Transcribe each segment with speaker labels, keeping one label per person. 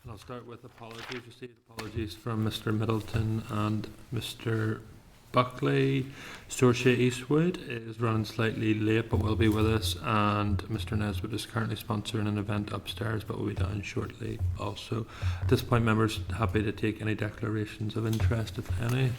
Speaker 1: And I'll start with apologies. Received apologies from Mr. Middleton and Mr. Buckley. Saoirse Eastwood is running slightly late but will be with us, and Mr. Nesbitt is currently sponsoring an event upstairs but will be down shortly also. At this point, members happy to take any declarations of interest, if any.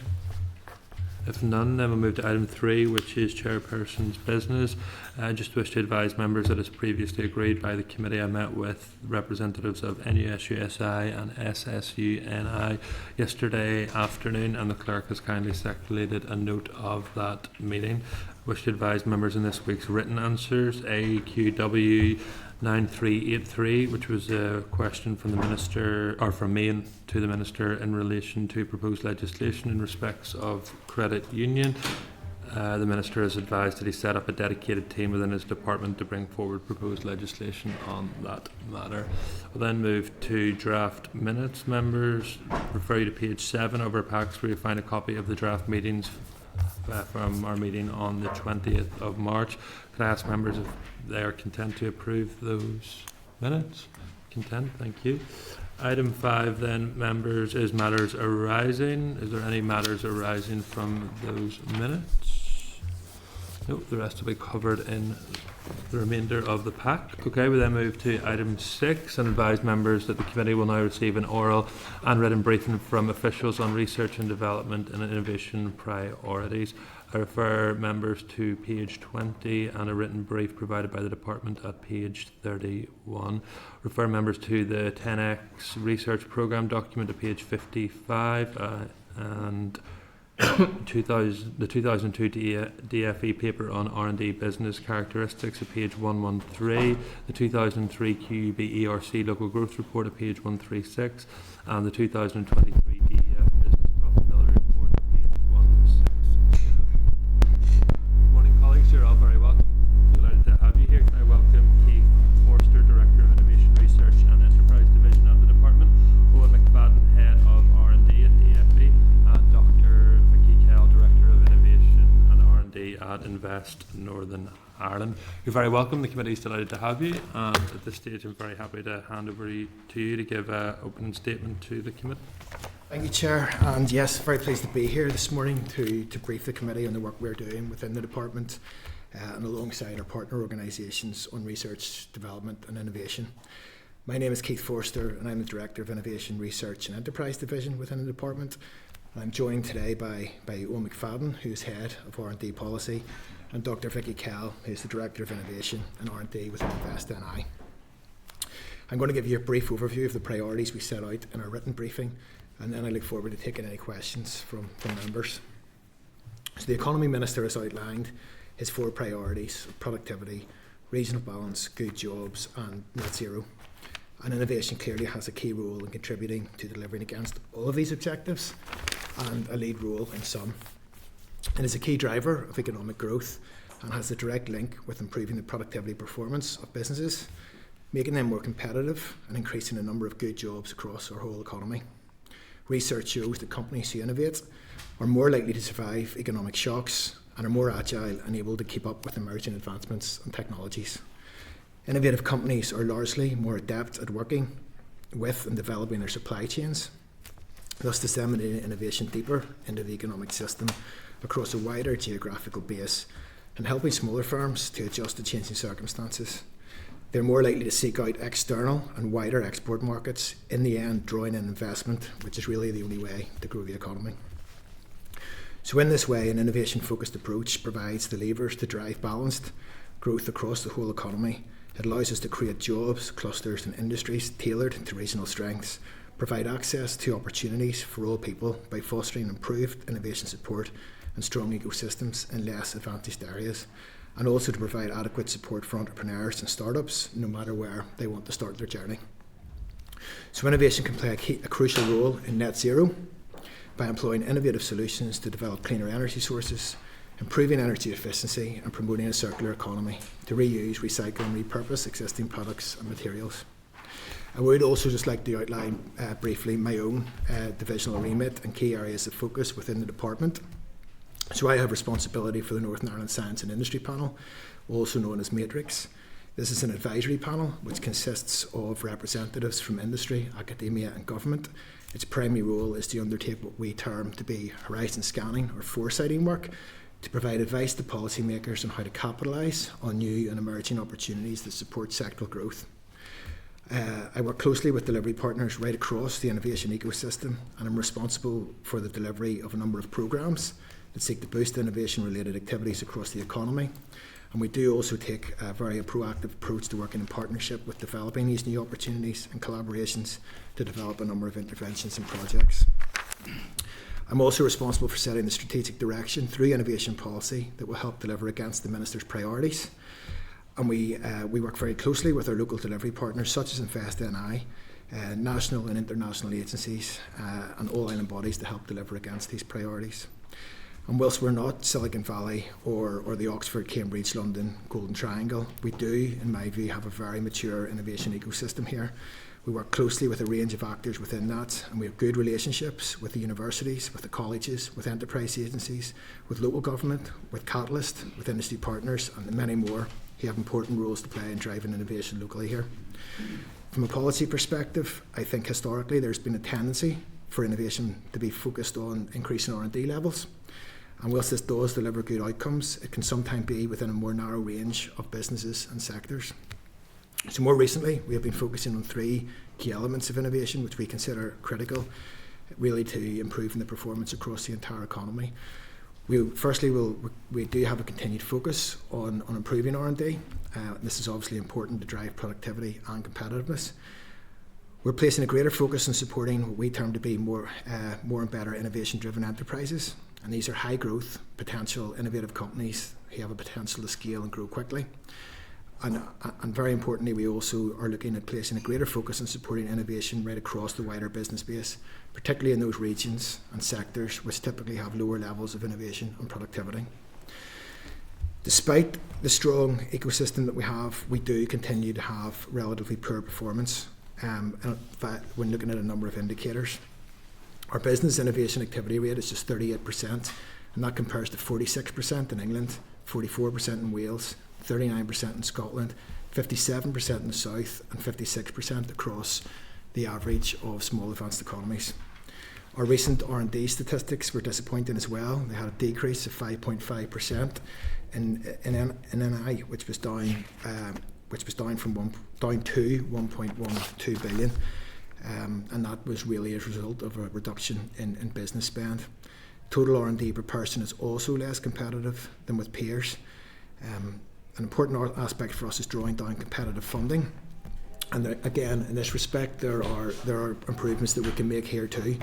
Speaker 1: If none, then we'll move to item 3, which is Chairperson's business. I just wish to advise members that as previously agreed by the committee, I met with representatives of NUSUSI and SSUNI yesterday afternoon, and the clerk has kindly circulated a note of that meeting. I wish to advise members in this week's written answers, AQW 9383, which was a question from the Minister, or from me to the Minister, in relation to proposed legislation in respects of credit union. The Minister has advised that he set up a dedicated team within his department to bring forward proposed legislation on that matter. We'll then move to draft minutes. Members, refer you to page 7 of our packs where you find a copy of the draft meetings from our meeting on the 20th of March. Can I ask members if they are content to approve those minutes? Content, thank you. Item 5 then, members, is matters arising. Is there any matters arising from those minutes? Nope, the rest will be covered in the remainder of the pack. Okay, we then move to item 6 and advise members that the committee will now receive an oral and written briefing from officials on research and development and innovation priorities. I refer members to page 20 and a written brief provided by the department at page 31. Refer members to the 10X research programme document at page 55 and the 2002 DFE paper on R&D business characteristics at page 113, the 2003 QUB ERC local growth report at page 136, and the 2023 DEF business profitability report at page 160. Good morning, colleagues. You're all very welcome. Delighted to have you here. Can I welcome Keith Forster, Director of Innovation Research and Enterprise Division at the Department, Owen McFadden, Head of R&D at DFE, and Dr. Director of Innovation and R&D at Invest Northern Ireland. You're very welcome. The committee is delighted to have you, and at this stage I'm very happy to hand over to you to give an opening statement to the committee.
Speaker 2: Thank you, Chair, and yes, very pleased to be here this morning to brief the committee on the work we're doing within the department and alongside our partner organisations on research, development and innovation. My name is Keith Forster and I'm the Director of Innovation Research and Enterprise Division within the department. I'm joined today by Owen McFadden, who's Head of R&D Policy, and Dr. Vicky Kell, who's the Director of Innovation and R&D within Invest NI. I'm going to give you a brief overview of the priorities we set out in our written briefing, and then I look forward to taking any questions from members. So the Economy Minister has outlined his 4 priorities: productivity, regional balance, good jobs and net zero. And innovation clearly has a key role in contributing to delivering against all of these objectives, and a lead role in some. It is a key driver of economic growth and has a direct link with improving the productivity performance of businesses, making them more competitive and increasing the number of good jobs across our whole economy. Research shows that companies who innovate are more likely to survive economic shocks and are more agile and able to keep up with emerging advancements and technologies. Innovative companies are largely more adept at working with and developing their supply chains, thus disseminating innovation deeper into the economic system across a wider geographical base and helping smaller firms to adjust to changing circumstances. They're more likely to seek out external and wider export markets, in the end drawing in investment, which is really the only way to grow the economy. So in this way, an innovation-focused approach provides the levers to drive balanced growth across the whole economy. It allows us to create jobs, clusters and industries tailored to regional strengths, provide access to opportunities for all people by fostering improved innovation support and strong ecosystems in less advantaged areas, and also to provide adequate support for entrepreneurs and startups no matter where they want to start their journey. So innovation can play a crucial role in net zero by employing innovative solutions to develop cleaner energy sources, improving energy efficiency and promoting a circular economy to reuse, recycle and repurpose existing products and materials. I would also just like to outline briefly my own divisional remit and key areas of focus within the department. So I have responsibility for the Northern Ireland Science and Industry Panel, also known as Matrix. This is an advisory panel which consists of representatives from industry, academia and government. Its primary role is to undertake what we term to be horizon scanning or foresighting work, to provide advice to policymakers on how to capitalise on new and emerging opportunities that support sectoral growth. I work closely with delivery partners right across the innovation ecosystem, and I'm responsible for the delivery of a number of programmes that seek to boost innovation-related activities across the economy. And we do also take a very proactive approach to working in partnership with developing these new opportunities and collaborations to develop a number of interventions and projects. I'm also responsible for setting the strategic direction through innovation policy that will help deliver against the Minister's priorities. And we work very closely with our local delivery partners such as InvestNI, national and international agencies and all island bodies to help deliver against these priorities. And whilst we're not Silicon Valley or the Oxford, Cambridge, London Golden Triangle, we do, in my view, have a very mature innovation ecosystem here. We work closely with a range of actors within that, and we have good relationships with the universities, with the colleges, with enterprise agencies, with local government, with Catalyst, with industry partners, and many more who have important roles to play in driving innovation locally here. From a policy perspective, I think historically there's been a tendency for innovation to be focused on increasing R&D levels. And whilst this does deliver good outcomes, it can sometimes be within a more narrow range of businesses and sectors. So more recently, we have been focusing on 3 key elements of innovation which we consider critical, really to improving the performance across the entire economy. We do have a continued focus on improving R&D. This is obviously important to drive productivity and competitiveness. We're placing a greater focus on supporting what we term to be more and better innovation-driven enterprises. And these are high growth, potential, innovative companies who have a potential to scale and grow quickly. And very importantly, we also are looking at placing a greater focus on supporting innovation right across the wider business base, particularly in those regions and sectors which typically have lower levels of innovation and productivity. Despite the strong ecosystem that we have, we do continue to have relatively poor performance in fact, when looking at a number of indicators. Our business innovation activity rate is just 38%, and that compares to 46% in England, 44% in Wales, 39% in Scotland, 57% in the South, and 56% across the average of small advanced economies. Our recent R&D statistics were disappointing as well. They had a decrease of 5.5% in NI, which was down to 1.12 billion. And that was really as a result of a reduction in business spend. Total R&D per person is also less competitive than with peers. An important aspect for us is drawing down competitive funding. And again, in this respect, there are improvements that we can make here too.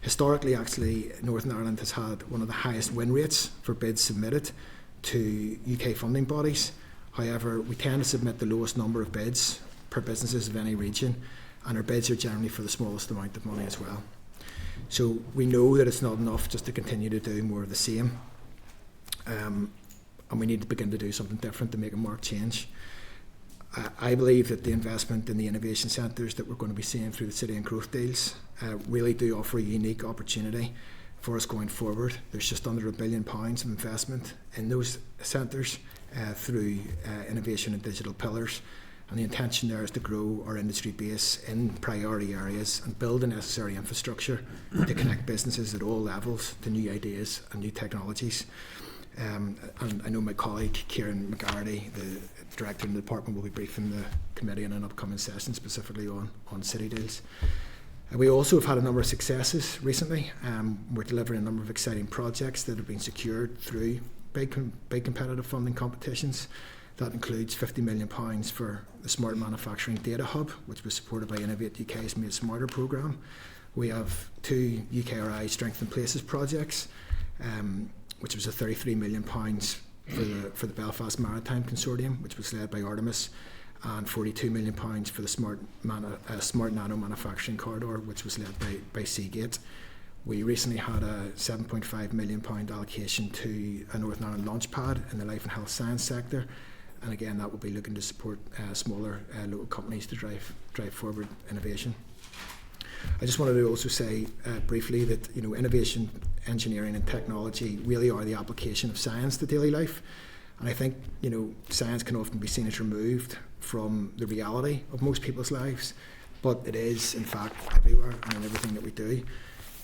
Speaker 2: Historically, actually, Northern Ireland has had one of the highest win rates for bids submitted to UK funding bodies. However, we tend to submit the lowest number of bids per businesses of any region, and our bids are generally for the smallest amount of money as well. So we know that it's not enough just to continue to do more of the same, and we need to begin to do something different to make a marked change. I believe that the investment in the innovation centres that we're going to be seeing through the City and Growth deals really do offer a unique opportunity for us going forward. There's just under £1 billion of investment in those centres through innovation and digital pillars. And the intention there is to grow our industry base in priority areas and build the necessary infrastructure to connect businesses at all levels to new ideas and new technologies. And I know my colleague Kieran McGarty, the director in the department, will be briefing the committee in an upcoming session specifically on city deals. We also have had a number of successes recently. We're delivering a number of exciting projects that have been secured through big competitive funding competitions. That includes £50 million for the Smart Manufacturing Data Hub, which was supported by Innovate UK's Made Smarter programme. We have 2 UKRI Strengthen Places projects, which was a £33 million for the Belfast Maritime Consortium, which was led by Artemis, and £42 million for the Smart Nano Manufacturing Corridor, which was led by Seagate. We recently had a £7.5 million allocation to a Northern Ireland launchpad in the life and health science sector, and again that will be looking to support smaller local companies to drive forward innovation. I just wanted to also say briefly that innovation, engineering and technology really are the application of science to daily life, and I think science can often be seen as removed from the reality of most people's lives, but it is in fact everywhere and in everything that we do.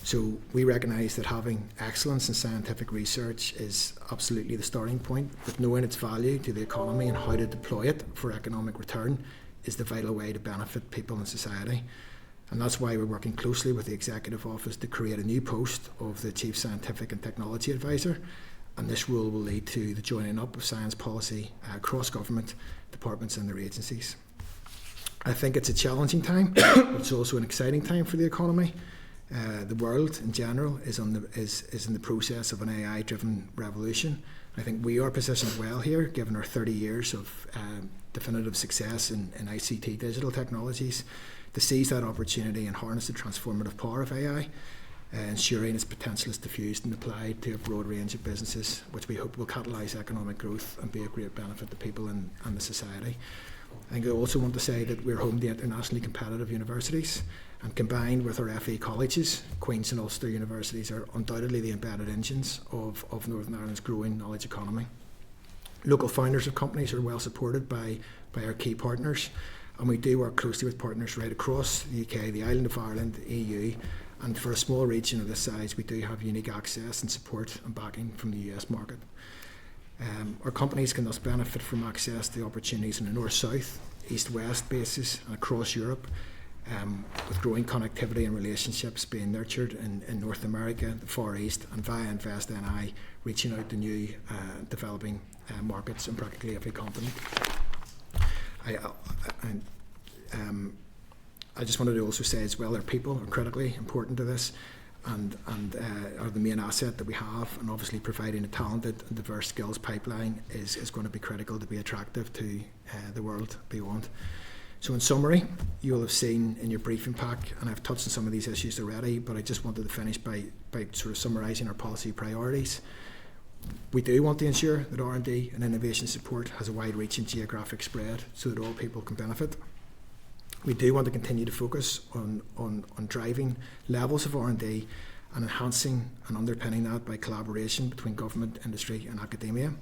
Speaker 2: So we recognise that having excellence in scientific research is absolutely the starting point, but knowing its value to the economy and how to deploy it for economic return is the vital way to benefit people and society. And that's why we're working closely with the Executive Office to create a new post of the Chief Scientific and Technology Advisor. And this role will lead to the joining up of science policy across government departments and their agencies. I think it's a challenging time, but it's also an exciting time for the economy. The world in general is in the process of an AI-driven revolution. I think we are positioned well here, given our 30 years of definitive success in ICT digital technologies, to seize that opportunity and harness the transformative power of AI, ensuring its potential is diffused and applied to a broad range of businesses, which we hope will catalyse economic growth and be a great benefit to people and the society. I think I also want to say that we're home to internationally competitive universities, and combined with our FE colleges, Queen's and Ulster universities are undoubtedly the embedded engines of Northern Ireland's growing knowledge economy. Local founders of companies are well supported by our key partners, and we do work closely with partners right across the UK, the island of Ireland, the EU, and for a small region of this size we do have unique access and support and backing from the US market. Our companies can thus benefit from access to opportunities in the north-south, east-west bases and across Europe, with growing connectivity and relationships being nurtured in North America, the Far East, and via Invest NI reaching out to new developing markets in practically every continent. I just wanted to also say as well, our people are critically important to this and are the main asset that we have, and obviously providing a talented and diverse skills pipeline is going to be critical to be attractive to the world beyond. So in summary, you'll have seen in your briefing pack, and I've touched on some of these issues already, but I just wanted to finish by sort of summarising our policy priorities. We do want to ensure that R&D and innovation support has a wide-reaching geographic spread so that all people can benefit. We do want to continue to focus on driving levels of R&D and enhancing and underpinning that by collaboration between government, industry and academia.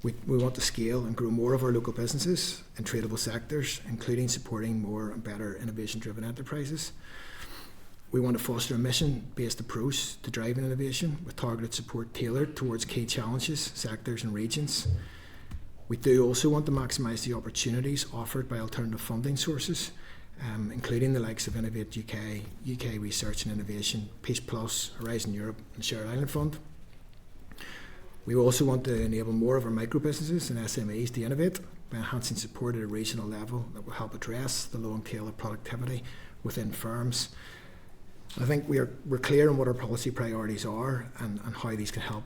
Speaker 2: We want to scale and grow more of our local businesses in tradable sectors, including supporting more and better innovation-driven enterprises. We want to foster a mission-based approach to driving innovation with targeted support tailored towards key challenges, sectors and regions. We do also want to maximise the opportunities offered by alternative funding sources, including the likes of Innovate UK, UK Research and Innovation, Peace Plus, Horizon Europe and Shared Island Fund. We also want to enable more of our micro-businesses and SMEs to innovate by enhancing support at a regional level that will help address the long tail of productivity within firms. I think we're clear on what our policy priorities are and how these can help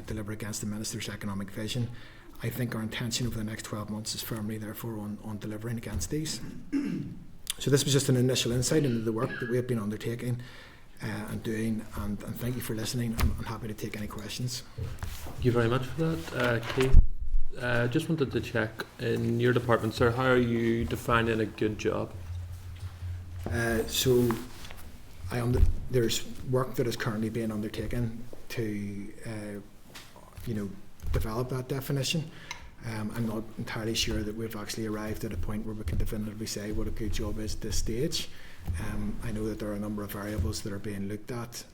Speaker 2: deliver against the Minister's economic vision. I think our intention over the next 12 months is firmly therefore on delivering against these. So this was just an initial insight into the work that we have been undertaking and doing, and thank you for listening. I'm happy to take any questions.
Speaker 1: Thank you very much for that, Keith. Just wanted to check, in your department, sir, how are you defining a good job?
Speaker 2: So there's work that is currently being undertaken to develop that definition. I'm not entirely sure that we've actually arrived at a point where we can definitively say what a good job is at this stage. I know that there are a number of variables that are being looked at,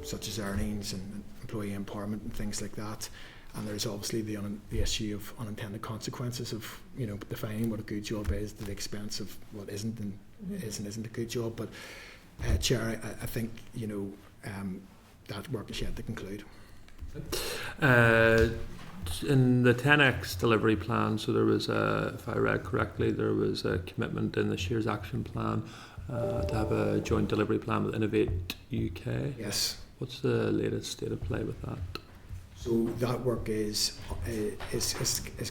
Speaker 2: such as earnings and employee empowerment and things like that. And there's obviously the issue of unintended consequences of defining what a good job is to the expense of what isn't and isn't a good job. But Chair, I think that work is yet to conclude.
Speaker 1: In the 10X delivery plan, so there was if I read correctly, there was a commitment in the Shears Action Plan to have a joint delivery plan with Innovate UK.
Speaker 2: Yes.
Speaker 1: What's the latest state of play with that?
Speaker 2: So that work is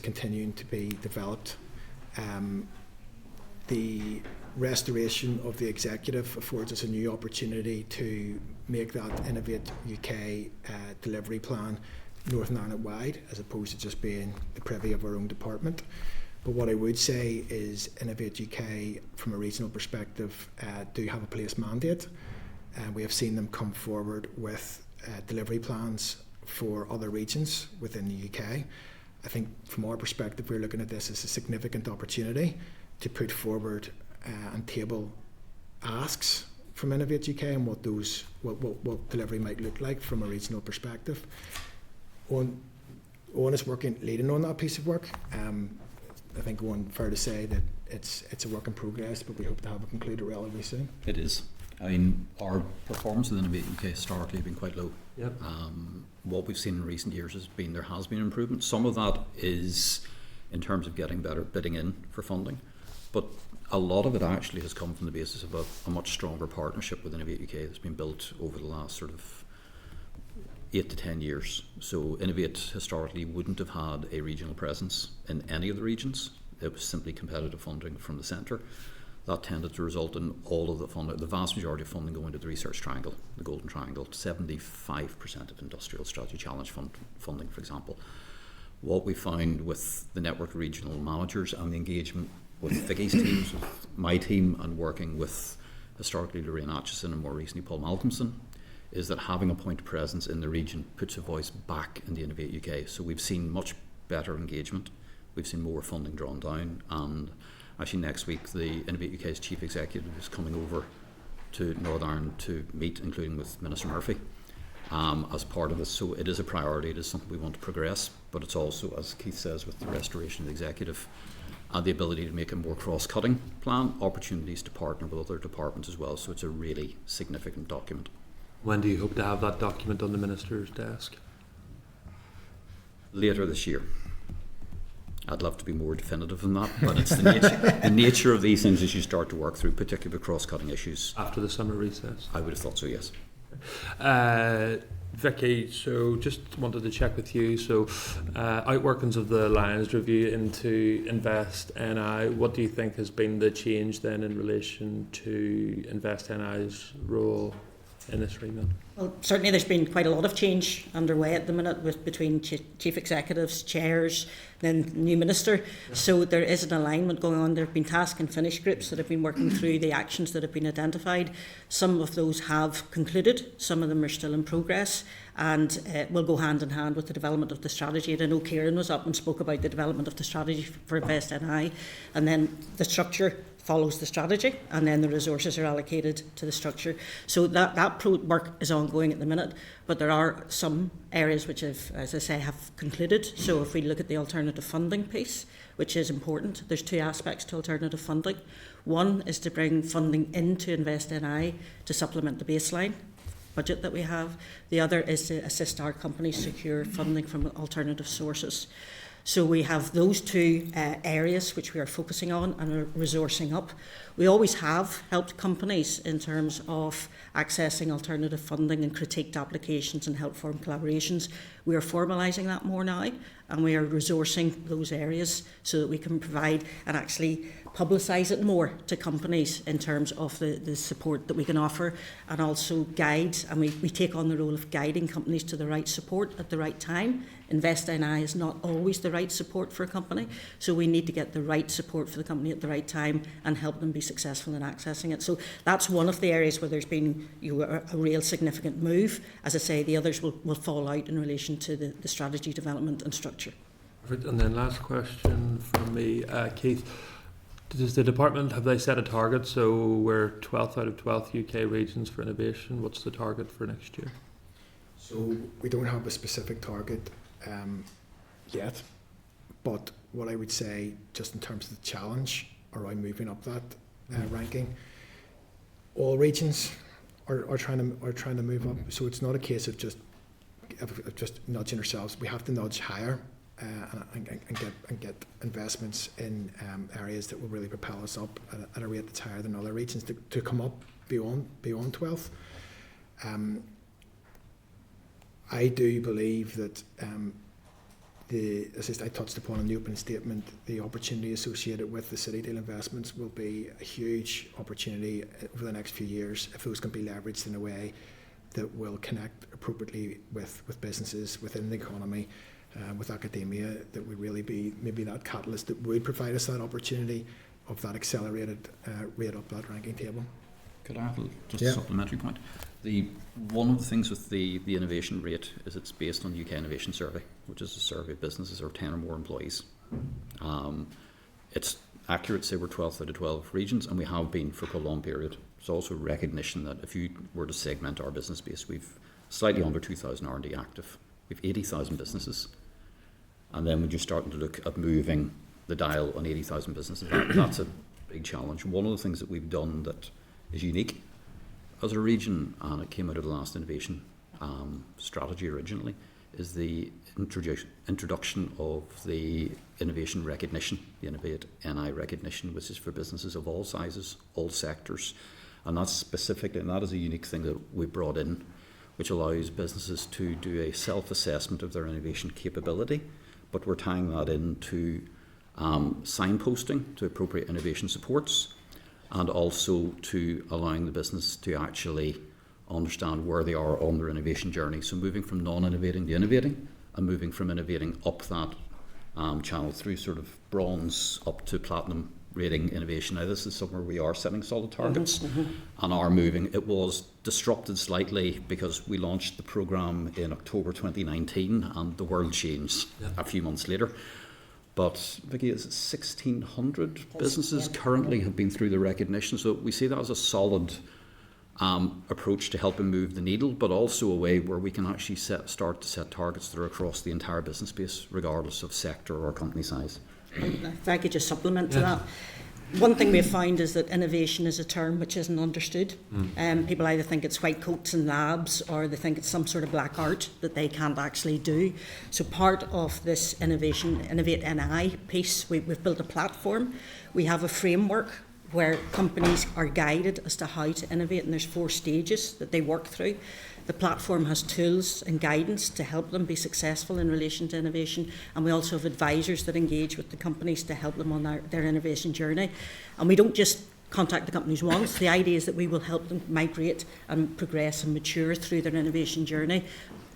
Speaker 2: continuing to be developed. The restoration of the executive affords us a new opportunity to make that Innovate UK delivery plan Northern Ireland wide, as opposed to just being the privy of our own department. But what I would say is Innovate UK, from a regional perspective, do have a place mandate. We have seen them come forward with delivery plans for other regions within the UK. I think from our perspective, we're looking at this as a significant opportunity to put forward and table asks from Innovate UK and what delivery might look like from a regional perspective. Owen is leading on that piece of work. I think, Owen, fair to say that it's a work in progress, but we hope to have it concluded relatively soon.
Speaker 3: It is. I mean, our performance within Innovate UK historically has been quite low.
Speaker 1: Yep.
Speaker 3: What we've seen in recent years there has been improvement. Some of that is in terms of getting better bidding in for funding, but a lot of it actually has come from the basis of a much stronger partnership with Innovate UK that's been built over the last sort of 8 to 10 years. So Innovate historically wouldn't have had a regional presence in any of the regions. It was simply competitive funding from the centre. That tended to result in all of the funding, the vast majority of funding going to the research triangle, the golden triangle, 75% of industrial strategy challenge funding, for example. What we found with the network regional managers and the engagement with Vicky's teams, with my team, and working with historically Lorraine Atchison and more recently Paul Malcolmson, is that having a point of presence in the region puts a voice back in the Innovate UK. So we've seen much better engagement. We've seen more funding drawn down, and actually next week the Innovate UK's Chief Executive is coming over to Northern Ireland to meet, including with Minister Murphy, as part of this. So it is a priority, it is something we want to progress, but it's also, as Keith says, with the restoration of the executive, the ability to make a more cross-cutting plan, opportunities to partner with other departments as well. So it's a really significant document.
Speaker 1: When do you hope to have that document on the Minister's desk?
Speaker 3: Later this year. I'd love to be more definitive than that, but it's the nature of these things as you start to work through, particularly with cross-cutting issues.
Speaker 1: After the summer recess?
Speaker 3: I would have thought so, yes.
Speaker 1: Vicky, so just wanted to check with you. So, outworkings of the Lions review into Invest NI, what do you think has been the change then in relation to Invest NI's role in this remit?
Speaker 4: Well, certainly there's been quite a lot of change underway at the minute between chief executives, chairs, then new minister. Yeah. So there is an alignment going on. There have been task and finish groups that have been working through the actions that have been identified. Some of those have concluded, some of them are still in progress, and will go hand in hand with the development of the strategy. And I know Kieran was up and spoke about the development of the strategy for Invest NI, and then the structure follows the strategy, and then the resources are allocated to the structure. So that work is ongoing at the minute, but there are some areas which have, as I say, have concluded. So if we look at the alternative funding piece, which is important, there's two aspects to alternative funding. One is to bring funding into Invest NI to supplement the baseline budget that we have. The other is to assist our companies secure funding from alternative sources. So we have those two areas which we are focusing on and are resourcing up. We always have helped companies in terms of accessing alternative funding and critiqued applications and help form collaborations. We are formalising that more now, and we are resourcing those areas so that we can provide and actually publicise it more to companies in terms of the support that we can offer, and also guide, and we take on the role of guiding companies to the right support at the right time. Invest NI is not always the right support for a company, so we need to get the right support for the company at the right time and help them be successful in accessing it. So that's one of the areas where there's been a real significant move. As I say, the others will fall out in relation to the strategy development and structure.
Speaker 1: And then last question from me, Keith. Does the department, have they set a target? So we're 12th out of 12th UK regions for innovation. What's the target for next year?
Speaker 2: So we don't have a specific target yet, but what I would say, just in terms of the challenge around moving up that ranking, all regions are trying to move up. So it's not a case of just nudging ourselves. We have to nudge higher. And get investments in areas that will really propel us up at a rate that's higher than other regions to come up beyond 12th. I do believe that as I touched upon in the opening statement, the opportunity associated with the City Deal investments will be a huge opportunity over the next few years if those can be leveraged in a way that will connect appropriately with businesses within the economy. With academia, that would really be maybe that catalyst that would provide us that opportunity of that accelerated rate up that ranking table.
Speaker 3: Could I add just
Speaker 2: Yeah.
Speaker 3: a supplementary point? One of the things with the innovation rate is it's based on the UK Innovation Survey, which is a survey of businesses of 10 or more employees. It's accurate to say we're 12th out of 12 regions, and we have been for a prolonged period. There's also recognition that if you were to segment our business base, we've slightly under 2,000 R&D active. We've 80,000 businesses. And then when you're starting to look at moving the dial on 80,000 businesses, that's a big challenge. One of the things that we've done that is unique as a region, and it came out of the last innovation strategy originally, is the introduction of the innovation recognition, the Innovate NI recognition, which is for businesses of all sizes, all sectors. And that's specifically, and that is a unique thing that we brought in, which allows businesses to do a self-assessment of their innovation capability, but we're tying that into signposting to appropriate innovation supports, and also to allowing the business to actually understand where they are on their innovation journey. So moving from non-innovating to innovating, and moving from innovating up that channel through sort of bronze up to platinum rating innovation. Now this is somewhere we are setting solid targets and are moving. It was disrupted slightly because we launched the programme in October 2019 and the world changed a few months later. But Vicky, is it 1,600 businesses currently have been through the recognition? So we see that as a solid approach to helping move the needle, but also a way where we can actually start to set targets that are across the entire business base, regardless of sector or company size.
Speaker 4: If I could just supplement to that. One thing we've found is that innovation is a term which isn't understood. People either think it's white coats and labs, or they think it's some sort of black art that they can't actually do. So part of this innovation, Innovate NI piece, we've built a platform. We have a framework where companies are guided as to how to innovate, and there's 4 stages that they work through. The platform has tools and guidance to help them be successful in relation to innovation, and we also have advisors that engage with the companies to help them on their innovation journey. And we don't just contact the companies once. The idea is that we will help them migrate and progress and mature through their innovation journey.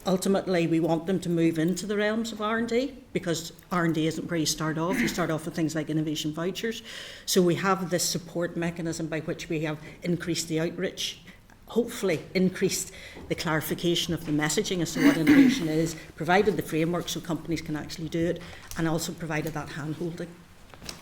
Speaker 4: Ultimately, we want them to move into the realms of R&D, because R&D isn't where you start off. You start off with things like innovation vouchers. So we have this support mechanism by which we have increased the outreach, hopefully increased the clarification of the messaging as to what innovation is, provided the framework so companies can actually do it, and also provided that hand-holding.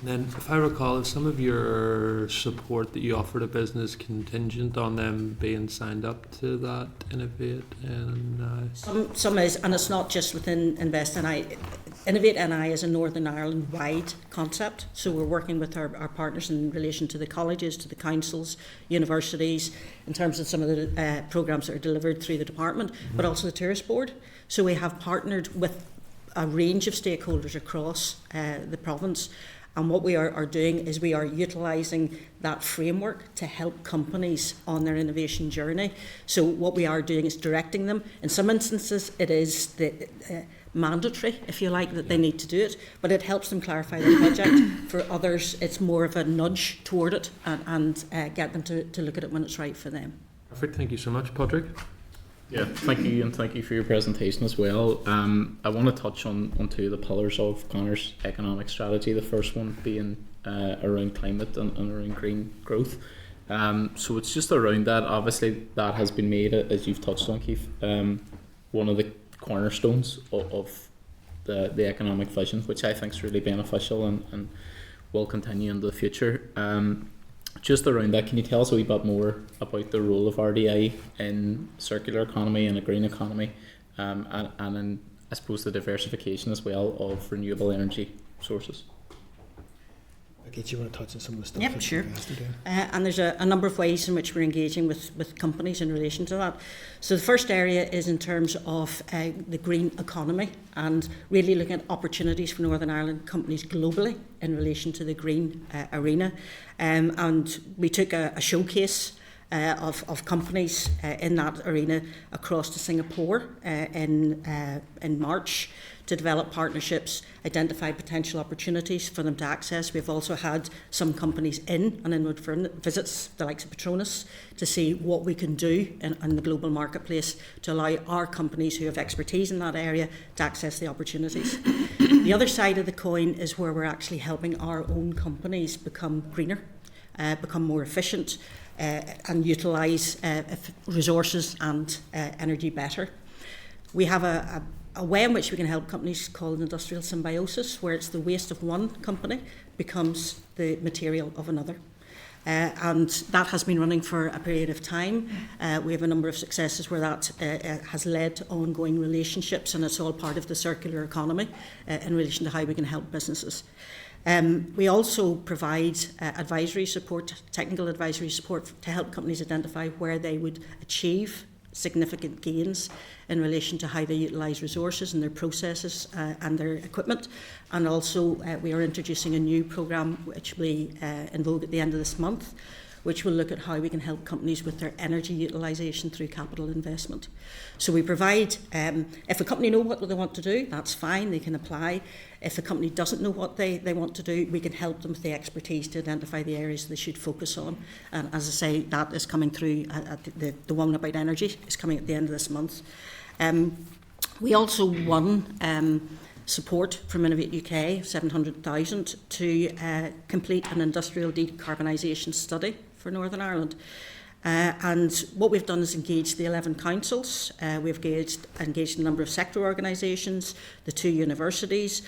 Speaker 1: And then, if I recall, is some of your support that you offer to business contingent on them being signed up to that Innovate NI?
Speaker 4: Some is, and it's not just within Invest NI. Innovate NI is a Northern Ireland-wide concept, so we're working with our partners in relation to the colleges, to the councils, universities, in terms of some of the programmes that are delivered through the department, but also the Tourist Board. So we have partnered with a range of stakeholders across the province. And what we are doing is we are utilising that framework to help companies on their innovation journey. So what we are doing is directing them. In some instances, it is mandatory, if you like, that they need to do it, but it helps them clarify their project. For others, it's more of a nudge toward it and get them to look at it when it's right for them.
Speaker 1: Perfect. Thank you so much, Padraig.
Speaker 5: Yeah, thank you, and thank you for your presentation as well. I want to touch on 2 of the pillars of Connor's economic strategy. The first one being around climate and around green growth. So it's just around that. Obviously, that has been made, as you've touched on, Keith, one of the cornerstones of the economic vision, which I think is really beneficial and will continue into the future. Just around that, can you tell us a wee bit more about the role of RDI in circular economy and a green economy, and in, I suppose, the diversification as well of renewable energy sources?
Speaker 2: Okay, do you want to touch on some of the stuff?
Speaker 4: Yep,
Speaker 2: that
Speaker 4: sure.
Speaker 2: you guys are doing?
Speaker 4: And there's a number of ways in which we're engaging with companies in relation to that. So the first area is in terms of the green economy, and really looking at opportunities for Northern Ireland companies globally in relation to the green arena. And we took a showcase of companies in that arena across to Singapore in March, to develop partnerships, identify potential opportunities for them to access. We've also had some companies in and inward visits, the likes of Petronas, to see what we can do in the global marketplace to allow our companies who have expertise in that area to access the opportunities. The other side of the coin is where we're actually helping our own companies become greener, become more efficient, and utilise resources and energy better. We have a way in which we can help companies called industrial symbiosis, where it's the waste of one company becomes the material of another. And that has been running for a period of time. We have a number of successes where that has led to ongoing relationships, and it's all part of the circular economy in relation to how we can help businesses. We also provide advisory support, technical advisory support to help companies identify where they would achieve significant gains in relation to how they utilise resources and their processes and their equipment. And also we are introducing a new programme which will be in vogue at the end of this month, which will look at how we can help companies with their energy utilisation through capital investment. So we provide, if a company knows what they want to do, that's fine, they can apply. If a company doesn't know what they want to do, we can help them with the expertise to identify the areas they should focus on. And as I say, that is coming through, the one about energy is coming at the end of this month. We also won support from Innovate UK, 700,000, to complete an industrial decarbonisation study for Northern Ireland. And what we've done is engage the 11 councils. We've engaged a number of sector organisations, the 2 universities,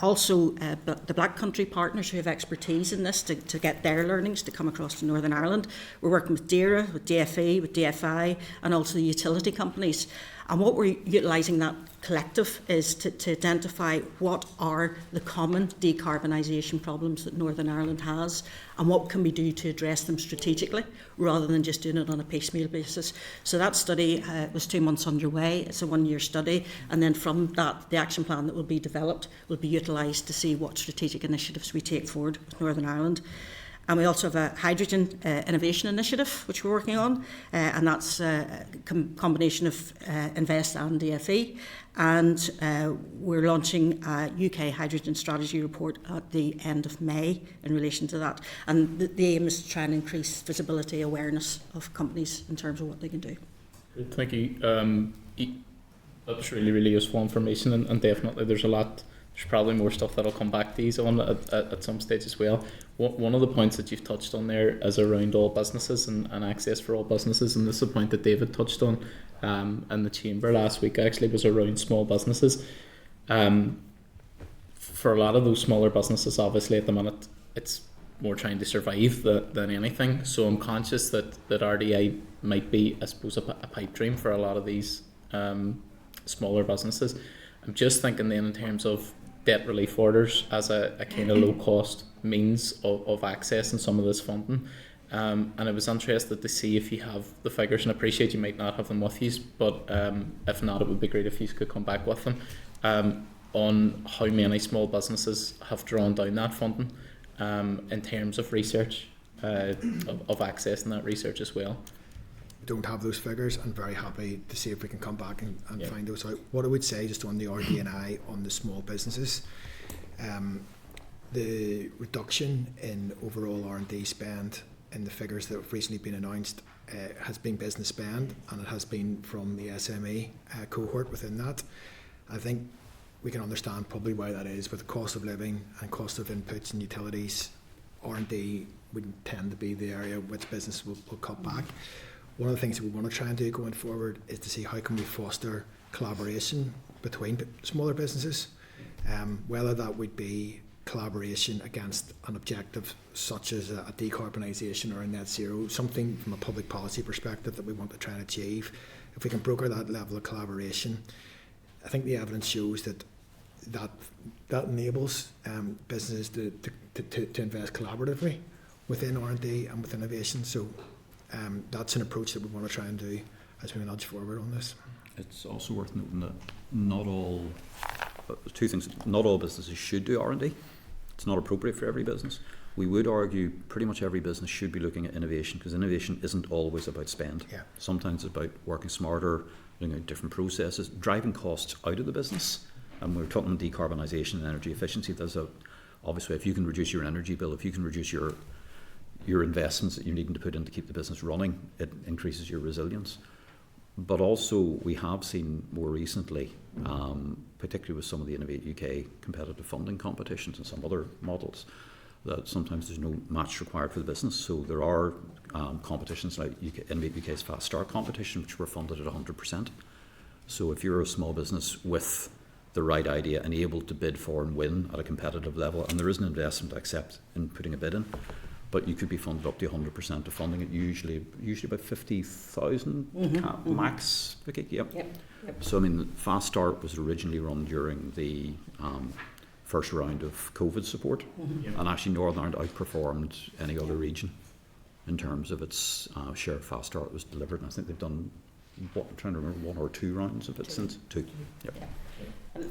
Speaker 4: also the Black Country partners who have expertise in this to get their learnings to come across to Northern Ireland. We're working with DERA, with DFE, with DFI, and also the utility companies. And what we're utilising that collective is to identify what are the common decarbonisation problems that Northern Ireland has and what can we do to address them strategically rather than just doing it on a piecemeal basis. So that study was 2 months underway. It's a 1-year study, and then from that the action plan that will be developed will be utilised to see what strategic initiatives we take forward with Northern Ireland. And we also have a hydrogen innovation initiative which we're working on, and that's a combination of Invest and DFE. And we're launching a UK hydrogen strategy report at the end of May in relation to that. And the aim is to try and increase visibility, awareness of companies in terms of what they can do.
Speaker 5: Great, thank you. That's really, really useful information, and definitely there's probably more stuff that'll come back to you on at some stage as well. One of the points that you've touched on there is around all businesses and access for all businesses, and this is a point that David touched on in the chamber last week actually, was around small businesses. For a lot of those smaller businesses, obviously at the minute it's more trying to survive than anything, so I'm conscious that RDI might be, I suppose, a pipe dream for a lot of these smaller businesses. I'm just thinking then in terms of debt relief orders as a kind of low cost means of accessing some of this funding. And I was interested to see if you have the figures, and I appreciate you might not have them with you, but if not, it would be great if you could come back with them, on how many small businesses have drawn down that funding in terms of research, of accessing that research as well.
Speaker 2: Don't have those figures. I'm very happy to see if we can come back and find those out. What I would say just on the RD&I on the small businesses, the reduction in overall R&D spend in the figures that have recently been announced has been business spend, and it has been from the SME cohort within that. I think we can understand probably why that is. With the cost of living and cost of inputs and utilities, R&D would tend to be the area which business will cut back. One of the things that we want to try and do going forward is to see how can we foster collaboration between smaller businesses, whether that would be collaboration against an objective such as a decarbonisation or a net zero, something from a public policy perspective that we want to try and achieve. If we can broker that level of collaboration, I think the evidence shows that enables businesses to invest collaboratively within R&D and with innovation. So that's an approach that we want to try and do as we nudge forward on this.
Speaker 3: It's also worth noting that not all businesses should do R&D. It's not appropriate for every business. We would argue pretty much every business should be looking at innovation, because innovation isn't always about spend. Yeah. Sometimes it's about working smarter, looking at different processes, driving costs out of the business. And we're talking about decarbonisation and energy efficiency. Obviously, if you can reduce your energy bill, if you can reduce your investments that you're needing to put in to keep the business running, it increases your resilience. But also we have seen more recently, particularly with some of the Innovate UK competitive funding competitions and some other models, that sometimes there's no match required for the business. So there are competitions like UK's Fast Start competition, which were funded at 100%. So if you're a small business with the right idea and able to bid for and win at a competitive level, and there is an investment to accept in putting a bid in, but you could be funded up to 100% of funding it, usually about 50,000 max, Vicky. Yep. So I mean, Fast Start was originally run during the first round of COVID support, and actually Northern Ireland outperformed any other region in terms of its share of Fast Start was delivered. And I think they've done, I'm trying to remember, 1 or 2 rounds of it since. 2. Yep.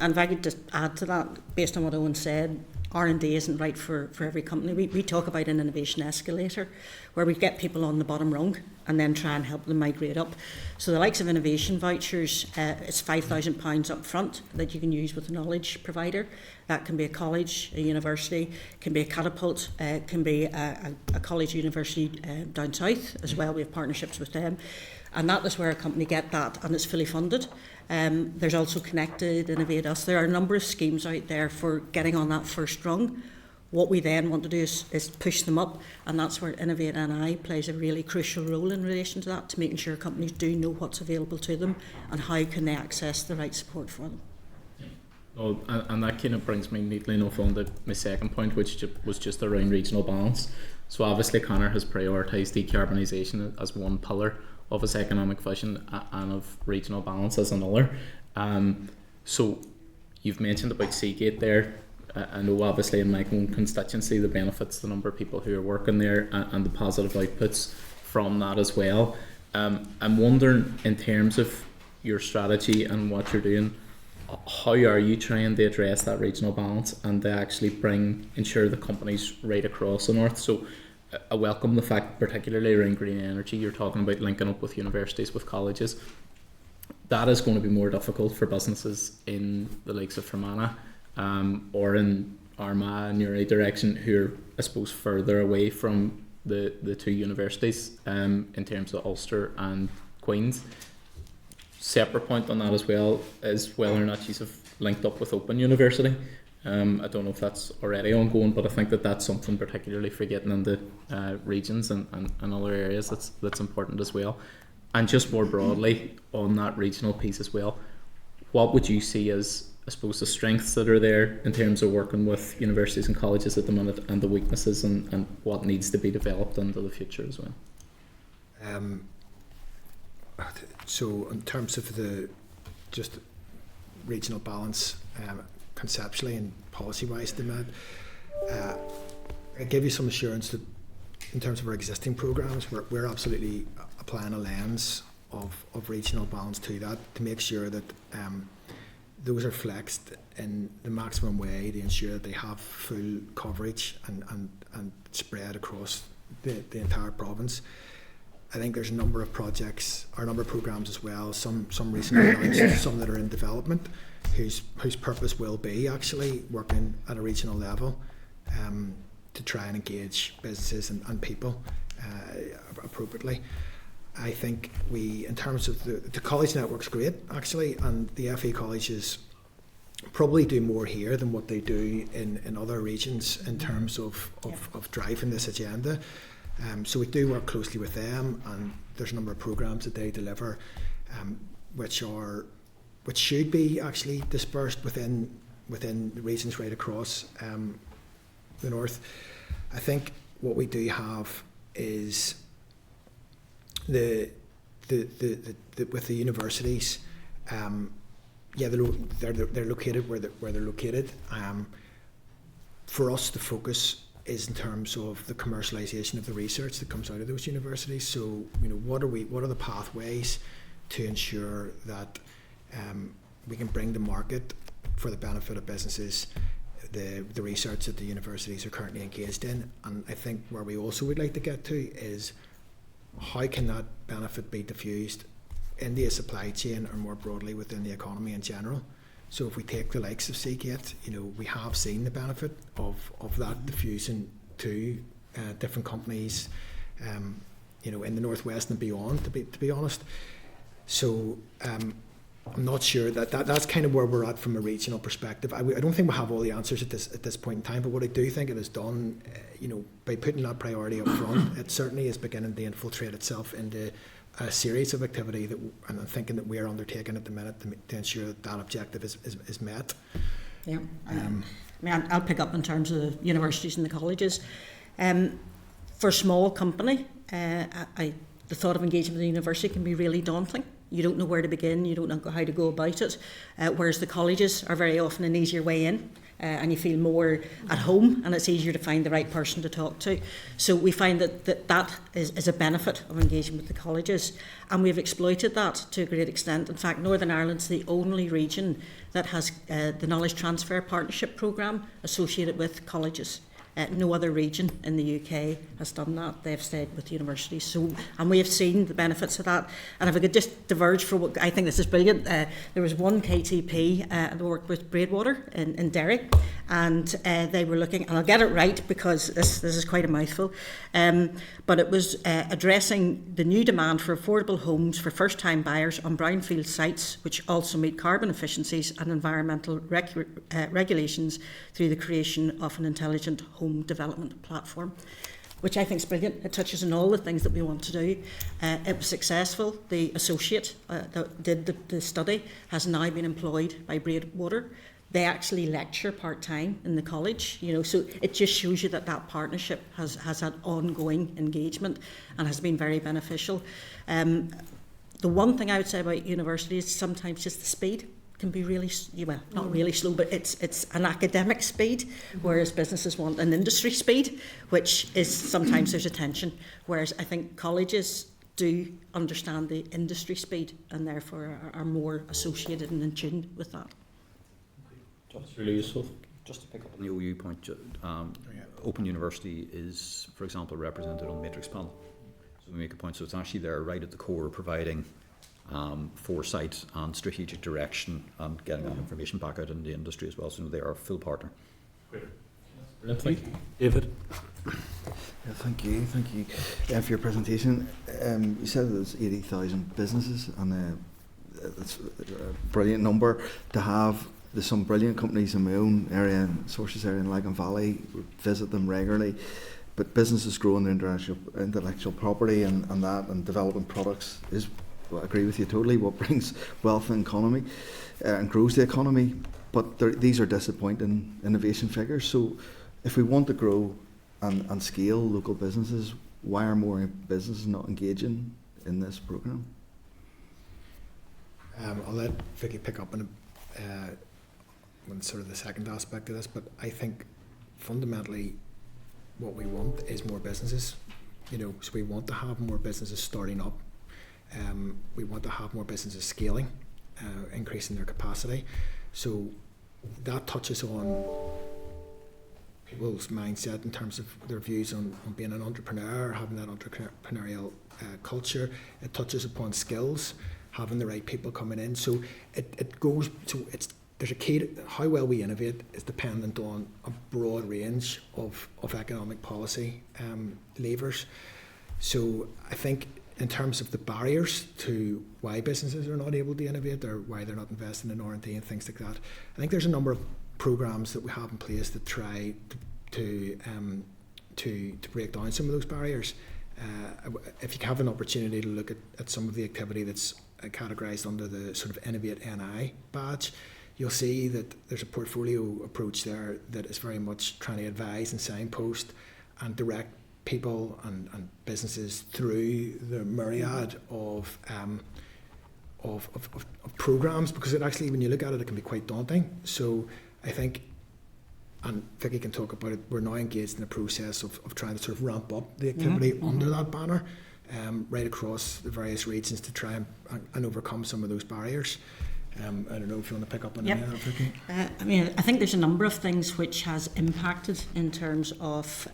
Speaker 4: And if I could just add to that, based on what Owen said, R&D isn't right for every company. We talk about an innovation escalator where we get people on the bottom rung and then try and help them migrate up. So the likes of innovation vouchers, it's £5,000 up front that you can use with a knowledge provider. That can be a college, a university, can be a catapult, can be a college university down south as well. We have partnerships with them. And that is where a company get that, and it's fully funded. There's also Connected, Innovate Us. There are a number of schemes out there for getting on that first rung. What we then want to do is push them up, and that's where Innovate NI plays a really crucial role in relation to that, to making sure companies do know what's available to them and how can they access the right support for them.
Speaker 5: Well, and that kind of brings me neatly enough on to my second point, which was just around regional balance. So obviously Conor has prioritised decarbonisation as one pillar of his economic vision and of regional balance as another. So you've mentioned about Seagate there. I know obviously in my own constituency the benefits, the number of people who are working there and the positive outputs from that as well. I'm wondering, in terms of your strategy and what you're doing, how are you trying to address that regional balance and to actually ensure the companies right across the north? So I welcome the fact, particularly around green energy, you're talking about linking up with universities, with colleges. That is going to be more difficult for businesses in the likes of Fermanagh or in Armagh in your direction, who are, I suppose, further away from the 2 universities in terms of Ulster and Queen's. Separate point on that as well is whether or not you have linked up with Open University. I don't know if that's already ongoing, but I think that's something particularly for getting into regions and other areas that's important as well. And just more broadly on that regional piece as well, what would you see as, I suppose, the strengths that are there in terms of working with universities and colleges at the minute, and the weaknesses and what needs to be developed into the future as well?
Speaker 2: So in terms of the just regional balance, conceptually and policy-wise, I give you some assurance that in terms of our existing programmes, we're absolutely applying a lens of regional balance to that, to make sure that those are flexed in the maximum way to ensure that they have full coverage and spread across the entire province. I think there's a number of projects, or a number of programmes as well, some recently announced, some that are in development, whose purpose will be actually working at a regional level to try and engage businesses and people appropriately. I think in terms of the college network's great actually, and the FE colleges probably do more here than what they do in other regions in terms of driving this agenda. So we do work closely with them, and there's a number of programmes that they deliver which should be actually dispersed within the regions right across the north. I think what we do have is the with the universities, they're located where they're located. For us, the focus is in terms of the commercialisation of the research that comes out of those universities. So, what are the pathways to ensure that we can bring to market, for the benefit of businesses, the research that the universities are currently engaged in? And I think where we also would like to get to is, how can that benefit be diffused in the supply chain or more broadly within the economy in general? So if we take the likes of Seagate, we have seen the benefit of that diffusion to different companies, in the northwest and beyond. To be honest, so I'm not sure that's kind of where we're at from a regional perspective. I don't think we have all the answers at this point in time, but what I do think it has done, by putting that priority up front, it certainly is beginning to infiltrate itself into a series of activity and I'm thinking that we're undertaking at the minute to ensure that objective is met.
Speaker 4: Yeah, I'll pick up in terms of the universities and the colleges. For a small company, the thought of engaging with the university can be really daunting. You don't know where to begin, you don't know how to go about it, whereas the colleges are very often an easier way in, and you feel more at home and it's easier to find the right person to talk to. So we find that is a benefit of engaging with the colleges, and we've exploited that to a great extent. In fact, Northern Ireland's the only region that has the Knowledge Transfer Partnership Programme associated with colleges. No other region in the UK has done that. They've stayed with universities. And we have seen the benefits of that. And if I could just diverge for what I think this is brilliant, there was one KTP that worked with Braidwater in Derry, and they were looking, and I'll get it right because this is quite a mouthful, but it was addressing the new demand for affordable homes for first-time buyers on brownfield sites, which also meet carbon efficiencies and environmental regulations through the creation of an intelligent home development platform, which I think is brilliant. It touches on all the things that we want to do. It was successful. The associate that did the study has now been employed by Braidwater. They actually lecture part-time in the college, so it just shows you that partnership has had ongoing engagement and has been very beneficial. The one thing I would say about university is sometimes just the speed can be really, not really slow, but it's an academic speed, whereas businesses want an industry speed, which is sometimes there's a tension, whereas I think colleges do understand the industry speed and therefore are more associated and in tune with that.
Speaker 5: That's really useful.
Speaker 3: Just to pick up on the OU point, Open University is, for example, represented on the Matrix panel. So we make a point, so it's actually there right at the core, providing foresight and strategic direction and getting that information back out in the industry as well. So they are a full partner.
Speaker 5: Brilliant, thank you.
Speaker 1: David?
Speaker 6: Yeah, thank you for your presentation. You said there's 80,000 businesses, and it's a brilliant number to have. There's some brilliant companies in my own area, Sources area in Lagan Valley, visit them regularly. But businesses growing their intellectual property and developing products is, I agree with you totally, what brings wealth and economy and grows the economy. But these are disappointing innovation figures. So if we want to grow and scale local businesses, why are more businesses not engaging in this programme?
Speaker 2: I'll let Vicky pick up on sort of the second aspect of this, but I think fundamentally what we want is more businesses. So we want to have more businesses starting up. We want to have more businesses scaling, increasing their capacity. So that touches on people's mindset in terms of their views on being an entrepreneur, having that entrepreneurial culture. It touches upon skills, having the right people coming in. So it goes to there's a key to how well we innovate is dependent on a broad range of economic policy levers. So I think in terms of the barriers to why businesses are not able to innovate or why they're not investing in R&D and things like that, I think there's a number of programs that we have in place that try to break down some of those barriers. If you have an opportunity to look at some of the activity that's categorised under the sort of Innovate NI badge, you'll see that there's a portfolio approach there that is very much trying to advise and signpost and direct people and businesses through the myriad of programs, because it actually, when you look at it, it can be quite daunting. So I think, and Vicky can talk about it, we're now engaged in a process of trying to sort of ramp up the activity under that banner, right across the various regions to try and overcome some of those barriers. I don't know if you want to pick up on any of that, Vicky.
Speaker 4: I think there's a number of things which has impacted in terms of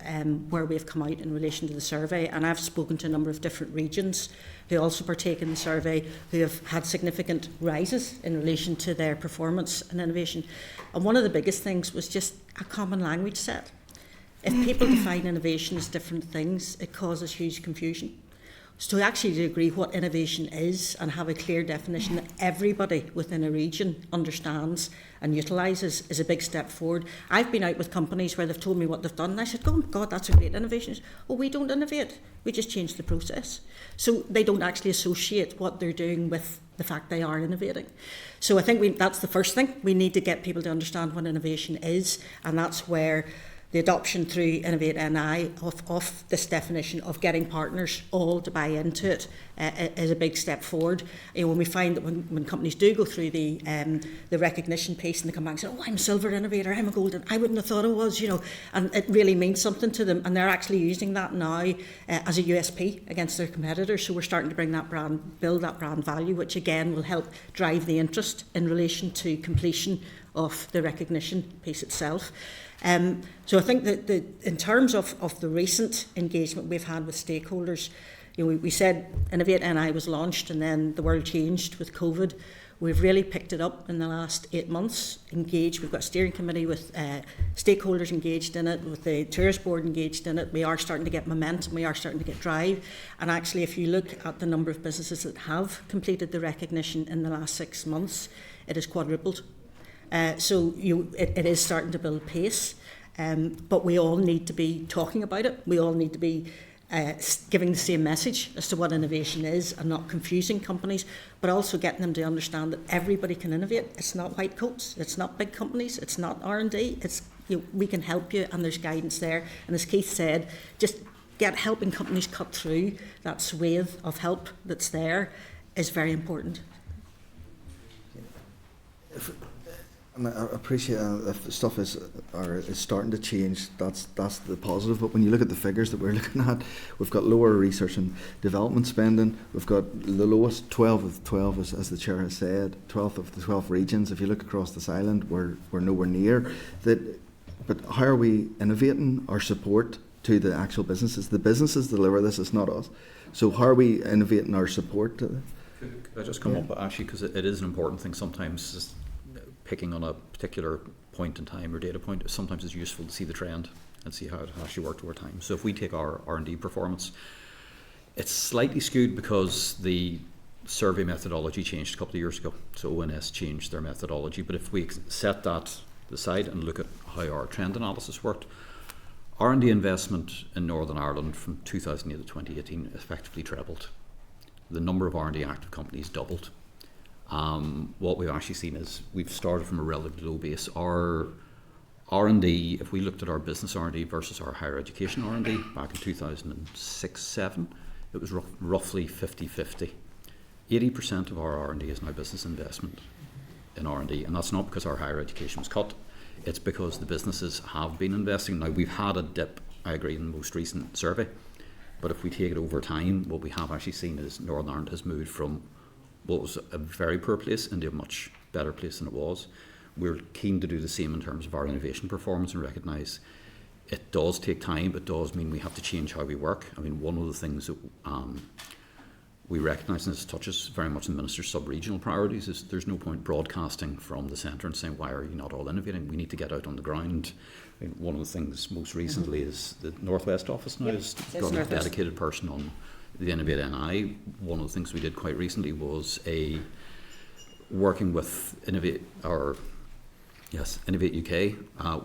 Speaker 4: where we've come out in relation to the survey, and I've spoken to a number of different regions who also partake in the survey who have had significant rises in relation to their performance and innovation. And one of the biggest things was just a common language set. If people define innovation as different things, it causes huge confusion. So to actually agree what innovation is and have a clear definition that everybody within a region understands and utilises is a big step forward. I've been out with companies where they've told me what they've done, and I said, oh God, that's a great innovation. Oh, we don't innovate, we just change the process. So they don't actually associate what they're doing with the fact they are innovating. So I think that's the first thing. We need to get people to understand what innovation is, and that's where the adoption through Innovate NI of this definition of getting partners all to buy into it is a big step forward. When we find that when companies do go through the recognition piece and they come back and say, oh, I'm a silver innovator, I'm a golden, I wouldn't have thought I was, and it really means something to them, and they're actually using that now as a USP against their competitors. So we're starting to bring that brand, build that brand value, which again will help drive the interest in relation to completion of the recognition piece itself. So I think that in terms of the recent engagement we've had with stakeholders, we said Innovate NI was launched and then the world changed with COVID. We've really picked it up in the last 8 months, engaged. We've got a steering committee with stakeholders engaged in it, with the tourist board engaged in it. We are starting to get momentum, we are starting to get drive. And actually, if you look at the number of businesses that have completed the recognition in the last 6 months, it has quadrupled. So it is starting to build pace, but we all need to be talking about it. We all need to be giving the same message as to what innovation is and not confusing companies, but also getting them to understand that everybody can innovate. It's not white coats, it's not big companies, it's not R&D. It's we can help you, and there's guidance there. And as Keith said, just helping companies cut through that swathe of help that's there is very important.
Speaker 6: And I appreciate if stuff is starting to change. That's the positive. But when you look at the figures that we're looking at, we've got lower research and development spending. We've got the lowest 12 of 12, as the chair has said, 12 of the 12 regions. If you look across this island, we're nowhere near that. But how are we innovating our support to the actual businesses? The businesses deliver this. It's not us. So how are we innovating our support to them?
Speaker 3: Could I just come up, actually, because it is an important thing sometimes. Just picking on a particular point in time or data point, sometimes it's useful to see the trend and see how it actually worked over time. So if we take our R&D performance, it's slightly skewed because the survey methodology changed a couple of years ago. So ONS changed their methodology. But if we set that aside and look at how our trend analysis worked, R&D investment in Northern Ireland from 2008 to 2018 effectively trebled. The number of R&D active companies doubled. What we've actually seen is we've started from a relatively low base. Our R&D, if we looked at our business R&D versus our higher education R&D back in 2006-07, it was roughly 50-50. 80% of our R&D is now business investment in R&D, and that's not because our higher education was cut. It's because the businesses have been investing. Now, we've had a dip, I agree, in the most recent survey, but if we take it over time, what we have actually seen is Northern Ireland has moved from what was a very poor place into a much better place than it was. We're keen to do the same in terms of our innovation performance and recognise it does take time. It does mean we have to change how we work. I mean, one of the things that we recognise, and this touches very much the Minister's sub-regional priorities, is there's no point broadcasting from the centre and saying, why are you not all innovating? We need to get out on the ground. I mean, one of the things most recently is the Northwest office now has got a dedicated person on the Innovate NI. One of the things we did quite recently was working with Innovate UK.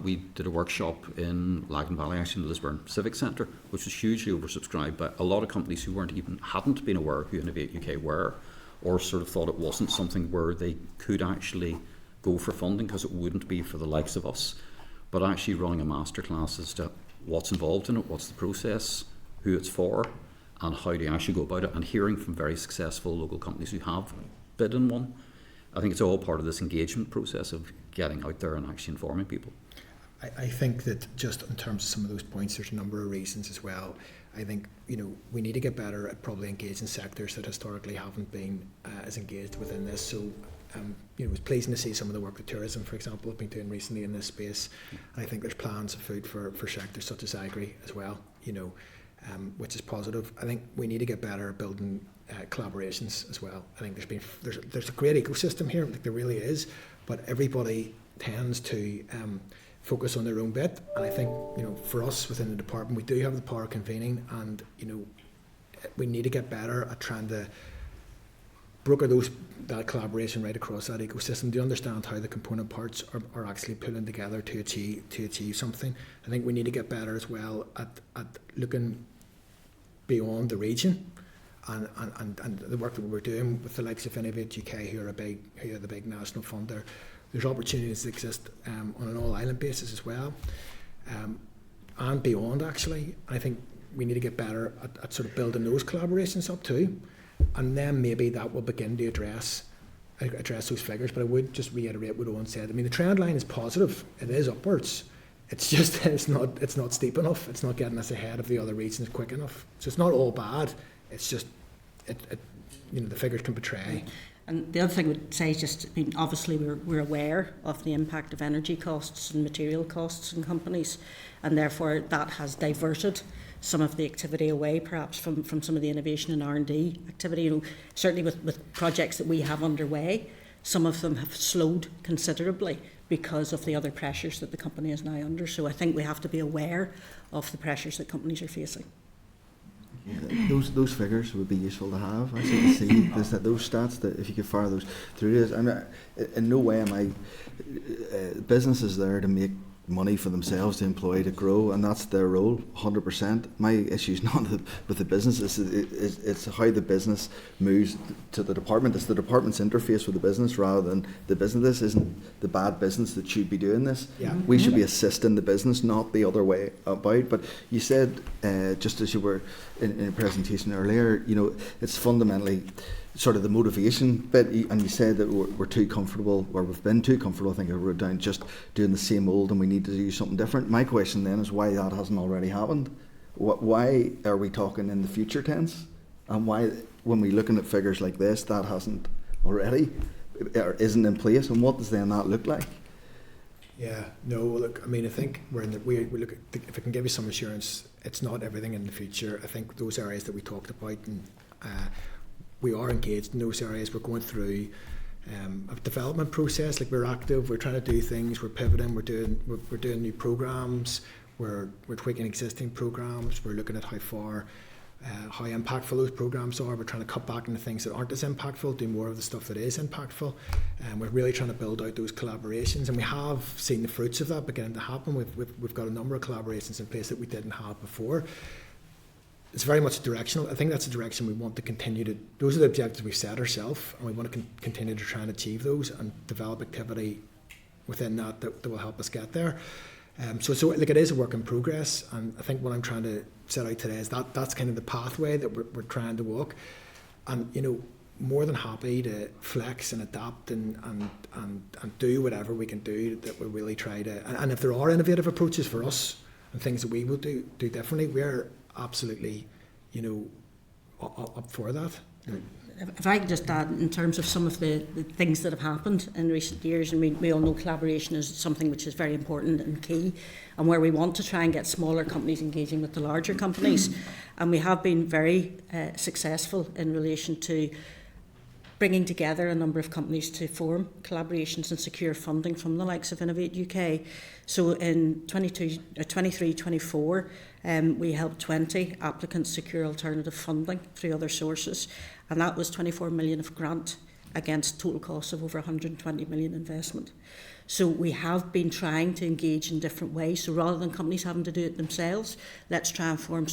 Speaker 3: We did a workshop in Lagan Valley, actually in the Lisburn Civic Centre, which was hugely oversubscribed by a lot of companies who hadn't been aware who Innovate UK were, or sort of thought it wasn't something where they could actually go for funding because it wouldn't be for the likes of us. But actually running a masterclass as to what's involved in it, what's the process, who it's for, and how do you actually go about it, and hearing from very successful local companies who have bid and won. I think it's all part of this engagement process of getting out there and actually informing people.
Speaker 2: I think that just in terms of some of those points, there's a number of reasons as well. I think we need to get better at probably engaging sectors that historically haven't been as engaged within this. So it was pleasing to see some of the work that tourism, for example, have been doing recently in this space. And I think there's plans afoot for sectors such as agri as well. Which is positive. I think we need to get better at building collaborations as well. I think there's a great ecosystem here, like there really is, but everybody tends to focus on their own bit. And I think for us within the department, we do have the power of convening, and we need to get better at trying to broker that collaboration right across that ecosystem to understand how the component parts are actually pulling together to achieve something. I think we need to get better as well at looking beyond the region and the work that we're doing with the likes of Innovate UK, who are the big national funder. There's opportunities that exist on an all-island basis as well, and beyond actually. I think we need to get better at sort of building those collaborations up too, and then maybe that will begin to address those figures. But I would just reiterate what Owen said. I mean, the trend line is positive; it is upwards. It's just it's not steep enough. It's not getting us ahead of the other regions quick enough. So it's not all bad. It's just the figures can betray.
Speaker 4: And the other thing I would say is just, I mean, obviously we're aware of the impact of energy costs and material costs in companies, and therefore that has diverted some of the activity away perhaps from some of the innovation and R&D activity. Certainly with projects that we have underway, some of them have slowed considerably because of the other pressures that the company is now under. So I think we have to be aware of the pressures that companies are facing.
Speaker 6: Those figures would be useful to have. I see to see those stats, that if you could fire those through this. In no way am I businesses there to make money for themselves, to employ, to grow, and that's their role, 100%. My issue is not with the business, it's how the business moves to the department. It's the department's interface with the business rather than the business. This isn't the bad business that should be doing this.
Speaker 2: Yeah.
Speaker 6: We should be assisting the business, not the other way about. But you said, just as you were in a presentation earlier, it's fundamentally sort of the motivation bit, and you said that we're too comfortable, or we've been too comfortable, I think I wrote down, just doing the same old, and we need to do something different. My question then is why that hasn't already happened. Why are we talking in the future tense, and why, when we're looking at figures like this, that hasn't already, or isn't in place, and what does then that look like?
Speaker 2: Yeah, no, look, I mean, I think we look at, if I can give you some assurance, it's not everything in the future. I think those areas that we talked about, and we are engaged in those areas. We're going through a development process. Like, we're active, we're trying to do things, we're pivoting, we're doing new programs, we're tweaking existing programs, we're looking at how impactful those programs are. We're trying to cut back on the things that aren't as impactful, do more of the stuff that is impactful, and we're really trying to build out those collaborations, and we have seen the fruits of that beginning to happen. We've got a number of collaborations in place that we didn't have before. It's very much directional. I think that's the direction we want to continue to. Those are the objectives we've set ourselves, and we want to continue to try and achieve those and develop activity within that will help us get there. So like, it is a work in progress, and I think what I'm trying to set out today is that's kind of the pathway that we're trying to walk, and more than happy to flex and adapt and do whatever we can do that will really try to. And if there are innovative approaches for us and things that we will do differently, we're absolutely, up for that.
Speaker 4: If I could just add, in terms of some of the things that have happened in recent years, and we all know collaboration is something which is very important and key, and where we want to try and get smaller companies engaging with the larger companies. And we have been very successful in relation to bringing together a number of companies to form collaborations and secure funding from the likes of Innovate UK. So in 23-24, we helped 20 applicants secure alternative funding through other sources, and that was 24 million of grant against total costs of over 120 million investment. So we have been trying to engage in different ways. So rather than companies having to do it themselves, let's try and form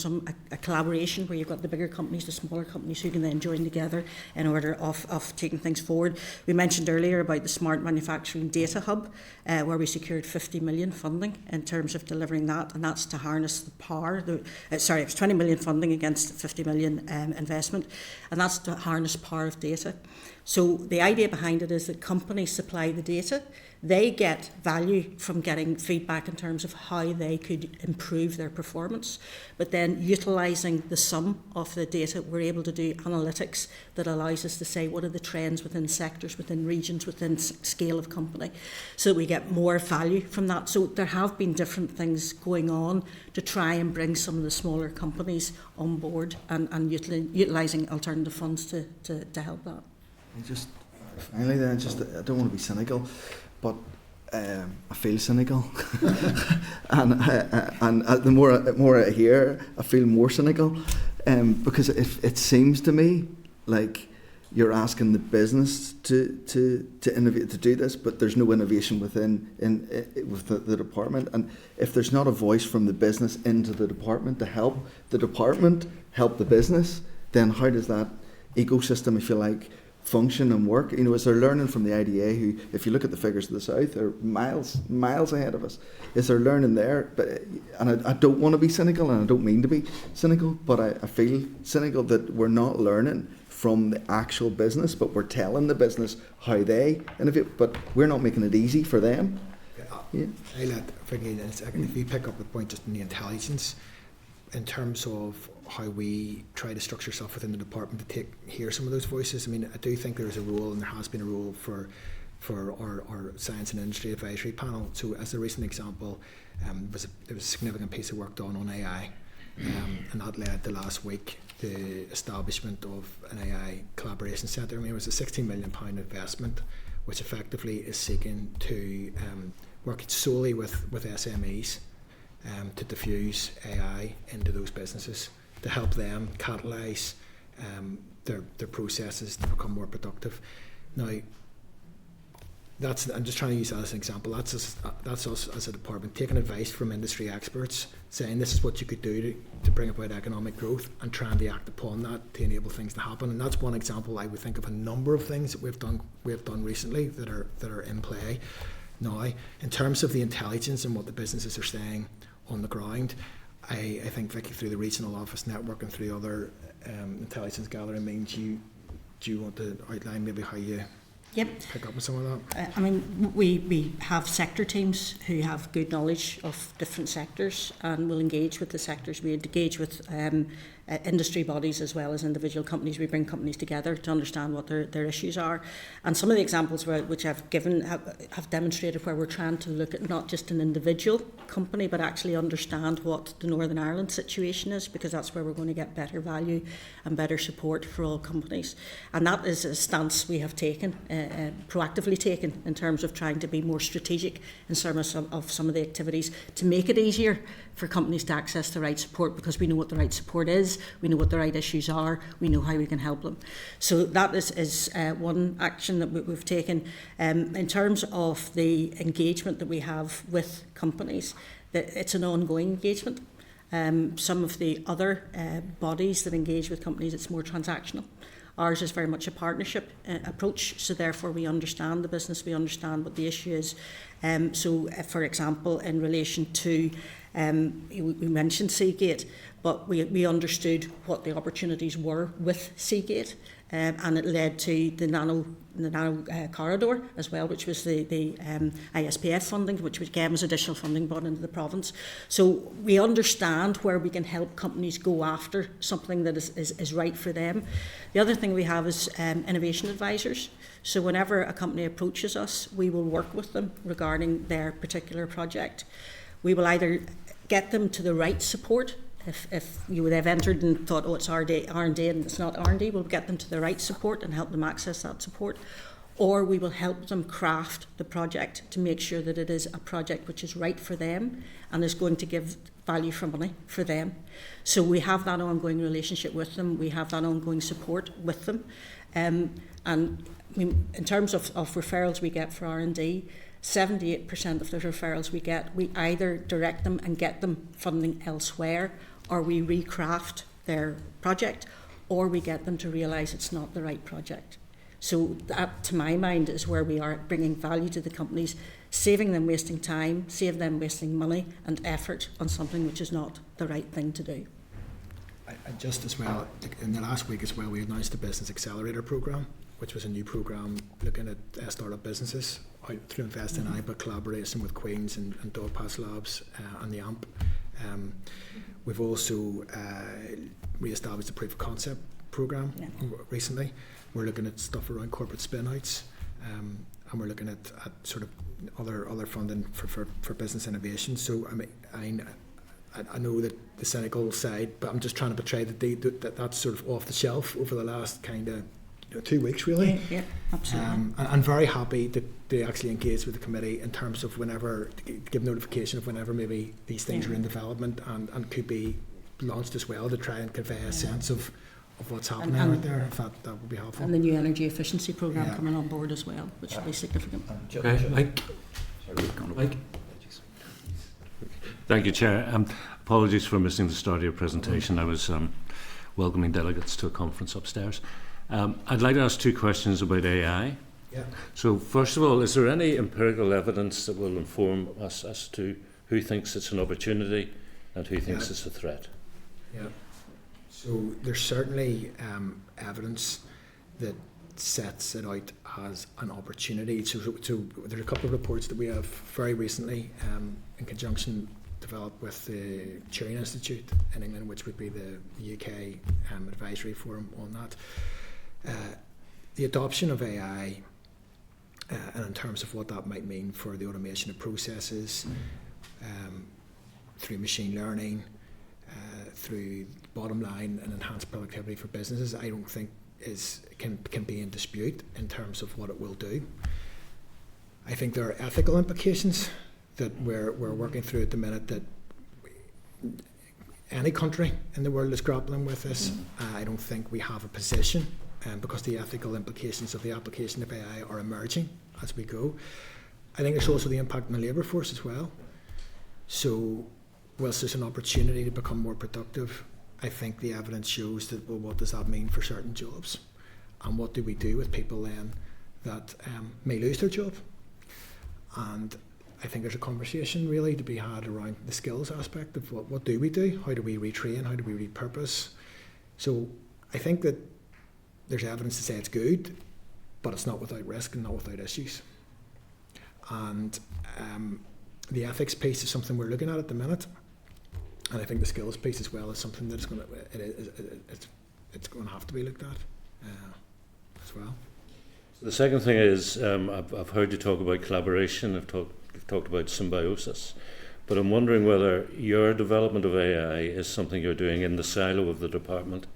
Speaker 4: a collaboration where you've got the bigger companies, the smaller companies, who can then join together in order of taking things forward. We mentioned earlier about the Smart Manufacturing Data Hub, where we secured 50 million funding in terms of delivering that, and that's to harness the power. It was 20 million funding against 50 million investment, and that's to harness power of data. So the idea behind it is that companies supply the data. They get value from getting feedback in terms of how they could improve their performance. But then utilising the sum of the data, we're able to do analytics that allows us to say what are the trends within sectors, within regions, within scale of company, so that we get more value from that. So there have been different things going on to try and bring some of the smaller companies on board and utilising alternative funds to help that.
Speaker 6: Finally then, I don't want to be cynical, but I feel cynical, and the more I hear, I feel more cynical. because if it seems to me like you're asking the business to innovate, to do this, but there's no innovation within with the department. And if there's not a voice from the business into the department to help the department help the business, then how does that ecosystem, if you like, function and work? You know, is there learning from the IDA, who, if you look at the figures of the South, are miles ahead of us? Is there learning there? But, and I don't want to be cynical, and I don't mean to be cynical, but I feel cynical that we're not learning from the actual business, but we're telling the business how they innovate, but we're not making it easy for them. Yeah.
Speaker 2: If you pick up the point just in the intelligence, in terms of how we try to structure stuff within the department to hear some of those voices. I mean, I do think there is a role, and there has been a role for our science and industry advisory panel. So, as a recent example, there was a significant piece of work done on AI, and that led to last week the establishment of an AI collaboration centre. I mean, it was a £16 million investment, which effectively is seeking to work solely with SMEs to diffuse AI into those businesses, to help them catalyse their processes to become more productive. Now, I'm just trying to use that as an example. That's us as a department taking advice from industry experts, saying this is what you could do to bring about economic growth, and trying to act upon that to enable things to happen. And that's one example. I would think of a number of things that we've done recently that are in play now. In terms of the intelligence and what the businesses are saying on the ground, I think, Vicky, through the regional office network and through other intelligence gathering means, do you want to outline maybe how you pick up with some of that?
Speaker 4: I mean, we have sector teams who have good knowledge of different sectors and will engage with the sectors. We engage with industry bodies as well as individual companies. We bring companies together to understand what their issues are. And some of the examples which I've given have demonstrated where we're trying to look at not just an individual company, but actually understand what the Northern Ireland situation is, because that's where we're going to get better value and better support for all companies. And that is a stance we have taken, proactively taken, in terms of trying to be more strategic in terms of some of the activities to make it easier for companies to access the right support, because we know what the right support is, we know what the right issues are, we know how we can help them. So that is one action that we've taken. In terms of the engagement that we have with companies, it's an ongoing engagement. Some of the other bodies that engage with companies, it's more transactional. Ours is very much a partnership approach, so therefore we understand the business, we understand what the issue is. So, for example, in relation to, we mentioned Seagate, but we understood what the opportunities were with Seagate, and it led to the nano corridor as well, which was the ISPF funding, which again was additional funding brought into the province. So we understand where we can help companies go after something that is right for them. The other thing we have is innovation advisors. So whenever a company approaches us, we will work with them regarding their particular project. We will either get them to the right support. If they've entered and thought, it's R&D and it's not R&D, we'll get them to the right support and help them access that support. Or we will help them craft the project to make sure that it is a project which is right for them and is going to give value for money for them. So we have that ongoing relationship with them. We have that ongoing support with them. And I mean, in terms of referrals we get for R&D, 78% of the referrals we get, we either direct them and get them funding elsewhere, or we recraft their project, or we get them to realise it's not the right project. So that, to my mind, is where we are bringing value to the companies, saving them wasting time, saving them wasting money and effort on something which is not the right thing to do.
Speaker 2: And just as well, in the last week as well, we announced the Business Accelerator Programme, which was a new programme looking at startup businesses out through Invest in I, but collaboration with Queen's and Dogpass Labs and the AMP. We've also re-established the proof of concept programme recently. We're looking at stuff around corporate spin-outs, and we're looking at sort of other funding for business innovation. So I know that the cynical side, but I'm just trying to portray that that's sort of off the shelf over the last kind of 2 weeks, really.
Speaker 4: Yeah, absolutely.
Speaker 2: I'm very happy to actually engage with the committee in terms of whenever, give notification of whenever maybe these things are in development and could be launched as well to try and convey a sense of what's happening
Speaker 4: And-
Speaker 2: out there, if that would be helpful.
Speaker 4: And the new energy efficiency programme
Speaker 2: Yeah.
Speaker 4: coming on board as well, which will be significant.
Speaker 1: Okay, Mike. Mike.
Speaker 7: Thank you, Chair. Apologies for missing the start of your presentation. I was welcoming delegates to a conference upstairs. I'd like to ask 2 questions about AI.
Speaker 2: Yeah.
Speaker 7: So, first of all, is there any empirical evidence that will inform us as to who thinks it's an opportunity and who thinks it's a threat?
Speaker 2: Yeah. So there's certainly evidence that sets it out as an opportunity. So there's a couple of reports that we have very recently in conjunction developed with the Turing Institute in England, which would be the UK advisory forum on that. The adoption of AI and in terms of what that might mean for the automation of processes through machine learning, through bottom line and enhanced productivity for businesses, I don't think can be in dispute in terms of what it will do. I think there are ethical implications that we're working through at the minute that any country in the world is grappling with this. I don't think we have a position because the ethical implications of the application of AI are emerging as we go. I think there's also the impact on the labour force as well. So whilst there's an opportunity to become more productive, I think the evidence shows that, well, what does that mean for certain jobs? And what do we do with people then that may lose their job? And I think there's a conversation really to be had around the skills aspect of what do we do? How do we retrain? How do we repurpose? So I think that there's evidence to say it's good, but it's not without risk and not without issues. And the ethics piece is something we're looking at the minute. And I think the skills piece as well is something that's it's going to have to be looked at as well.
Speaker 7: The second thing is, I've heard you talk about collaboration, you've talked about symbiosis, but I'm wondering whether your development of AI is something you're doing in the silo of the Department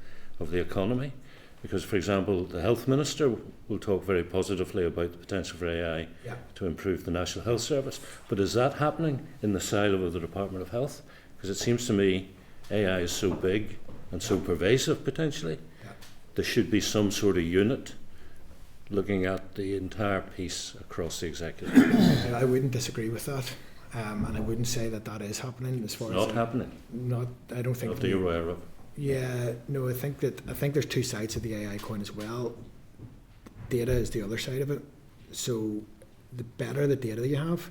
Speaker 7: of the Economy. Because, for example, the Health Minister will talk very positively about the potential for AI to improve the National Health Service. But is that happening in the silo of the Department of Health? Because it seems to me AI is so big and so pervasive potentially, there should be some sort of unit looking at the entire piece across the executive.
Speaker 2: I wouldn't disagree with that, and I wouldn't say that is happening as far as
Speaker 7: Not happening.
Speaker 2: I don't think.
Speaker 7: Not that you're aware of.
Speaker 2: Yeah, no, I think there's 2 sides of the AI coin as well. Data is the other side of it. So the better the data you have,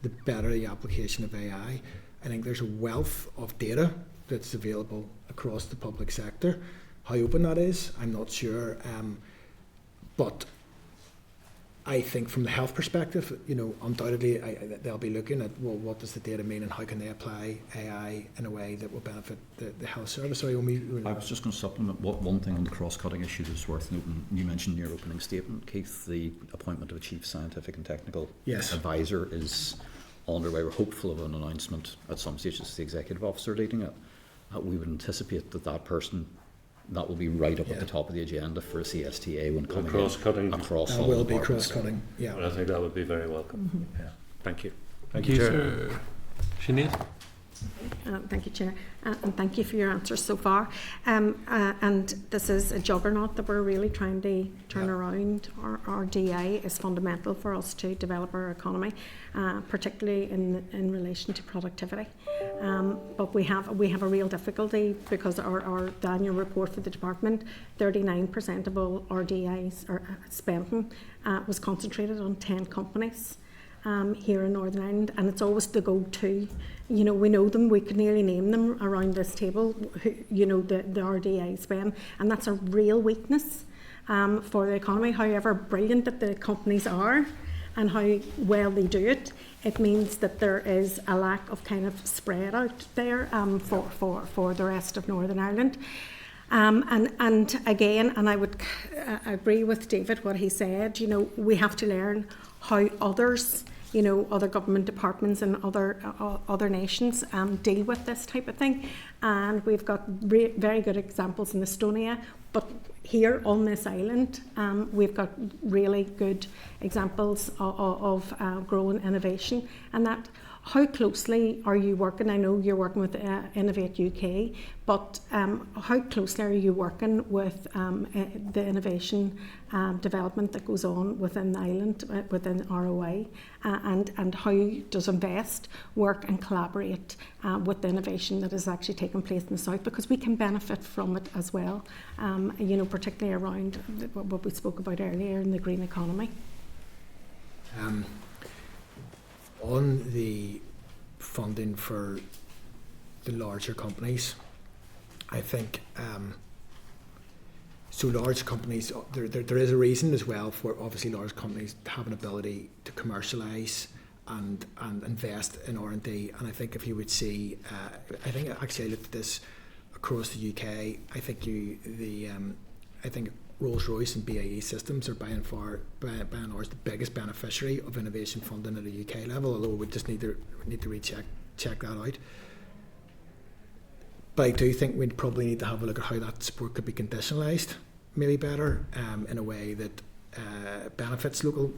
Speaker 2: the better the application of AI. I think there's a wealth of data that's available across the public sector. How open that is, I'm not sure. But I think from the health perspective, undoubtedly they'll be looking at, well, what does the data mean and how can they apply AI in a way that will benefit the health service? So
Speaker 3: I was just going to supplement one thing on the cross-cutting issue that's worth noting. You mentioned in your opening statement, Keith, the appointment of a Chief Scientific and Technical Advisor is underway. We're hopeful of an announcement at some stage. It's the Executive Officer leading it. We would anticipate that person, that will be right up at the top of the agenda for a CSTA when coming
Speaker 7: cross-cutting
Speaker 3: across.
Speaker 2: That will be cross-cutting, yeah.
Speaker 7: But I think that would be very welcome.
Speaker 2: Mm-hmm.
Speaker 7: Yeah. Thank you.
Speaker 1: Thank you, sir. Sinead?
Speaker 8: Thank you, Chair, and thank you for your answers so far. And this is a juggernaut that we're really trying to turn around. Our DA is fundamental for us to develop our economy, particularly in relation to productivity. But we have a real difficulty because the annual report for the department, 39% of all our DA's spending was concentrated on 10 companies. Here in Northern Ireland, and it's always the go-to. We know them, we can nearly name them around this table, the RDA spend, and that's a real weakness for the economy. However brilliant that the companies are and how well they do it, it means that there is a lack of kind of spread out there for the rest of Northern Ireland. And again, and I would agree with David what he said, we have to learn how others, other government departments and other nations deal with this type of thing. And we've got very good examples in Estonia, but here on this island, we've got really good examples of growing innovation. And that How closely are you working? I know you're working with Innovate UK, but how closely are you working with the innovation development that goes on within Ireland, within ROI, and how does Invest work and collaborate with the innovation that is actually taking place in the south? Because we can benefit from it as well, particularly around what we spoke about earlier in the green economy.
Speaker 2: On the funding for the larger companies, I think so large companies, there is a reason as well for obviously large companies to have an ability to commercialise and invest in R&D. And I think if you would see, I think actually I looked at this across the UK, I think Rolls-Royce and BAE Systems are by and large the biggest beneficiary of innovation funding at a UK level, although we just need to check that out. But I do think we'd probably need to have a look at how that support could be conditionalised, maybe better, in a way that benefits local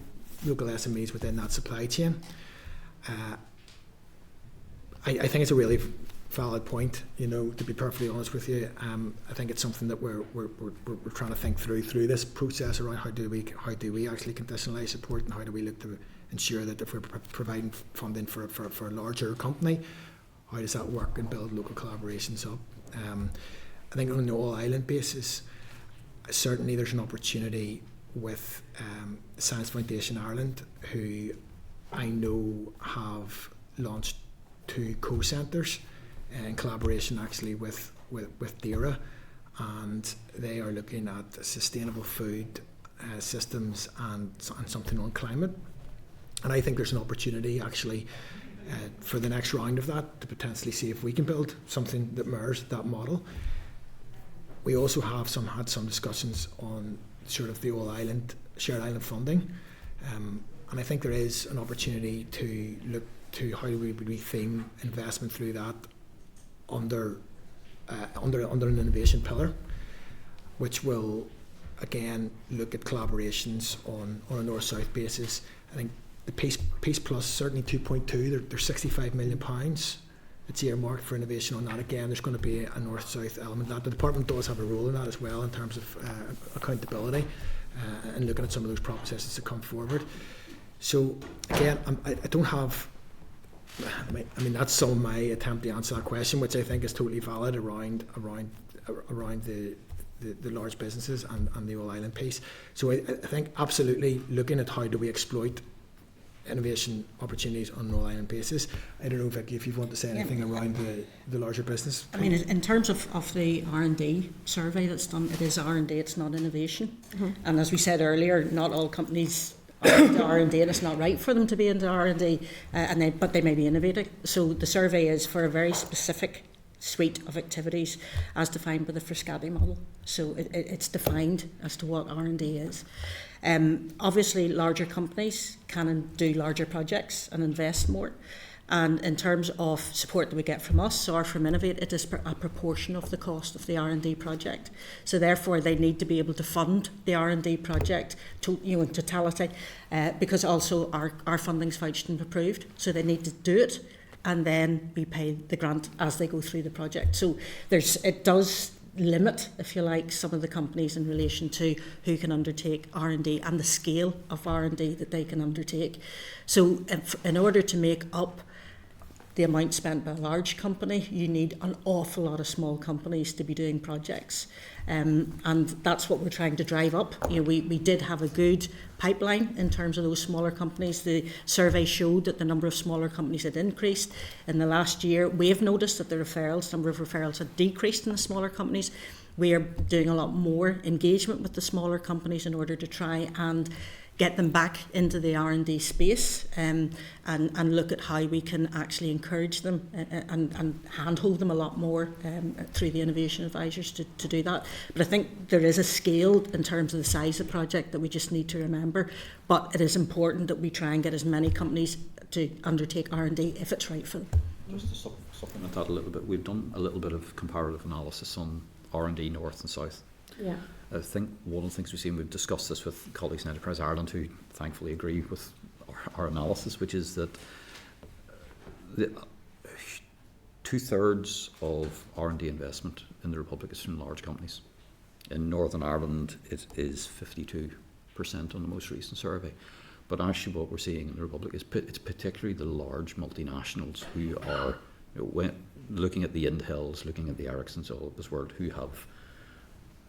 Speaker 2: SMEs within that supply chain. I think it's a really valid point, to be perfectly honest with you. I think it's something that we're trying to think through this process around how do we actually conditionalise support, and how do we look to ensure that if we're providing funding for a larger company, how does that work and build local collaborations up. I think on an all-island basis, certainly there's an opportunity with the Science Foundation Ireland, who I know have launched 2 co-centres in collaboration actually with DERA, and they are looking at sustainable food systems and something on climate. And I think there's an opportunity actually for the next round of that to potentially see if we can build something that mirrors that model. We also have had some discussions on sort of the all-island, shared island funding, and I think there is an opportunity to look to how do we retheme investment through that under an innovation pillar, which will again look at collaborations on a north-south basis. I think the Peace Plus, certainly 2.2, there's £65 million that's earmarked for innovation on that. Again, there's going to be a north-south element. That the department does have a role in that as well in terms of accountability and looking at some of those processes that come forward. So again, I don't have. I mean, that's some of my attempt to answer that question, which I think is totally valid around the large businesses and the all-island piece. So I think absolutely looking at how do we exploit innovation opportunities on an all-island basis. I don't know, Vicky, if you want to say anything around the larger business.
Speaker 4: I mean, in terms of the R&D survey that's done, it is R&D, it's not innovation. Mm-hmm. And as we said earlier, not all companies are into R&D, and it's not right for them to be into R&D, but they may be innovating. So the survey is for a very specific suite of activities as defined by the Frascati model. So it's defined as to what R&D is. Obviously, larger companies can do larger projects and invest more. And in terms of support that we get from us or from Innovate, it is a proportion of the cost of the R&D project. So therefore, they need to be able to fund the R&D project in totality, because also our funding's vouched and approved. So they need to do it, and then we pay the grant as they go through the project. So it does limit, if you like, some of the companies in relation to who can undertake R&D and the scale of R&D that they can undertake. So in order to make up the amount spent by a large company, you need an awful lot of small companies to be doing projects. And that's what we're trying to drive up. We did have a good pipeline in terms of those smaller companies. The survey showed that the number of smaller companies had increased. In the last year, we've noticed that the number of referrals had decreased in the smaller companies. We are doing a lot more engagement with the smaller companies in order to try and get them back into the R&D space, and look at how we can actually encourage them and handhold them a lot more through the innovation advisors to do that. But I think there is a scale in terms of the size of the project that we just need to remember. But it is important that we try and get as many companies to undertake R&D if it's right for them.
Speaker 3: Just to supplement that a little bit, we've done a little bit of comparative analysis on R&D north and south.
Speaker 8: Yeah.
Speaker 3: I think one of the things we've seen, we've discussed this with colleagues in Enterprise Ireland who thankfully agree with our analysis, which is that 2/3 of R&D investment in the Republic is from large companies. In Northern Ireland, it is 52% on the most recent survey. But actually what we're seeing in the Republic is it's particularly the large multinationals who are looking at the Intels, looking at the Ericssons of this world, who have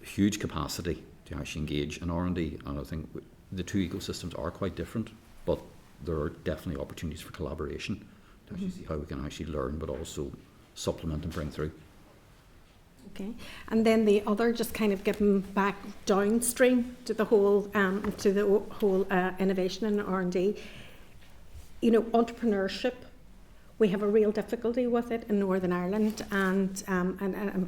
Speaker 3: huge capacity to actually engage in R&D. And I think the two ecosystems are quite different, but there are definitely opportunities for collaboration to actually see how we can actually learn, but also supplement and bring through.
Speaker 8: Okay, and then the other, just kind of giving back downstream to the whole innovation and R&D. You know, entrepreneurship, we have a real difficulty with it in Northern Ireland, and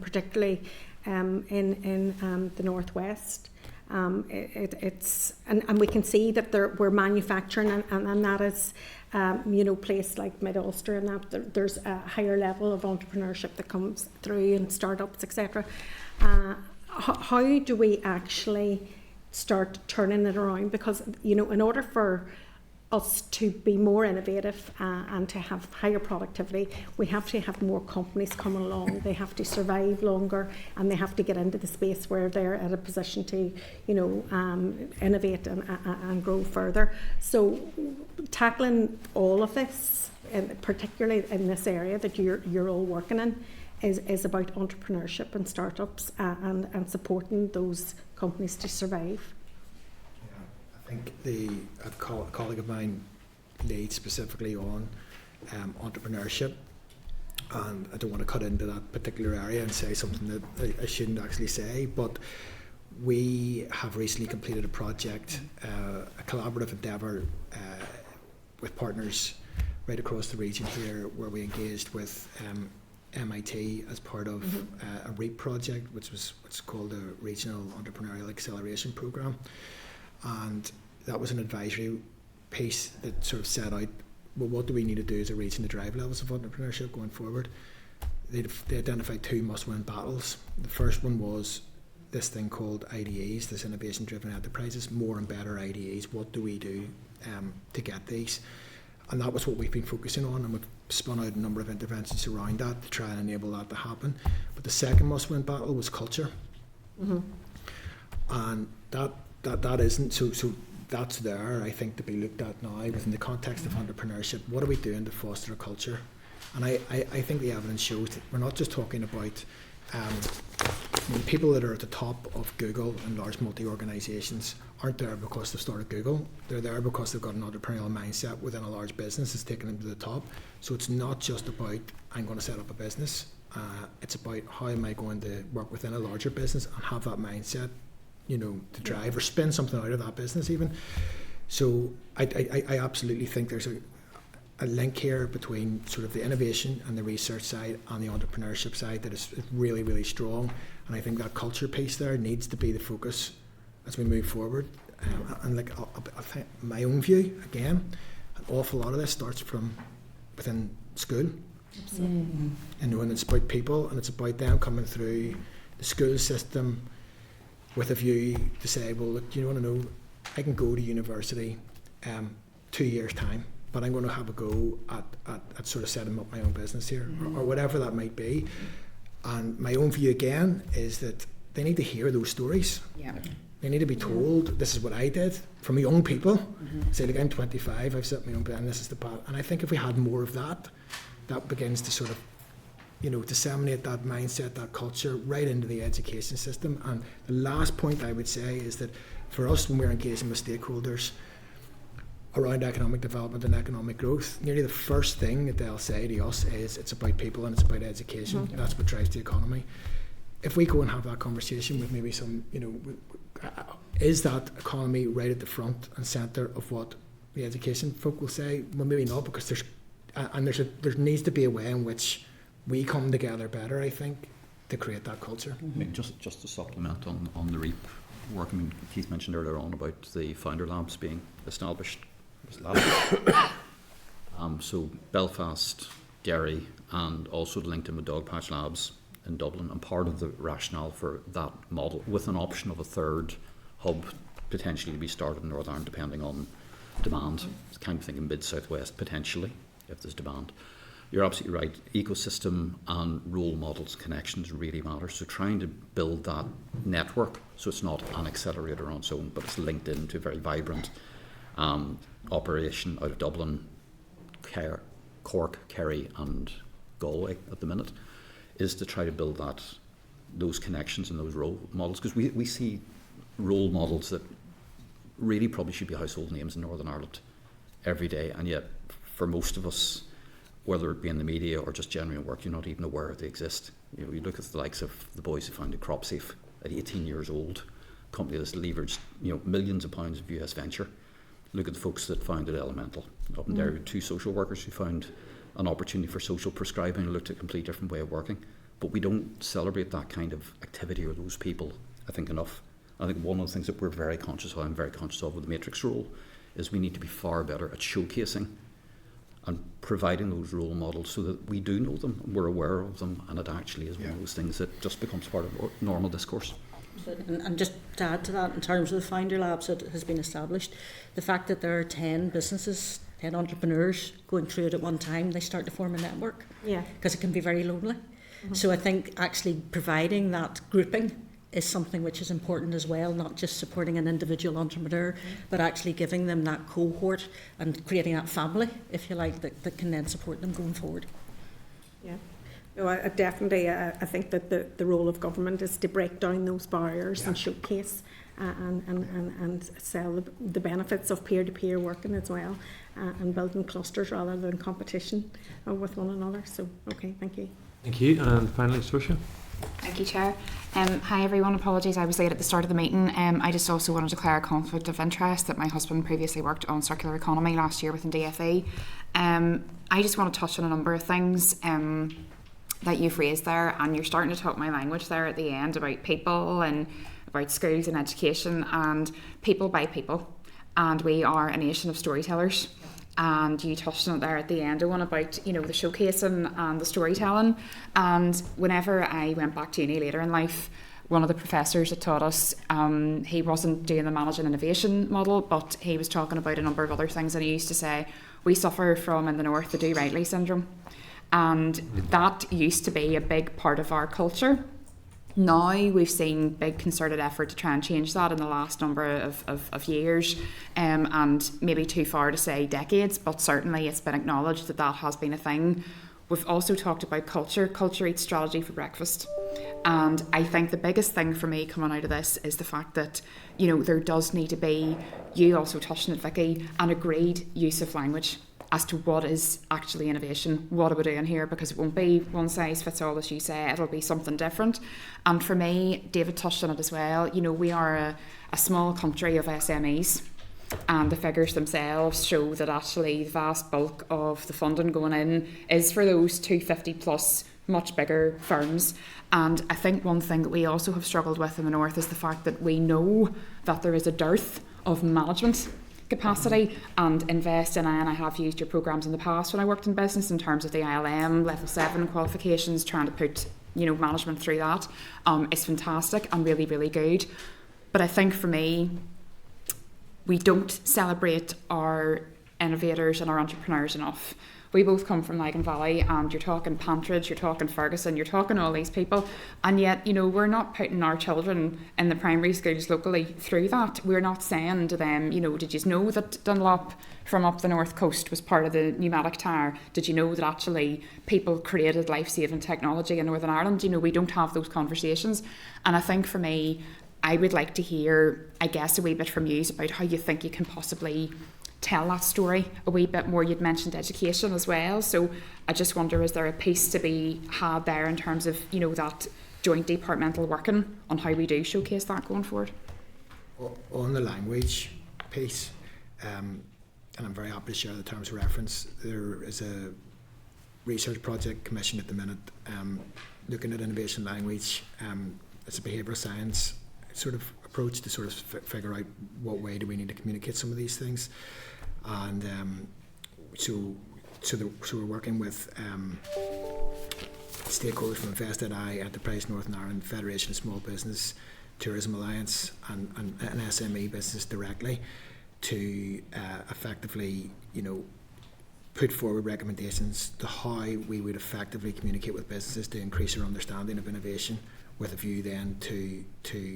Speaker 8: particularly in the Northwest. It's and we can see that we're manufacturing, and that is, you know, places like Mid-Ulster, and that there's a higher level of entrepreneurship that comes through, and startups, etc. How do we actually start turning it around? Because, you know, in order for us to be more innovative and to have higher productivity, we have to have more companies coming along. They have to survive longer, and they have to get into the space where they're at a position to, you know, innovate and grow further. So tackling all of this, and particularly in this area that you're all working in, is about entrepreneurship and startups and supporting those companies to survive.
Speaker 2: I think a colleague of mine leads specifically on entrepreneurship, and I don't want to cut into that particular area and say something that I shouldn't actually say, but we have recently completed a project, a collaborative endeavour with partners right across the region here, where we engaged with MIT as part of a REAP project, which was what's called the Regional Entrepreneurial Acceleration Programme. And that was an advisory piece that sort of set out, well, what do we need to do as a region to drive levels of entrepreneurship going forward? They identified two must-win battles. The first one was this thing called IDEs, this innovation-driven enterprises, more and better IDEs. What do we do to get these? And that was what we've been focusing on, and we've spun out a number of interventions around that to try and enable that to happen. But the second must-win battle was culture. And that isn't, so that's there, I think, to be looked at now within the context of entrepreneurship. What are we doing to foster a culture? And I think the evidence shows that we're not just talking about people that are at the top of Google and large multi-organisations aren't there because they've started Google. They're there because they've got an entrepreneurial mindset within a large business that's taken them to the top. So it's not just about, I'm going to set up a business. It's about, how am I going to work within a larger business and have that mindset, you know, to drive or spin something out of that business even. So I absolutely think there's a link here between sort of the innovation and the research side and the entrepreneurship side that is really, really strong. And I think that culture piece there needs to be the focus as we move forward. And like, I think my own view, again, an awful lot of this starts from within school. And when it's about people and it's about them coming through the school system with a view to say, well, look, you want to know, I can go to university 2 years' time, but I'm going to have a go at sort of setting up my own business here, or whatever that might be. And my own view, again, is that they need to hear those stories.
Speaker 4: Yeah.
Speaker 2: They need to be told, this is what I did, from young people. Say, like, I'm 25, I've set my own business, and this is the path. And I think if we had more of that, that begins to sort of, you know, disseminate that mindset, that culture right into the education system. And the last point I would say is that for us, when we're engaging with stakeholders around economic development and economic growth, nearly the first thing that they'll say to us is it's about people and it's about education. That's what drives the economy. If we go and have that conversation with maybe some, you know, is that economy right at the front and centre of what the education folk will say? Well, maybe not, because there needs to be a way in which we come together better, I think, to create that culture.
Speaker 3: I mean, just to supplement on the REAP work, I mean, Keith mentioned earlier on about the Founder Labs being established. So Belfast, Derry, and also linked in with Dogpatch Labs in Dublin, and part of the rationale for that model, with an option of a third hub potentially to be started in Northern Ireland depending on demand. Kind of thinking mid-southwest potentially, if there's demand. you're absolutely right. Ecosystem and role models connections really matter. So trying to build that network so it's not an accelerator on its own, but it's linked into a very vibrant operation out of Dublin, Cork, Kerry and Galway at the minute, is to try to build those connections and those role models, because we see role models that really probably should be household names in Northern Ireland every day, and yet for most of us, whether it be in the media or just generally work, you're not even aware they exist. You know, you look at the likes of the boys who founded CropSafe at 18 years old, a company that's leveraged millions of pounds of US venture. Look at the folks that founded Elemental up in Derry, 2 social workers who found an opportunity for social prescribing and looked at a completely different way of working. But we don't celebrate that kind of activity or those people, I think, enough. I think one of the things that we're very conscious of, I'm very conscious of with the Matrix role, is we need to be far better at showcasing and providing those role models so that we do know them, and we're aware of them, and it actually is one of those things that just becomes part of normal discourse.
Speaker 4: And just to add to that, in terms of the Founder Labs that has been established, the fact that there are 10 businesses, 10 entrepreneurs going through it at one time, they start to form a network.
Speaker 8: Yeah.
Speaker 4: Because it can be very lonely. So I think actually providing that grouping is something which is important as well, not just supporting an individual entrepreneur, but actually giving them that cohort and creating that family, if you like, that can then support them going forward.
Speaker 8: Yeah. No, I definitely, I think that the role of government is to break down those barriers and showcase and sell the benefits of peer-to-peer working as well, and building clusters rather than competition with one another. So, okay, thank you.
Speaker 1: Thank you. And finally, Saoirse.
Speaker 9: Thank you, Chair. Hi everyone, apologies I was late at the start of the meeting. I just also want to declare a conflict of interest that my husband previously worked on circular economy last year within DFE. I just want to touch on a number of things that you've raised there, and you're starting to talk my language there at the end about people and about schools and education and people by people, and we are a nation of storytellers. And you touched on it there at the end, one about the showcasing and the storytelling. And whenever I went back to uni later in life, one of the professors that taught us, he wasn't doing the managing innovation model, but he was talking about a number of other things, and he used to say, we suffer from, in the north, the do-rightly syndrome. And that used to be a big part of our culture. Now we've seen big concerted effort to try and change that in the last number of years, and maybe too far to say decades, but certainly it's been acknowledged that that has been a thing. We've also talked about culture. Culture eats strategy for breakfast. And I think the biggest thing for me coming out of this is the fact that, there does need to be, you also touched on it, Vicky, an agreed use of language as to what is actually innovation, what are we doing here, because it won't be one size fits all, as you say, it'll be something different. And for me, David touched on it as well, we are a small country of SMEs, and the figures themselves show that actually the vast bulk of the funding going in is for those 250 plus much bigger firms. And I think one thing that we also have struggled with in the north is the fact that we know that there is a dearth of management capacity and invest in, and I have used your programs in the past when I worked in business in terms of the ILM level 7 qualifications, trying to put management through that. It's fantastic and really, really good. But I think for me, we don't celebrate our innovators and our entrepreneurs enough. We both come from Lagan Valley, and you're talking Pantridge, you're talking Ferguson, you're talking all these people, and yet, we're not putting our children in the primary schools locally through that. We're not saying to them, did you know that Dunlop from up the north coast was part of the pneumatic tyre? Did you know that actually people created life-saving technology in Northern Ireland? We don't have those conversations. And I think for me, I would like to hear, I guess, a wee bit from you about how you think you can possibly tell that story a wee bit more. You'd mentioned education as well, so I just wonder, is there a piece to be had there in terms of that joint departmental working on how we do showcase that going forward?
Speaker 2: On the language piece, and I'm very happy to share the terms of reference, there is a research project commissioned at the minute looking at innovation language. It's a behavioural science sort of approach to sort of figure out what way do we need to communicate some of these things. And so we're working with stakeholders from InvestEI, Enterprise Northern Ireland, Federation of Small Business, Tourism Alliance and an SME business directly to effectively, put forward recommendations to how we would effectively communicate with businesses to increase our understanding of innovation, with a view then to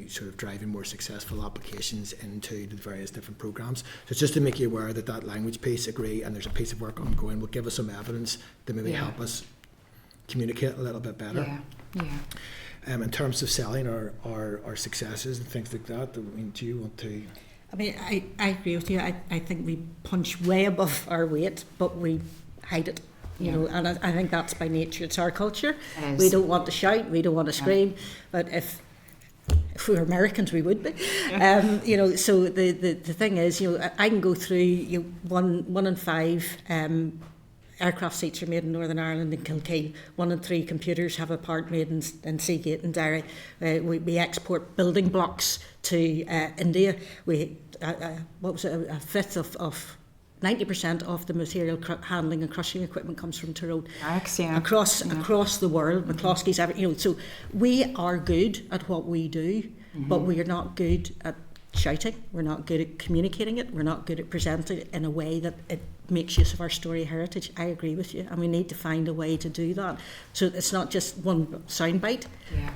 Speaker 2: sort of driving more successful applications into the various different programs. So it's just to make you aware that that language piece, agree, and there's a piece of work ongoing, will give us some evidence to maybe help us communicate a little bit better. In terms of selling our successes and things like that, I mean, do you want to?
Speaker 4: I mean, I agree with you. I think we punch way above our weight, but we hide it. You know, and I think that's by nature. It's our culture. We don't want to shout. We don't want to scream. But if we were Americans, we would be. You know, so the thing is, you know, I can go through one in 5 aircraft seats are made in Northern Ireland and Kilkeel. 1 in 3 computers have a part made in Seagate and Derry. We export building blocks to India. We what was it? A fifth of 90% of the material handling and crushing equipment comes from Tyrone. Across the world, McCloskey's, you know. So we are good at what we do, but we are not good at shouting. We're not good at communicating it. We're not good at presenting it in a way that it makes use of our story heritage. I agree with you, and we need to find a way to do that. So it's not just one soundbite,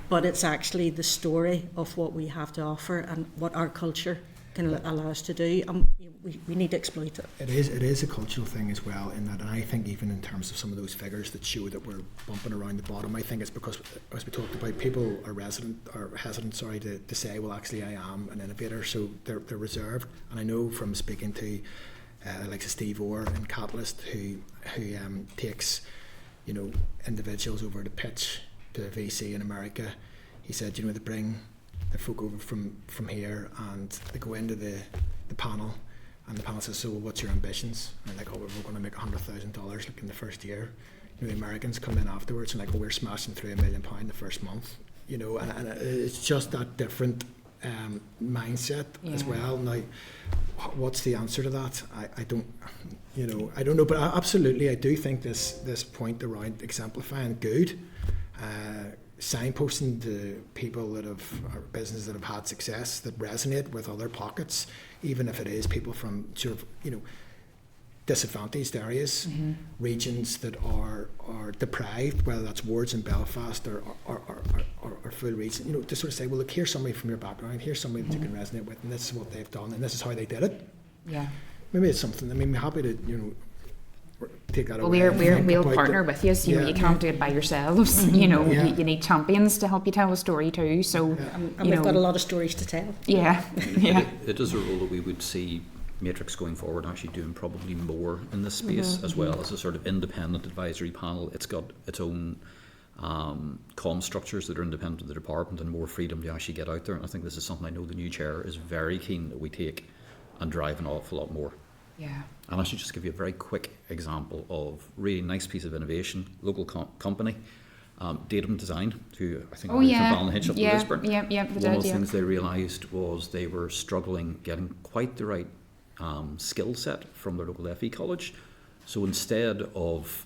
Speaker 4: but it's actually the story of what we have to offer and what our culture can allow us to do, and we need to exploit it.
Speaker 2: It is a cultural thing as well, in that, and I think even in terms of some of those figures that show that we're bumping around the bottom, I think it's because, as we talked about, people are hesitant to say, well, actually I am an innovator, so they're reserved. And I know from speaking to like Steve Orr in Catalyst, who takes, you know, individuals over to pitch to a VC in America, he said, you know, they bring the folk over from here and they go into the panel, and the panel says, so what's your ambitions? And they're like, oh, we're going to make $100,000 like in the first year. You know, the Americans come in afterwards and like, oh, we're smashing through £1 million the first month. You know, and it's just that different mindset as well. Now, what's the answer to that? I don't know, but absolutely I do think this point around exemplifying good, signposting to people that have, or businesses that have had success, that resonate with other pockets, even if it is people from sort of, you know, disadvantaged areas, regions that are deprived, whether that's wards in Belfast or full region, you know, to sort of say, well, look, here's somebody from your background, here's somebody that you can resonate with, and this is what they've done, and this is how they did it. Yeah. Maybe it's something, I mean, we're happy to, you know, take that away.
Speaker 9: We'll partner with you, so you can't do it by yourselves. You know, you need champions to help you tell a story too. So,
Speaker 4: and we've got a lot of stories to tell.
Speaker 3: It is a role that we would see Matrix going forward actually doing probably more in this space, as well as a sort of independent advisory panel. It's got its own comm structures that are independent of the department and more freedom to actually get out there. And I think this is something I know the new chair is very keen that we take and drive an awful lot more.
Speaker 9: Yeah.
Speaker 3: And I should just give you a very quick example of really nice piece of innovation, local company, Datum Design, who I think from Ballinhinch up to Lisburn. One of the things they realised was they were struggling getting quite the right skill set from their local FE college. So instead of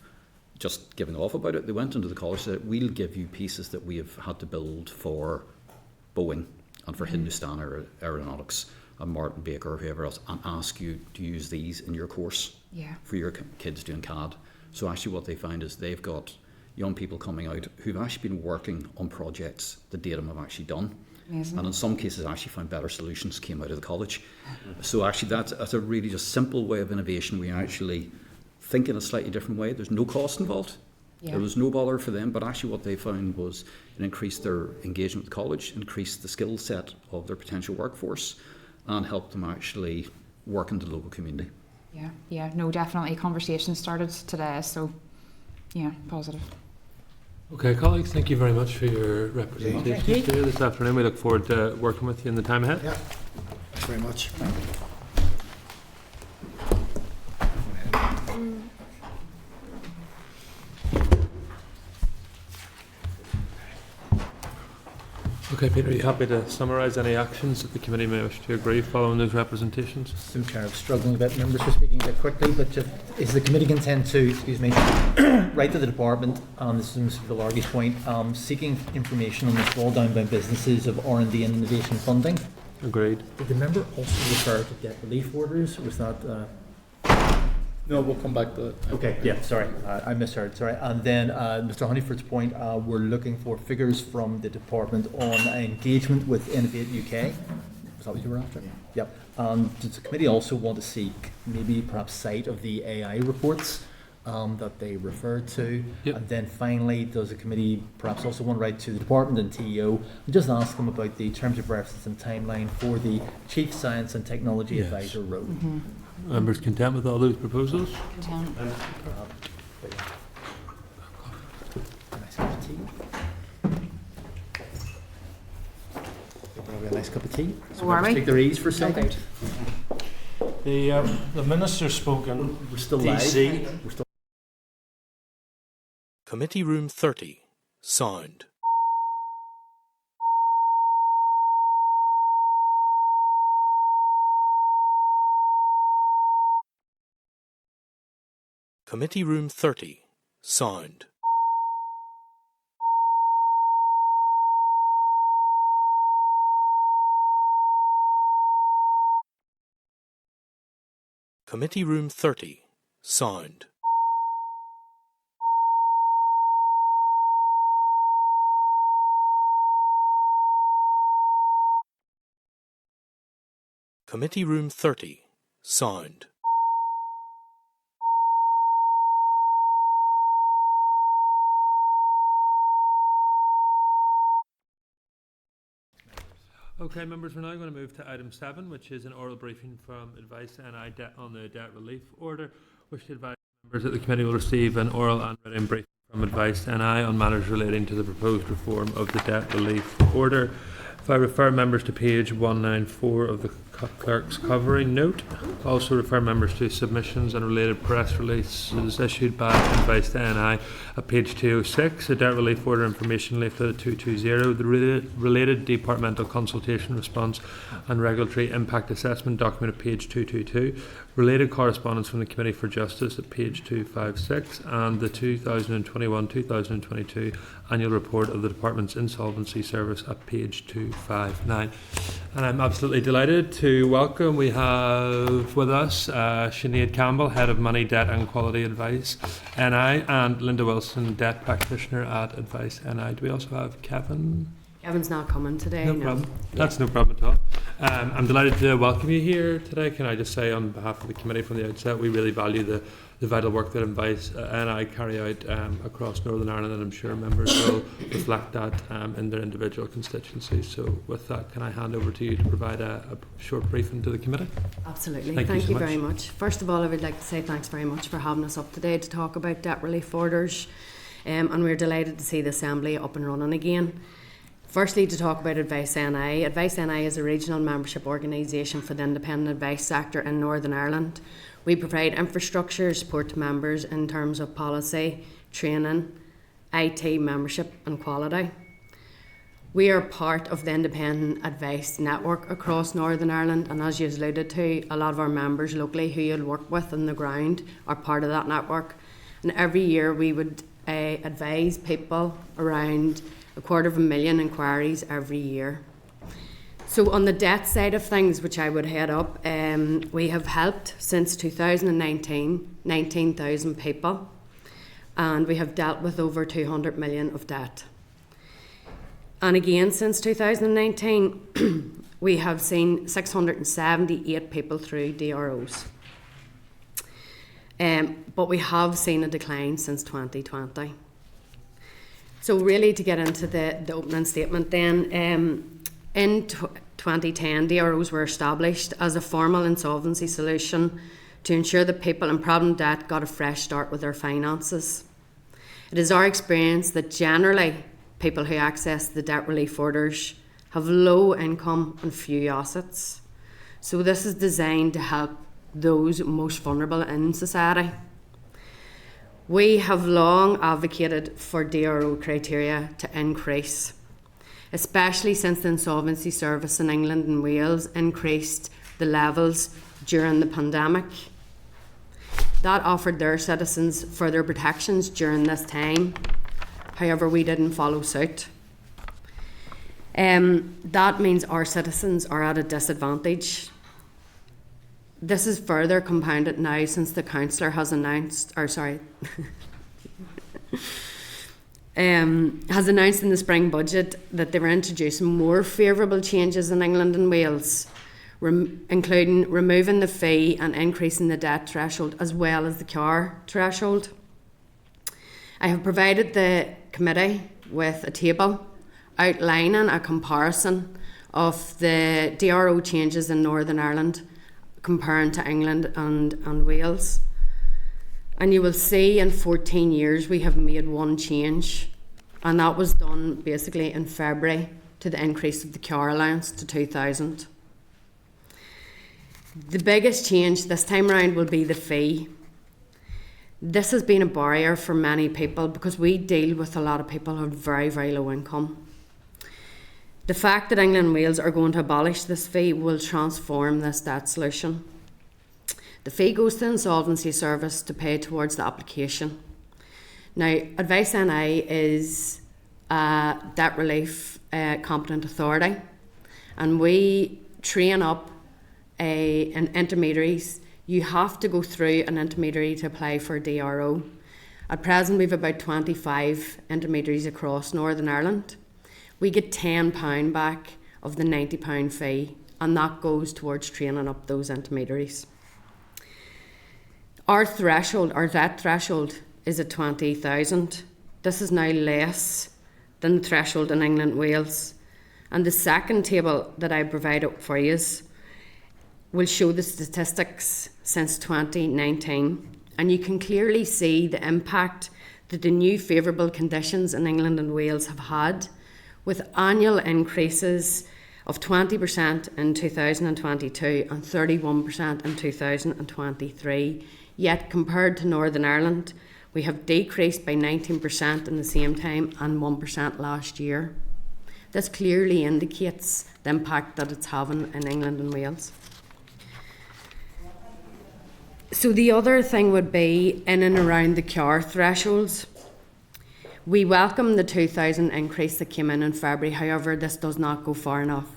Speaker 3: just giving off about it, they went into the college and said, we'll give you pieces that we have had to build for Boeing and for Hindustan Aeronautics and Martin Baker or whoever else, and ask you to use these in your course for your kids doing CAD. So actually what they find is they've got young people coming out who've actually been working on projects that Datum have actually done. Amazing. And in some cases actually found better solutions came out of the college. So actually that's a really just simple way of innovation. We actually think in a slightly different way. There's no cost involved. There was no bother for them, but actually what they found was it increased their engagement with the college, increased the skill set of their potential workforce, and help them actually work in the local community. No, definitely. Conversation started today, so positive.
Speaker 1: Okay, colleagues, thank you very much for your representation here this afternoon. We look forward to working with you in the time ahead.
Speaker 2: Yeah, thanks very much.
Speaker 1: Okay, Peter, are you happy to summarise any actions that the committee may wish to agree following those representations?
Speaker 10: I'm kind of struggling a bit, members are speaking a bit quickly, but just, is the committee content to, write to the department, this is Mr. Villargey's point, seeking information on the drawdown by businesses of R&D and innovation funding?
Speaker 1: Agreed.
Speaker 10: Did the member also refer to debt relief orders, or was that...
Speaker 5: No, we'll come back to that.
Speaker 10: Okay, yeah, sorry, I misheard, sorry. And then Mr. Honeyford's point, we're looking for figures from the department on engagement with Innovate UK. Is that what you were after?
Speaker 6: Yeah.
Speaker 10: Yep. And does the committee also want to seek maybe perhaps sight of the AI reports that they refer to?
Speaker 1: Yep.
Speaker 10: And then finally, does the committee perhaps also want to write to the department and TEO and just ask them about the terms of reference and timeline for the Chief Science and Technology
Speaker 1: Yes.
Speaker 10: Advisor role?
Speaker 1: Members content with all those proposals?
Speaker 9: Content.
Speaker 10: Nice cup of tea. Probably a nice cup of tea. So
Speaker 9: Oh, are
Speaker 10: members
Speaker 9: we?
Speaker 10: take their ease for a
Speaker 9: So
Speaker 10: second.
Speaker 9: good.
Speaker 7: The minister's spoken.
Speaker 10: We're still
Speaker 7: DC.
Speaker 10: live. We're still
Speaker 11: Committee Room 30. Sound. Committee Room 30. Sound. Committee Room 30. Sound. Committee Room 30. Sound.
Speaker 1: Okay, members, we're now going to move to item 7, which is an oral briefing from Advice NI on the debt relief order, which the advice members that the committee will receive an oral and written briefing from Advice NI on matters relating to the proposed reform of the debt relief order. If I refer members to page 194 of the clerk's covering note, also refer members to submissions and related press releases issued by Advice NI at page 206, the debt relief order information leaflet at 220, the related departmental consultation response and regulatory impact assessment document at page 222, related correspondence from the Committee for Justice at page 256, and the 2021-2022 annual report of the Department's Insolvency Service at page 259. And I'm absolutely delighted to welcome, we have with us Sinead Campbell, Head of Money, Debt and Quality Advice NI, and Linda Wilson, Debt Practitioner at Advice NI. Do we also have Kevin?
Speaker 12: Kevin's not coming today.
Speaker 1: No problem. That's no problem at all. I'm delighted to welcome you here today. Can I just say on behalf of the committee from the outset, we really value the vital work that Advice and I carry out across Northern Ireland, and I'm sure members will reflect that in their individual constituencies. So with that, can I hand over to you to provide a short briefing to the committee?
Speaker 12: Absolutely.
Speaker 1: Thank
Speaker 12: Thank
Speaker 1: you
Speaker 12: you
Speaker 1: so
Speaker 12: very much. First of all, I would like to say thanks very much for having us up today to talk about debt relief orders. And we're delighted to see the Assembly up and running again. Firstly, to talk about Advice NI. Advice NI is a regional membership organisation for the independent advice sector in Northern Ireland. We provide infrastructure support to members in terms of policy, training, IT membership and quality. We are part of the independent advice network across Northern Ireland, and as you alluded to, a lot of our members locally who you'll work with on the ground are part of that network. And every year we would advise people around 250,000 inquiries every year. So on the debt side of things, which I would head up, we have helped since 2019 19,000 people, and we have dealt with over 200 million of debt. And again, since 2019, we have seen 678 people through DROs. But we have seen a decline since 2020. So really, to get into the opening statement then, in 2010, DROs were established as a formal insolvency solution to ensure that people in problem debt got a fresh start with their finances. It is our experience that generally people who access the debt relief orders have low income and few assets. So this is designed to help those most vulnerable in society. We have long advocated for DRO criteria to increase, especially since the Insolvency Service in England and Wales increased the levels during the pandemic. That offered their citizens further protections during this time. However, we didn't follow suit. That means our citizens are at a disadvantage. This is further compounded now since the councillor has announced, has announced in the spring budget that they were introducing more favourable changes in England and Wales, including removing the fee and increasing the debt threshold as well as the car threshold. I have provided the committee with a table outlining a comparison of the DRO changes in Northern Ireland comparing to England and Wales. And you will see in 14 years we have made one change, and that was done basically in February to the increase of the car allowance to 2,000. The biggest change this time around will be the fee. This has been a barrier for many people because we deal with a lot of people who have very, very low income. The fact that England and Wales are going to abolish this fee will transform this debt solution. The fee goes to the Insolvency Service to pay towards the application. Now, Advice NI is a debt relief competent authority, and we train up intermediaries. You have to go through an intermediary to apply for a DRO. At present, we have about 25 intermediaries across Northern Ireland. We get £10 back of the £90 fee, and that goes towards training up those intermediaries. Our debt threshold is at 20,000. This is now less than the threshold in England and Wales. And the second table that I provided for you will show the statistics since 2019. And you can clearly see the impact that the new favourable conditions in England and Wales have had, with annual increases of 20% in 2022 and 31% in 2023. Yet compared to Northern Ireland, we have decreased by 19% in the same time and 1% last year. This clearly indicates the impact that it's having in England and Wales. So the other thing would be in and around the car thresholds. We welcome the 2,000 increase that came in February. However, this does not go far enough.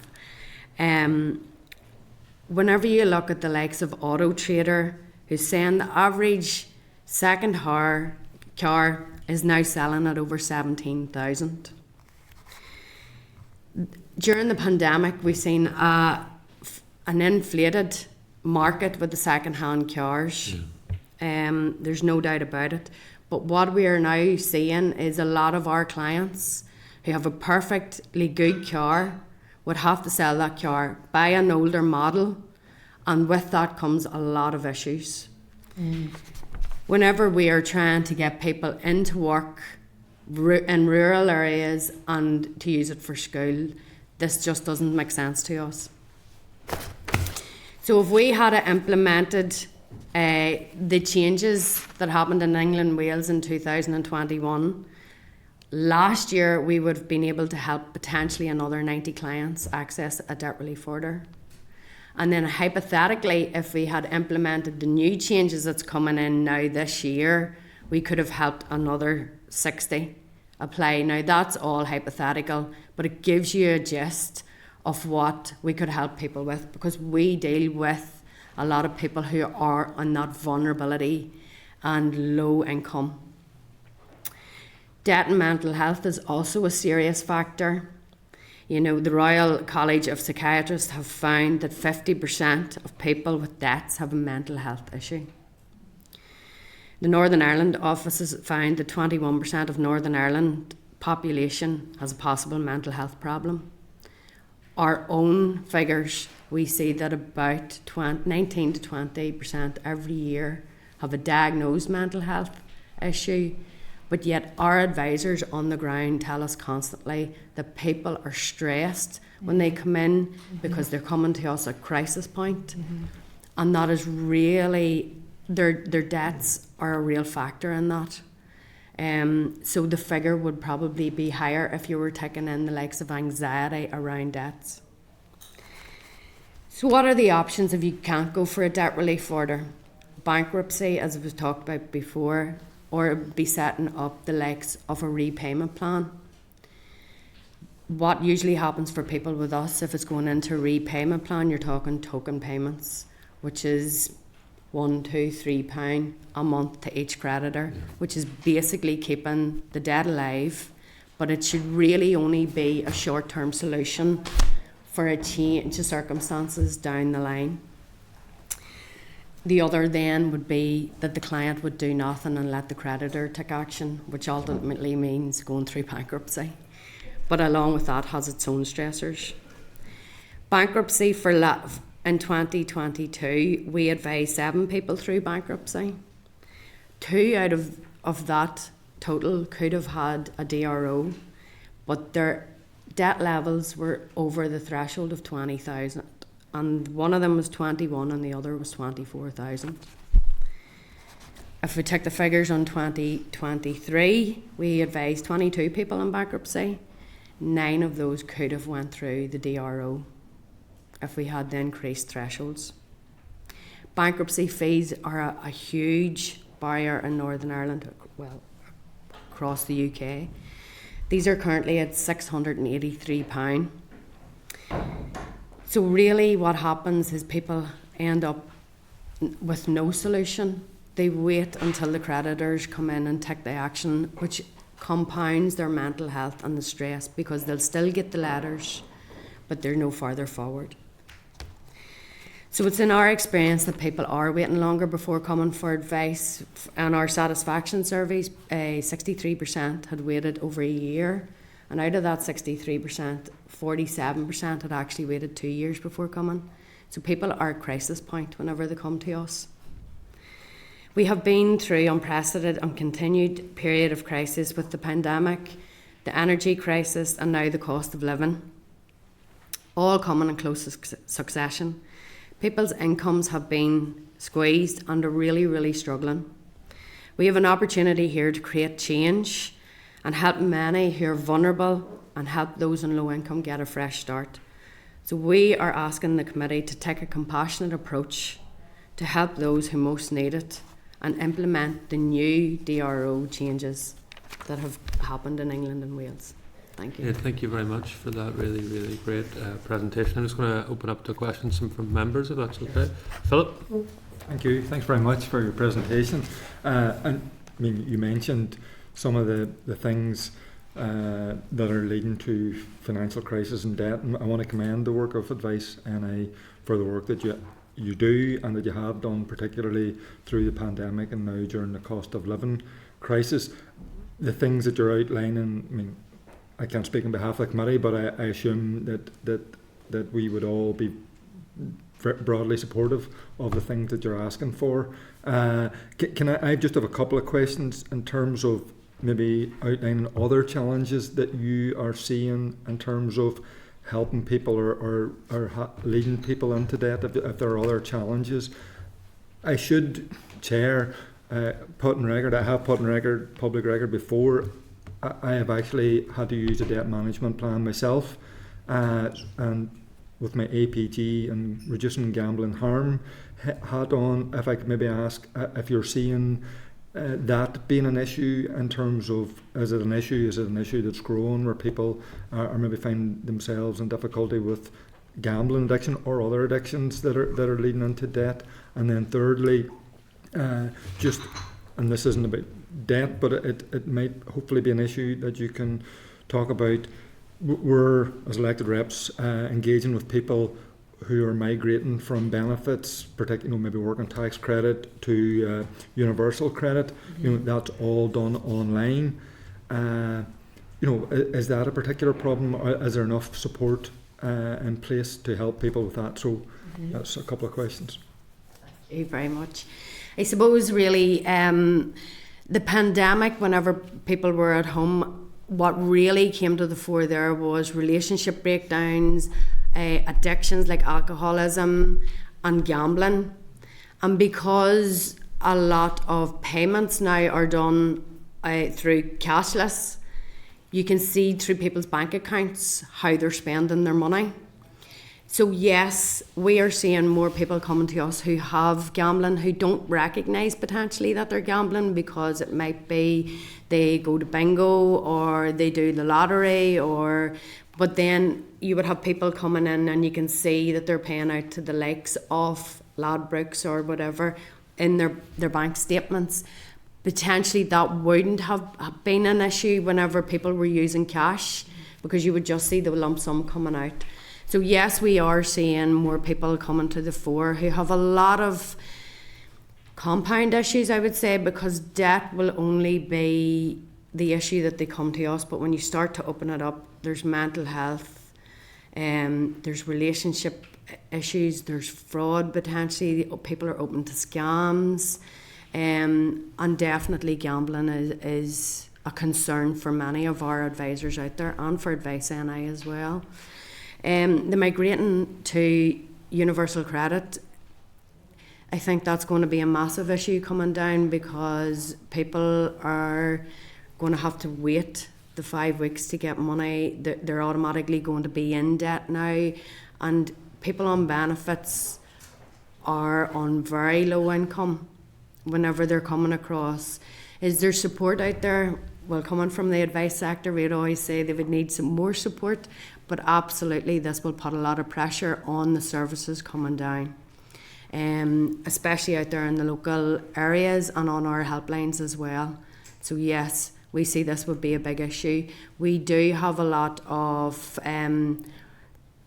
Speaker 12: Whenever you look at the likes of Auto Trader, who's saying the average second-hand car is now selling at over 17,000. During the pandemic, we've seen an inflated market with the second-hand cars. There's no doubt about it. But what we are now seeing is a lot of our clients who have a perfectly good car would have to sell that car, buy an older model, and with that comes a lot of issues. Whenever we are trying to get people into work in rural areas and to use it for school, this just doesn't make sense to us. So if we had implemented the changes that happened in England and Wales in 2021, last year we would have been able to help potentially another 90 clients access a debt relief order. And then hypothetically, if we had implemented the new changes that's coming in now this year, we could have helped another 60 apply. Now that's all hypothetical, but it gives you a gist of what we could help people with, because we deal with a lot of people who are on that vulnerability and low income. Debt and mental health is also a serious factor. You know, the Royal College of Psychiatrists have found that 50% of people with debts have a mental health issue. The Northern Ireland offices found that 21% of Northern Ireland population has a possible mental health problem. Our own figures, we see that about 19 to 20% every year have a diagnosed mental health issue, but yet our advisors on the ground tell us constantly that people are stressed when they come in because they're coming to us at crisis point, and that is really, their debts are a real factor in that. So the figure would probably be higher if you were taking in the likes of anxiety around debts. So what are the options if you can't go for a debt relief order? Bankruptcy, as we've talked about before, or be setting up the likes of a repayment plan. What usually happens for people with us, if it's going into a repayment plan, you're talking token payments which is £1, £2, £3 a month to each creditor, which is basically keeping the debt alive, but it should really only be a short-term solution for a change of circumstances down the line. The other then would be that the client would do nothing and let the creditor take action, which ultimately means going through bankruptcy. But along with that has its own stressors. Bankruptcy in 2022, we advised 7 people through bankruptcy. 2 out of that total could have had a DRO, but their debt levels were over the threshold of 20,000. And one of them was 21 and the other was 24,000. If we take the figures on 2023, we advised 22 people in bankruptcy. 9 of those could have went through the DRO if we had the increased thresholds. Bankruptcy fees are a huge barrier in Northern Ireland, well, across the UK. These are currently at £683. So really what happens is people end up with no solution. They wait until the creditors come in and take the action, which compounds their mental health and the stress, because they'll still get the letters, but they're no further forward. So it's in our experience that people are waiting longer before coming for advice. And our satisfaction surveys, 63% had waited over a year. And out of that 63%, 47% had actually waited 2 years before coming. So people are at crisis point whenever they come to us. We have been through unprecedented and continued period of crisis with the pandemic, the energy crisis, and now the cost of living, all coming in close succession. People's incomes have been squeezed and are really, really struggling. We have an opportunity here to create change and help many who are vulnerable and help those on low income get a fresh start. So we are asking the committee to take a compassionate approach to help those who most need it and implement the new DRO changes that have happened in England and Wales. Thank you.
Speaker 1: Yeah, thank you very much for that really, really great presentation. I'm just going to open up to questions from members, if that's okay. Philip?
Speaker 13: Thank you. Thanks very much for your presentation. And I mean, you mentioned some of the things that are leading to financial crisis and debt. And I want to commend the work of Advice NI for the work that you do and that you have done, particularly through the pandemic and now during the cost of living crisis. The things that you're outlining, I mean, I can't speak on behalf of the committee, but I assume that we would all be broadly supportive of the things that you're asking for. I just have a couple of questions in terms of maybe outlining other challenges that you are seeing in terms of helping people or leading people into debt, if there are other challenges. I should, Chair, put on record, I have put on record, public record before, I have actually had to use a debt management plan myself, and with my APG and reducing gambling harm hat on, if I could maybe ask if you're seeing that being an issue in terms of, is it an issue that's growing where people are maybe find themselves in difficulty with gambling addiction or other addictions that are leading into debt? And then thirdly, just, and this isn't about debt, but it might hopefully be an issue that you can talk about. We're, as elected reps, engaging with people who are migrating from benefits, particularly maybe working tax credit to universal credit. Mm-hmm. That's all done online. Is that a particular problem? Is there enough support in place to help people with that? So that's a couple of questions.
Speaker 12: Thank you very much. I suppose really the pandemic, whenever people were at home, what really came to the fore there was relationship breakdowns, addictions like alcoholism and gambling. And because a lot of payments now are done through cashless, you can see through people's bank accounts how they're spending their money. So yes, we are seeing more people coming to us who have gambling, who don't recognise potentially that they're gambling, because it might be they go to bingo or they do the lottery, but then you would have people coming in and you can see that they're paying out to the likes of Ladbrokes or whatever in their bank statements. Potentially that wouldn't have been an issue whenever people were using cash, because you would just see the lump sum coming out. So yes, we are seeing more people coming to the fore who have a lot of compound issues, I would say, because debt will only be the issue that they come to us. But when you start to open it up, there's mental health, there's relationship issues, there's fraud potentially, people are open to scams, and definitely gambling is a concern for many of our advisors out there, and for Advice NI as well. The migrating to universal credit, I think that's going to be a massive issue coming down, because people are going to have to wait the 5 weeks to get money. They're automatically going to be in debt now, and people on benefits are on very low income whenever they're coming across. Is there support out there? Well, coming from the advice sector, we'd always say they would need some more support, but absolutely this will put a lot of pressure on the services coming down, especially out there in the local areas and on our helplines as well. So yes, we see this would be a big issue. We do have a lot of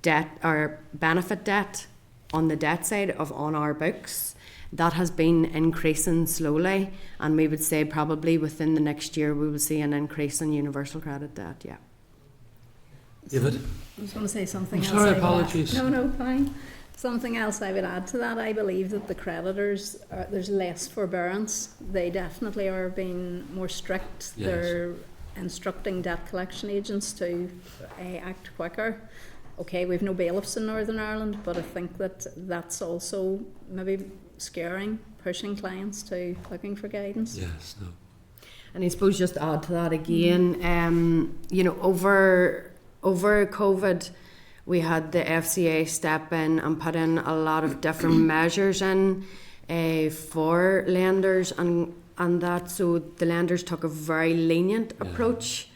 Speaker 12: debt or benefit debt on the debt side on our books. That has been increasing slowly, and we would say probably within the next year we will see an increase in universal credit debt, yeah.
Speaker 1: David?
Speaker 14: I was going to say something else.
Speaker 1: Sorry, apologies.
Speaker 14: No, fine. Something else I would add to that. I believe that the creditors, there's less forbearance. They definitely are being more strict.
Speaker 1: Yes.
Speaker 14: They're instructing debt collection agents to act quicker. Okay, we've no bailiffs in Northern Ireland, but I think that that's also maybe scaring, pushing clients to looking for guidance.
Speaker 1: Yes, no.
Speaker 12: And I suppose just to add to that again, over COVID, we had the FCA step in and put in a lot of different measures in for lenders and that. So the lenders took a very lenient approach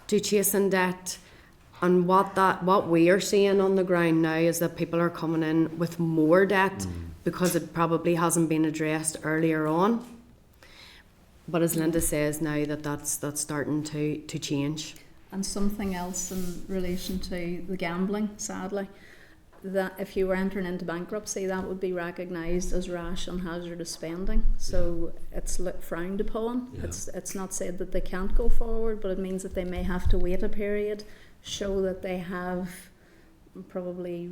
Speaker 12: to chasing debt. And what we are seeing on the ground now is that people are coming in with more debt because it probably hasn't been addressed earlier on. But as Linda says now, that's starting to change.
Speaker 14: And something else in relation to the gambling, sadly, that if you were entering into bankruptcy, that would be recognised as rash and hazardous spending. So it's frowned upon. Yeah. It's not said that they can't go forward, but it means that they may have to wait a period, show that they have probably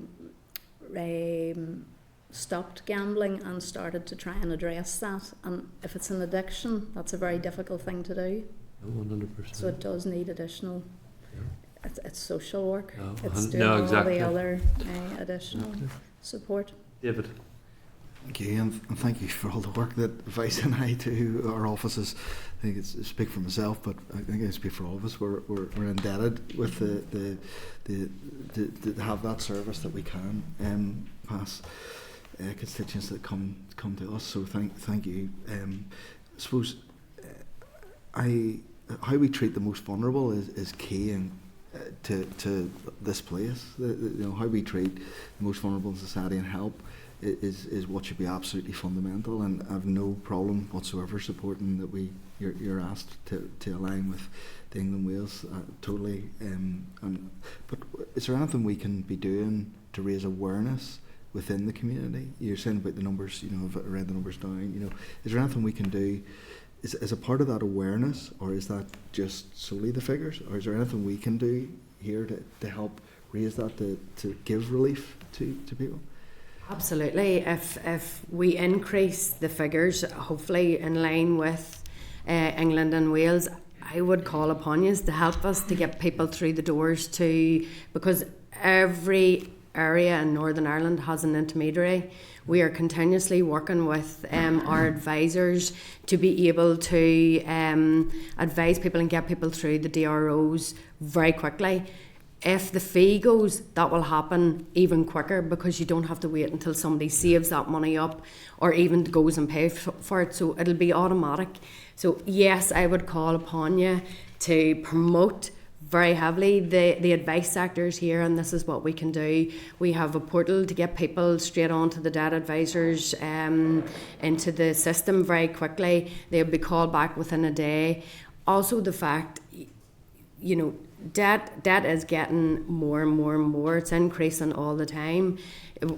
Speaker 14: stopped gambling and started to try and address that. And if it's an addiction, that's a very difficult thing to do.
Speaker 1: 100%.
Speaker 14: So it does need additional. It's social work.
Speaker 1: No,
Speaker 14: it's doing
Speaker 1: exactly.
Speaker 14: all the other additional support.
Speaker 1: David.
Speaker 6: Thank you, and thank you for all the work that Vice and I do. Our offices, I think I speak for myself, but I think I speak for all of us. We're indebted with to have that service that we can pass constituents that come to us. So thank you. I suppose how we treat the most vulnerable is key to this place. How we treat the most vulnerable in society and help is what should be absolutely fundamental, and I have no problem whatsoever supporting that you're asked to align with the England Wales totally. But is there anything we can be doing to raise awareness within the community? You're saying about the numbers, I've read the numbers down. Is there anything we can do as a part of that awareness, or is that just solely the figures, or is there anything we can do here to help raise that, to give relief to people?
Speaker 12: Absolutely. If we increase the figures, hopefully in line with England and Wales, I would call upon you to help us to get people through the doors because every area in Northern Ireland has an intermediary. We are continuously working with our advisors to be able to advise people and get people through the DROs very quickly. If the fee goes, that will happen even quicker because you don't have to wait until somebody saves that money up or even goes and pays for it. So it'll be automatic. So yes, I would call upon you to promote very heavily. The advice sectors here, and this is what we can do. We have a portal to get people straight onto the debt advisors into the system very quickly. They'll be called back within a day. Also the fact, debt is getting more and more and more. It's increasing all the time.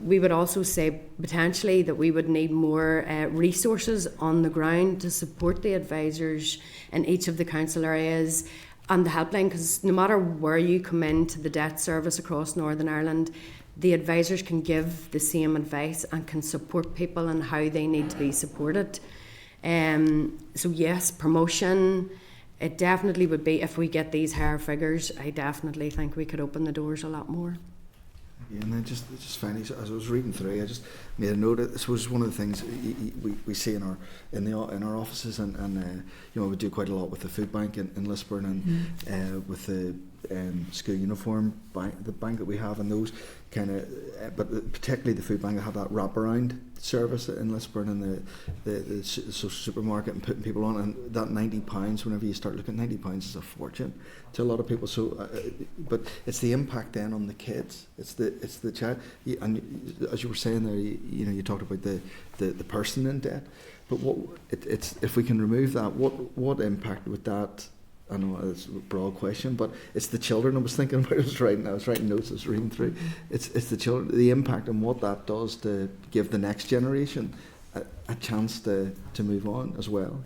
Speaker 12: We would also say potentially that we would need more resources on the ground to support the advisors in each of the council areas and the helpline, because no matter where you come into the debt service across Northern Ireland, the advisors can give the same advice and can support people in how they need to be supported. So yes, promotion, it definitely would be, if we get these higher figures, I definitely think we could open the doors a lot more.
Speaker 6: Yeah, and then just finally, as I was reading through, I just made a note. This was one of the things we see in our offices, and we do quite a lot with the food bank in Lisburn, and with the school uniform bank, the bank that we have, and those kind of, but particularly the food bank, that have that wraparound service in Lisburn, and the social supermarket, and putting people on, and that £90, whenever you start looking, £90 is a fortune to a lot of people. So, but it's the impact then on the kids. It's the child, and as you were saying there, you talked about the person in debt. But it's if we can remove that, what impact would that? I know it's a broad question, but it's the children I was thinking about. I was writing notes, I was reading through. It's the children, the impact and what that does to give the next generation a chance to move on as well.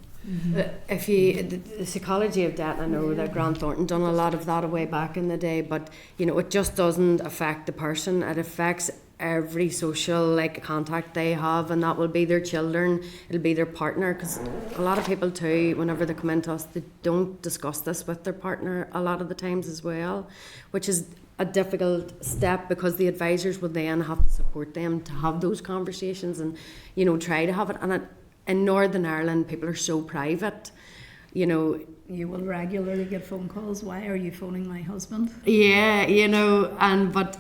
Speaker 12: If the psychology of debt, I know that Grant Thornton done a lot of that way back in the day, but it just doesn't affect the person. It affects every social contact they have, and that will be their children, it'll be their partner, because a lot of people too, whenever they come into us, they don't discuss this with their partner a lot of the times as well, which is a difficult step, because the advisors will then have to support them to have those conversations and try to have it. And in Northern Ireland, people are so private. You
Speaker 14: will regularly get phone calls. Why are you phoning my husband?
Speaker 12: Yeah, but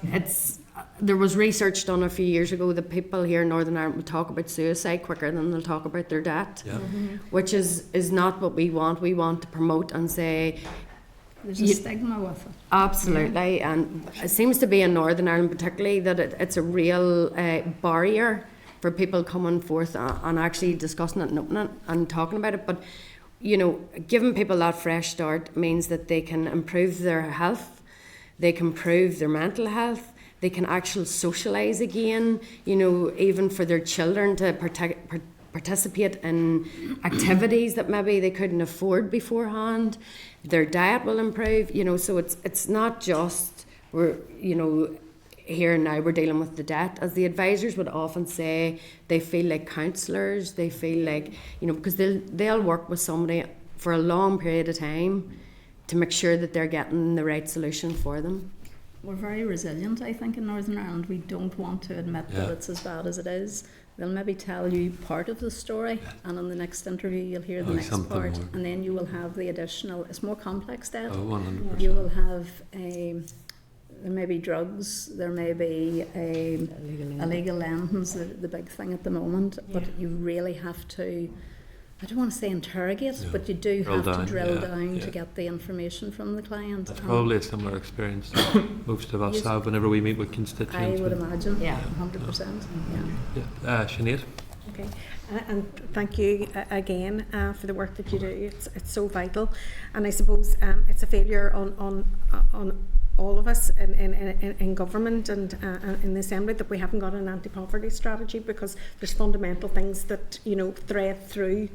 Speaker 12: there was research done a few years ago that people here in Northern Ireland will talk about suicide quicker than they'll talk about their debt, which is not what we want. We want to promote and say,
Speaker 14: there's a stigma with it.
Speaker 12: Absolutely, and it seems to be in Northern Ireland particularly that it's a real barrier for people coming forth and actually discussing it and opening it and talking about it. But giving people that fresh start means that they can improve their health, they can improve their mental health, they can actually socialise again, even for their children to participate in activities that maybe they couldn't afford beforehand. Their diet will improve, so it's not just here and now we're dealing with the debt. As the advisors would often say, they feel like counsellors, they feel like, because they'll work with somebody for a long period of time to make sure that they're getting the right solution for them.
Speaker 14: We're very resilient, I think, in Northern Ireland. We don't want to admit that it's as bad as it is. They'll maybe tell you part of the story, and in the next interview you'll hear the next part, and then you will have the additional, it's more complex debt.
Speaker 1: 100%.
Speaker 14: You will have there may be drugs, there may be illegal lendings, the big thing at the moment, but you really have to, I don't want to say interrogate, but you do have to drill down to get the information from the client.
Speaker 1: That's probably a similar experience that most of us have whenever we meet with constituents.
Speaker 14: I would imagine, 100%.
Speaker 1: Sinead?
Speaker 8: Okay, and thank you again for the work that you do. It's so vital, and I suppose it's a failure on all of us in government and in the Assembly that we haven't got an anti-poverty strategy, because there's fundamental things that thread through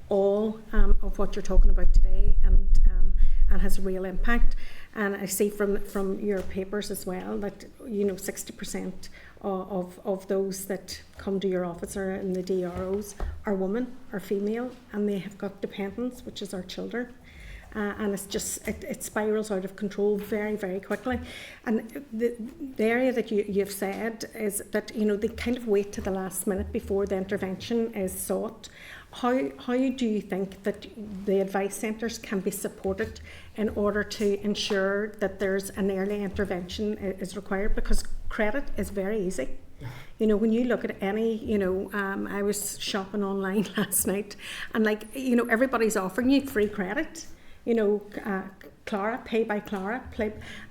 Speaker 8: all of what you're talking about today, and has a real impact. And I see from your papers as well that 60% of those that come to your office or in the DROs are women, are female, and they have got dependents, which is our children. And it's just it spirals out of control very, very quickly. And the area that you've said is that they kind of wait to the last minute before the intervention is sought. How do you think that the advice centres can be supported in order to ensure that there's an early intervention is required? Because credit is very easy. When you look at any, I was shopping online last night, and everybody's offering you free credit. Clara, pay by Clara,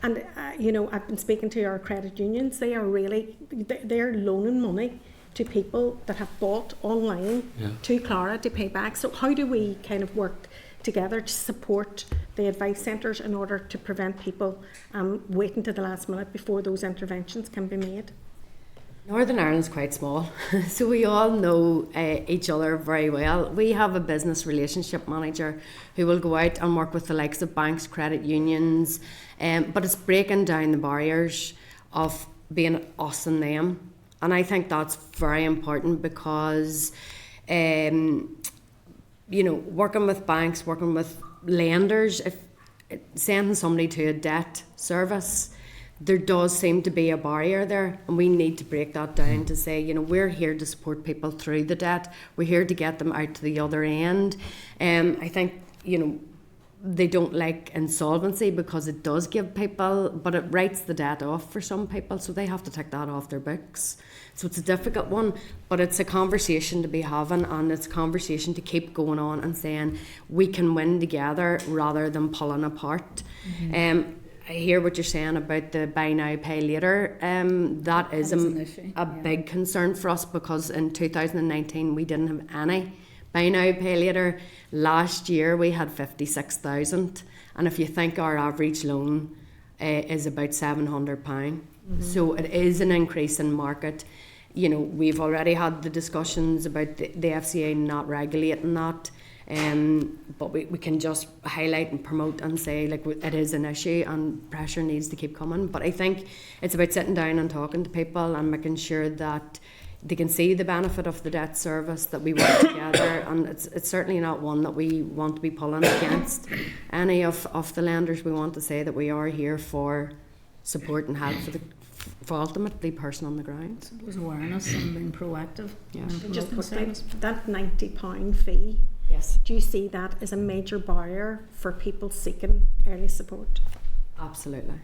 Speaker 8: and you know, I've been speaking to our credit unions. They are really, they're loaning money to people that have bought online to Clara to pay back. So how do we kind of work together to support the advice centres in order to prevent people waiting to the last minute before those interventions can be made?
Speaker 12: Northern Ireland's quite small, so we all know each other very well. We have a business relationship manager who will go out and work with the likes of banks, credit unions, but it's breaking down the barriers of being us and them. And I think that's very important because, you know, working with banks, working with lenders, if sending somebody to a debt service, there does seem to be a barrier there, and we need to break that down to say, you know, we're here to support people through the debt. We're here to get them out to the other end. I think, you know, they don't like insolvency because it does give people, but it writes the debt off for some people, so they have to take that off their books. So it's a difficult one, but it's a conversation to be having, and it's a conversation to keep going on and saying we can win together rather than pulling apart. I hear what you're saying about the buy now, pay later. That is a big concern for us, because in 2019 we didn't have any buy now, pay later. Last year we had 56,000, and if you think our average loan is about £700, so it is an increase in market. You know, we've already had the discussions about the FCA not regulating that. But we can just highlight and promote and say, like, it is an issue and pressure needs to keep coming. But I think it's about sitting down and talking to people and making sure that they can see the benefit of the debt service, that we work together, and it's certainly not one that we want to be pulling against any of the lenders. We want to say that we are here for support and help for ultimately person on the ground.
Speaker 14: It was awareness and being proactive.
Speaker 12: Yeah.
Speaker 14: And
Speaker 8: Just
Speaker 14: promoting
Speaker 8: quickly, that £90 fee,
Speaker 12: Yes.
Speaker 8: do you see that as a major barrier for people seeking early support?
Speaker 12: Absolutely.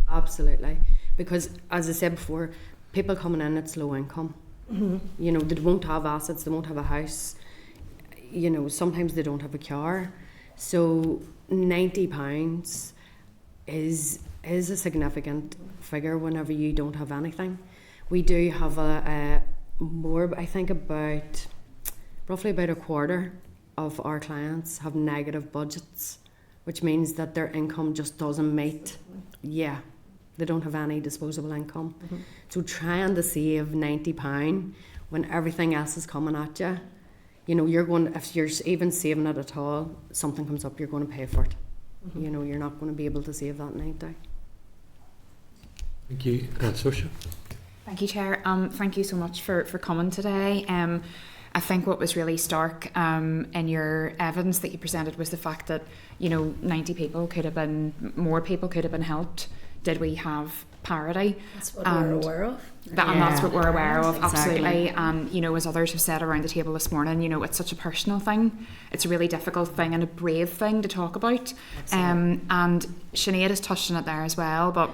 Speaker 12: Absolutely. Because, as I said before, people coming in, it's low income. You know, they won't have assets, they won't have a house. You know, sometimes they don't have a car. So £90 is a significant figure whenever you don't have anything. We do have a more, I think roughly about a quarter of our clients have negative budgets, which means that their income just doesn't meet. Yeah, they don't have any disposable income. So trying to save £90 when everything else is coming at you, you know, you're going, if you're even saving it at all, something comes up, you're going to pay for it. You know, you're not going to be able to save that 90.
Speaker 1: Thank you. Saoirse?
Speaker 9: Thank you, Chair. Thank you so much for coming today. I think what was really stark in your evidence that you presented was the fact that, you know, 90 people could have been, more people could have been helped. Did we have parity?
Speaker 14: That's what we're aware of.
Speaker 9: And that's what we're aware of,
Speaker 12: Exactly.
Speaker 9: absolutely. And, you know, as others have said around the table this morning, you know, it's such a personal thing. It's a really difficult thing and a brave thing to talk about. And Sinead has touched on it there as well, but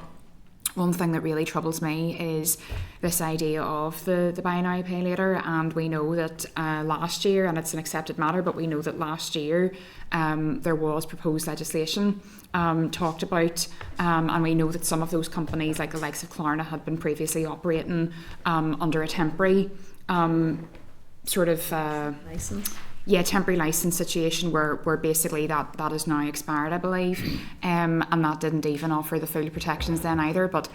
Speaker 9: one thing that really troubles me is this idea of the buy now, pay later. And we know that last year, and it's an accepted matter, but we know that last year there was proposed legislation talked about, and we know that some of those companies, like the likes of Klarna, had been previously operating under a temporary sort of
Speaker 14: License.
Speaker 9: temporary license situation where basically that is now expired, I believe, and that didn't even offer the full protections then either. But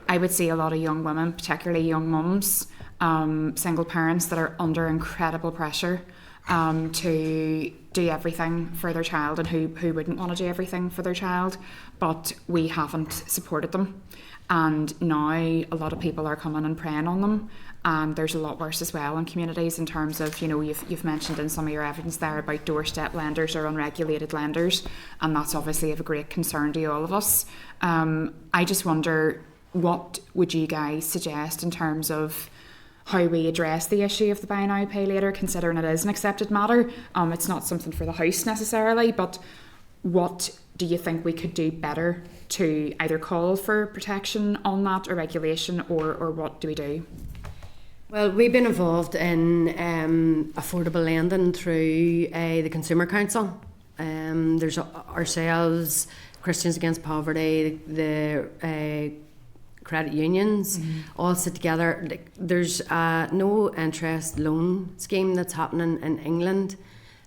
Speaker 9: I would see a lot of young women, particularly young mums, single parents, that are under incredible pressure to do everything for their child, and who wouldn't want to do everything for their child, but we haven't supported them. And now a lot of people are coming and preying on them. And there's a lot worse as well in communities in terms of, you know, you've mentioned in some of your evidence there about doorstep lenders or unregulated lenders, and that's obviously of a great concern to all of us. I just wonder, what would you guys suggest in terms of how we address the issue of the buy now, pay later, considering it is an accepted matter? It's not something for the House necessarily, but what do you think we could do better to either call for protection on that or regulation, or what do we do?
Speaker 12: Well, we've been involved in affordable lending through the Consumer Council. There's ourselves, Christians Against Poverty, the credit unions all sit together. Like, there's no interest loan scheme that's happening in England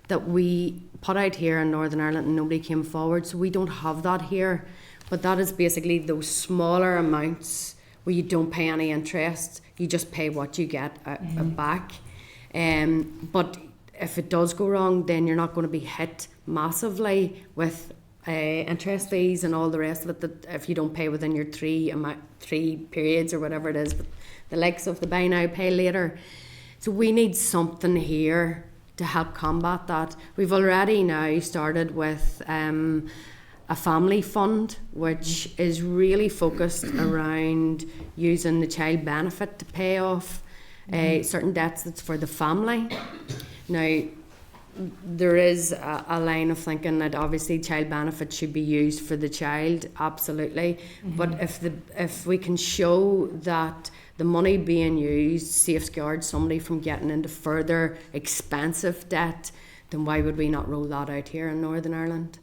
Speaker 12: that we put out here in Northern Ireland and nobody came forward, so we don't have that here. But that is basically those smaller amounts where you don't pay any interest, you just pay what you get back. But if it does go wrong, then you're not going to be hit massively with interest fees and all the rest of it, that if you don't pay within your three periods or whatever it is, but the likes of the buy now, pay later. So we need something here to help combat that. We've already now started with a family fund, which is really focused around using the child benefit to pay off certain debts that's for the family. Now, there is a line of thinking that obviously child benefit should be used for the child, absolutely. But if we can show that the money being used safeguards somebody from getting into further expensive debt, then why would we not roll that out here in Northern Ireland?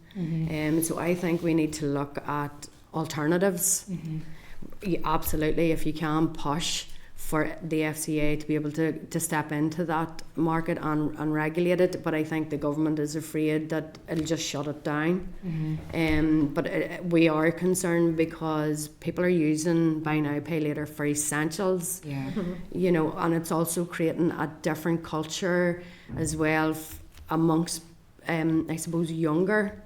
Speaker 12: So I think we need to look at alternatives. Absolutely, if you can push for the FCA to be able to step into that market and regulate it, but I think the government is afraid that it'll just shut it down. But we are concerned because people are using buy now, pay later for essentials. You know, and it's also creating a different culture as well amongst, I suppose, younger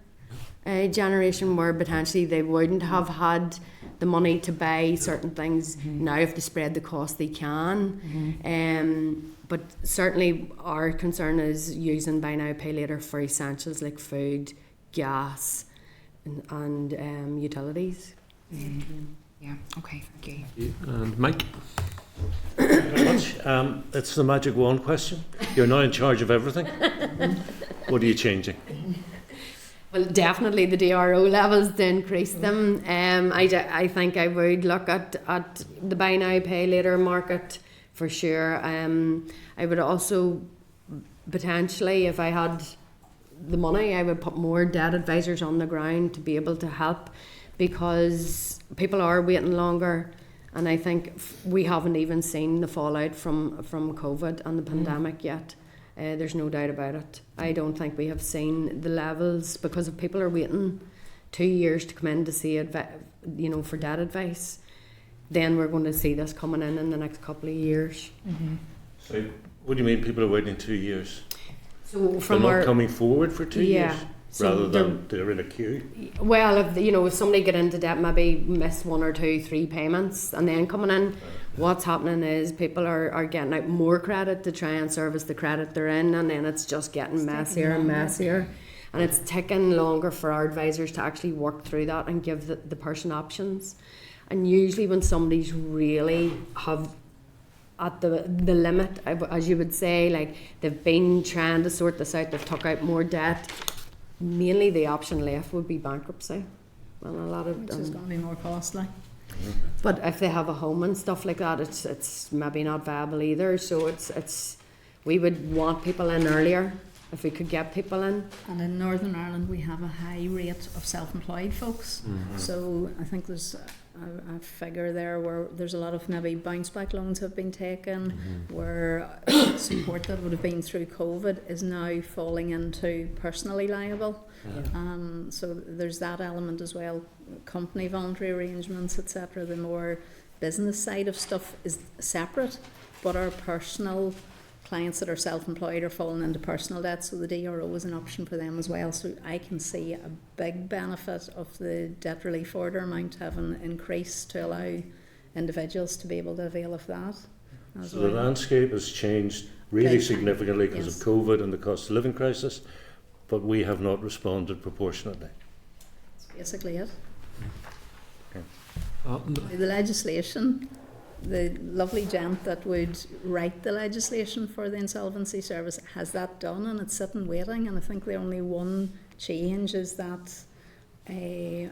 Speaker 12: generation, where potentially they wouldn't have had the money to buy certain things. Now if they spread the cost they can. But certainly our concern is using buy now, pay later for essentials like food, gas and utilities.
Speaker 9: Yeah, okay, thank you.
Speaker 1: And Mike?
Speaker 7: Thank you very much. It's the magic wand question. You're now in charge of everything. What are you changing?
Speaker 12: Well, definitely the DRO levels, to increase them. I think I would look at the buy now, pay later market for sure. I would also potentially, if I had the money, I would put more debt advisors on the ground to be able to help, because people are waiting longer. And I think we haven't even seen the fallout from COVID and the pandemic yet. There's no doubt about it. I don't think we have seen the levels, because if people are waiting 2 years to come in to see for debt advice, then we're going to see this coming in the next couple of years.
Speaker 7: So, what do you mean people are waiting 2 years?
Speaker 12: So from
Speaker 7: they're not coming forward for 2 years,
Speaker 12: so
Speaker 7: rather than they're in a queue.
Speaker 12: Well, if somebody get into debt, maybe miss 1 or 2, 3 payments, and then coming in. What's happening is people are getting out more credit to try and service the credit they're in, and then it's just getting messier and messier. And it's taking longer for our advisors to actually work through that and give the person options. And usually when somebody's really have at the limit, as you would say, like they've been trying to sort this out, they've took out more debt, mainly the option left would be bankruptcy. And a lot of
Speaker 14: which is going to be more costly.
Speaker 12: But if they have a home and stuff like that, it's maybe not viable either. So it's we would want people in earlier if we could get people in.
Speaker 14: And in Northern Ireland we have a high rate of self-employed folks. So I think there's a figure there where there's a lot of maybe bounce back loans have been taken, where support that would have been through COVID is now falling into personally liable. So there's that element as well. Company voluntary arrangements, etc. The more business side of stuff is separate, but our personal clients that are self-employed are falling into personal debt, so the DRO is an option for them as well. So I can see a big benefit of the debt relief order amount having increased to allow individuals to be able to avail of that.
Speaker 7: So the landscape has changed really significantly because of COVID and the cost of living crisis, but we have not responded proportionately.
Speaker 14: That's basically it.
Speaker 7: Okay.
Speaker 14: The legislation, the lovely gent that would write the legislation for the Insolvency Service has that done, and it's sitting waiting, and I think the only one change is that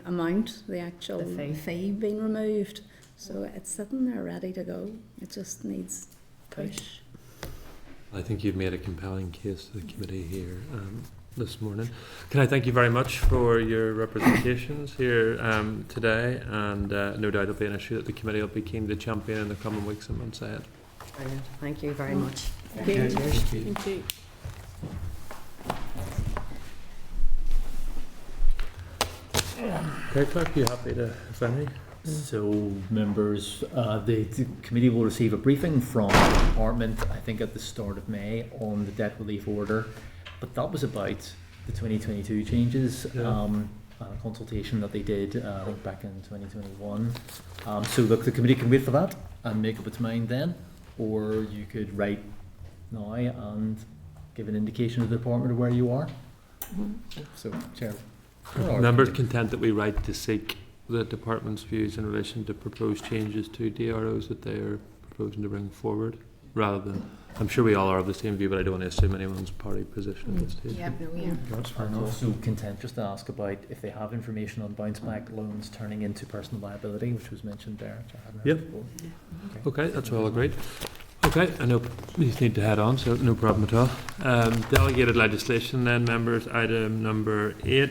Speaker 14: amount, the actual fee being removed. So it's sitting there ready to go. It just needs push.
Speaker 1: I think you've made a compelling case to the committee here. this morning. Can I thank you very much for your representations here today, and no doubt it'll be an issue that the committee will be keen to champion in the coming weeks and months ahead.
Speaker 12: Brilliant. Thank you very much.
Speaker 14: Thank you.
Speaker 1: Thank you.
Speaker 14: Thank you.
Speaker 1: Okay, Clerk, you happy to, if any?
Speaker 10: So, members, the committee will receive a briefing from the department, I think at the start of May, on the debt relief order. But that was about the 2022 changes, consultation that they did I think back in 2021. So look, the committee can wait for that and make up its mind then, or you could write now and give an indication to the department of where you are. So, Chair.
Speaker 1: Members content that we write to seek the department's views in relation to proposed changes to DROs that they are proposing to bring forward, rather than, I'm sure we all are of the same view, but I don't want to assume anyone's party position at this stage.
Speaker 10: That's fair enough. Also content just to ask about if they have information on bounce back loans turning into personal liability, which was mentioned there. Which I hadn't heard
Speaker 1: Yep.
Speaker 10: before.
Speaker 1: Okay, that's all agreed. Okay, I know these need to head on, so no problem at all. Delegated legislation then, members, item number 8.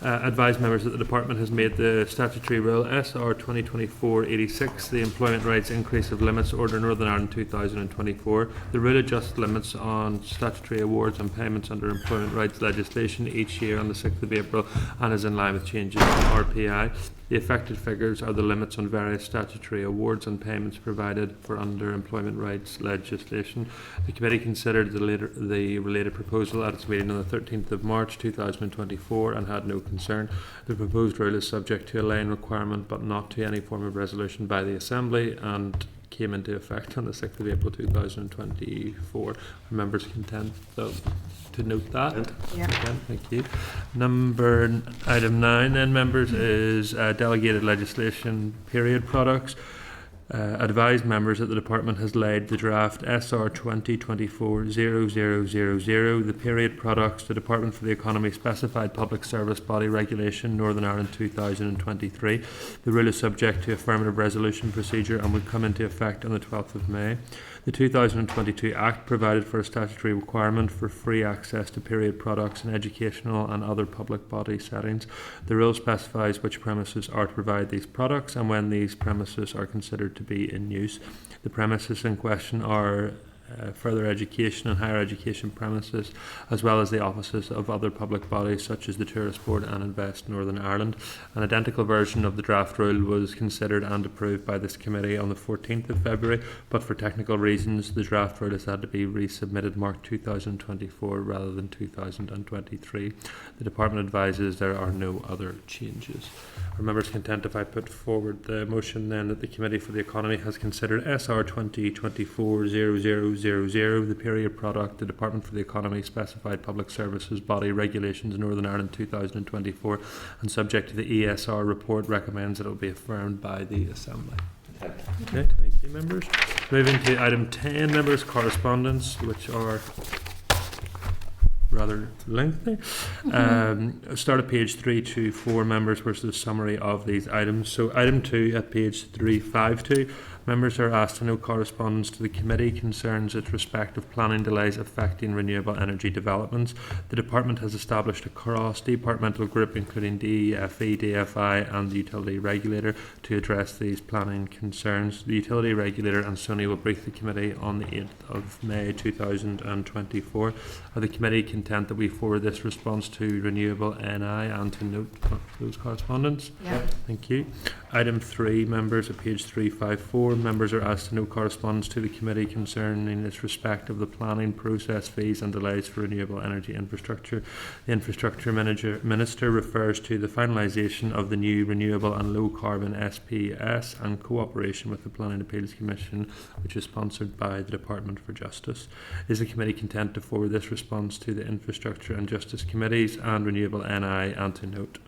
Speaker 1: Advise members that the department has made the statutory rule SR 2024-86, the Employment Rights Increase of Limits Order Northern Ireland 2024. The rule adjusts limits on statutory awards and payments under employment rights legislation each year on the 6th of April and is in line with changes in RPI. The affected figures are the limits on various statutory awards and payments provided for under employment rights legislation. The committee considered the related proposal at its meeting on the 13th of March 2024 and had no concern. The proposed rule is subject to a laying requirement but not to any form of resolution by the Assembly and came into effect on the 6th of April 2024. Are members content though to note that?
Speaker 12: Yeah.
Speaker 1: Thank you. Item 9 then, members, is delegated legislation period products. Advise members that the department has laid the draft SR 2024-0000, the period products, the Department for the Economy Specified Public Service Body Regulation, Northern Ireland 2023. The rule is subject to affirmative resolution procedure and would come into effect on the 12th of May. The 2022 Act provided for a statutory requirement for free access to period products in educational and other public body settings. The rule specifies which premises are to provide these products and when these premises are considered to be in use. The premises in question are further education and higher education premises, as well as the offices of other public bodies such as the Tourist Board and Invest Northern Ireland. An identical version of the draft rule was considered and approved by this committee on the 14th of February, but for technical reasons the draft rule has had to be resubmitted marked 2024 rather than 2023. The department advises there are no other changes. Are members content if I put forward the motion then that the Committee for the Economy has considered SR 2024-0000, the period product, the Department for the Economy Specified Public Services Body Regulations Northern Ireland 2024, and subject to the ESR report recommends that it will be affirmed by the Assembly. Okay, thank you, members. Moving to item 10, members, correspondence, which are rather lengthy. Start at page 324, members, versus the summary of these items. So item 2 at page 352, members are asked to note correspondence to the committee concerns its respective planning delays affecting renewable energy developments. The department has established a cross-departmental group including DEFE, DFI and the utility regulator to address these planning concerns. The utility regulator and SONI will brief the committee on the 8th of May 2024. Are the committee content that we forward this response to Renewable NI and to note those correspondence?
Speaker 12: Yeah.
Speaker 1: Thank you. Item 3, members, at page 354, members are asked to note correspondence to the committee concerning its respect of the planning process fees and delays for renewable energy infrastructure. The infrastructure minister refers to the finalisation of the new renewable and low carbon SPS and cooperation with the Planning Appeals Commission, which is sponsored by the Department for Justice. Is the committee content to forward this response to the Infrastructure and Justice Committees and Renewable NI and to note?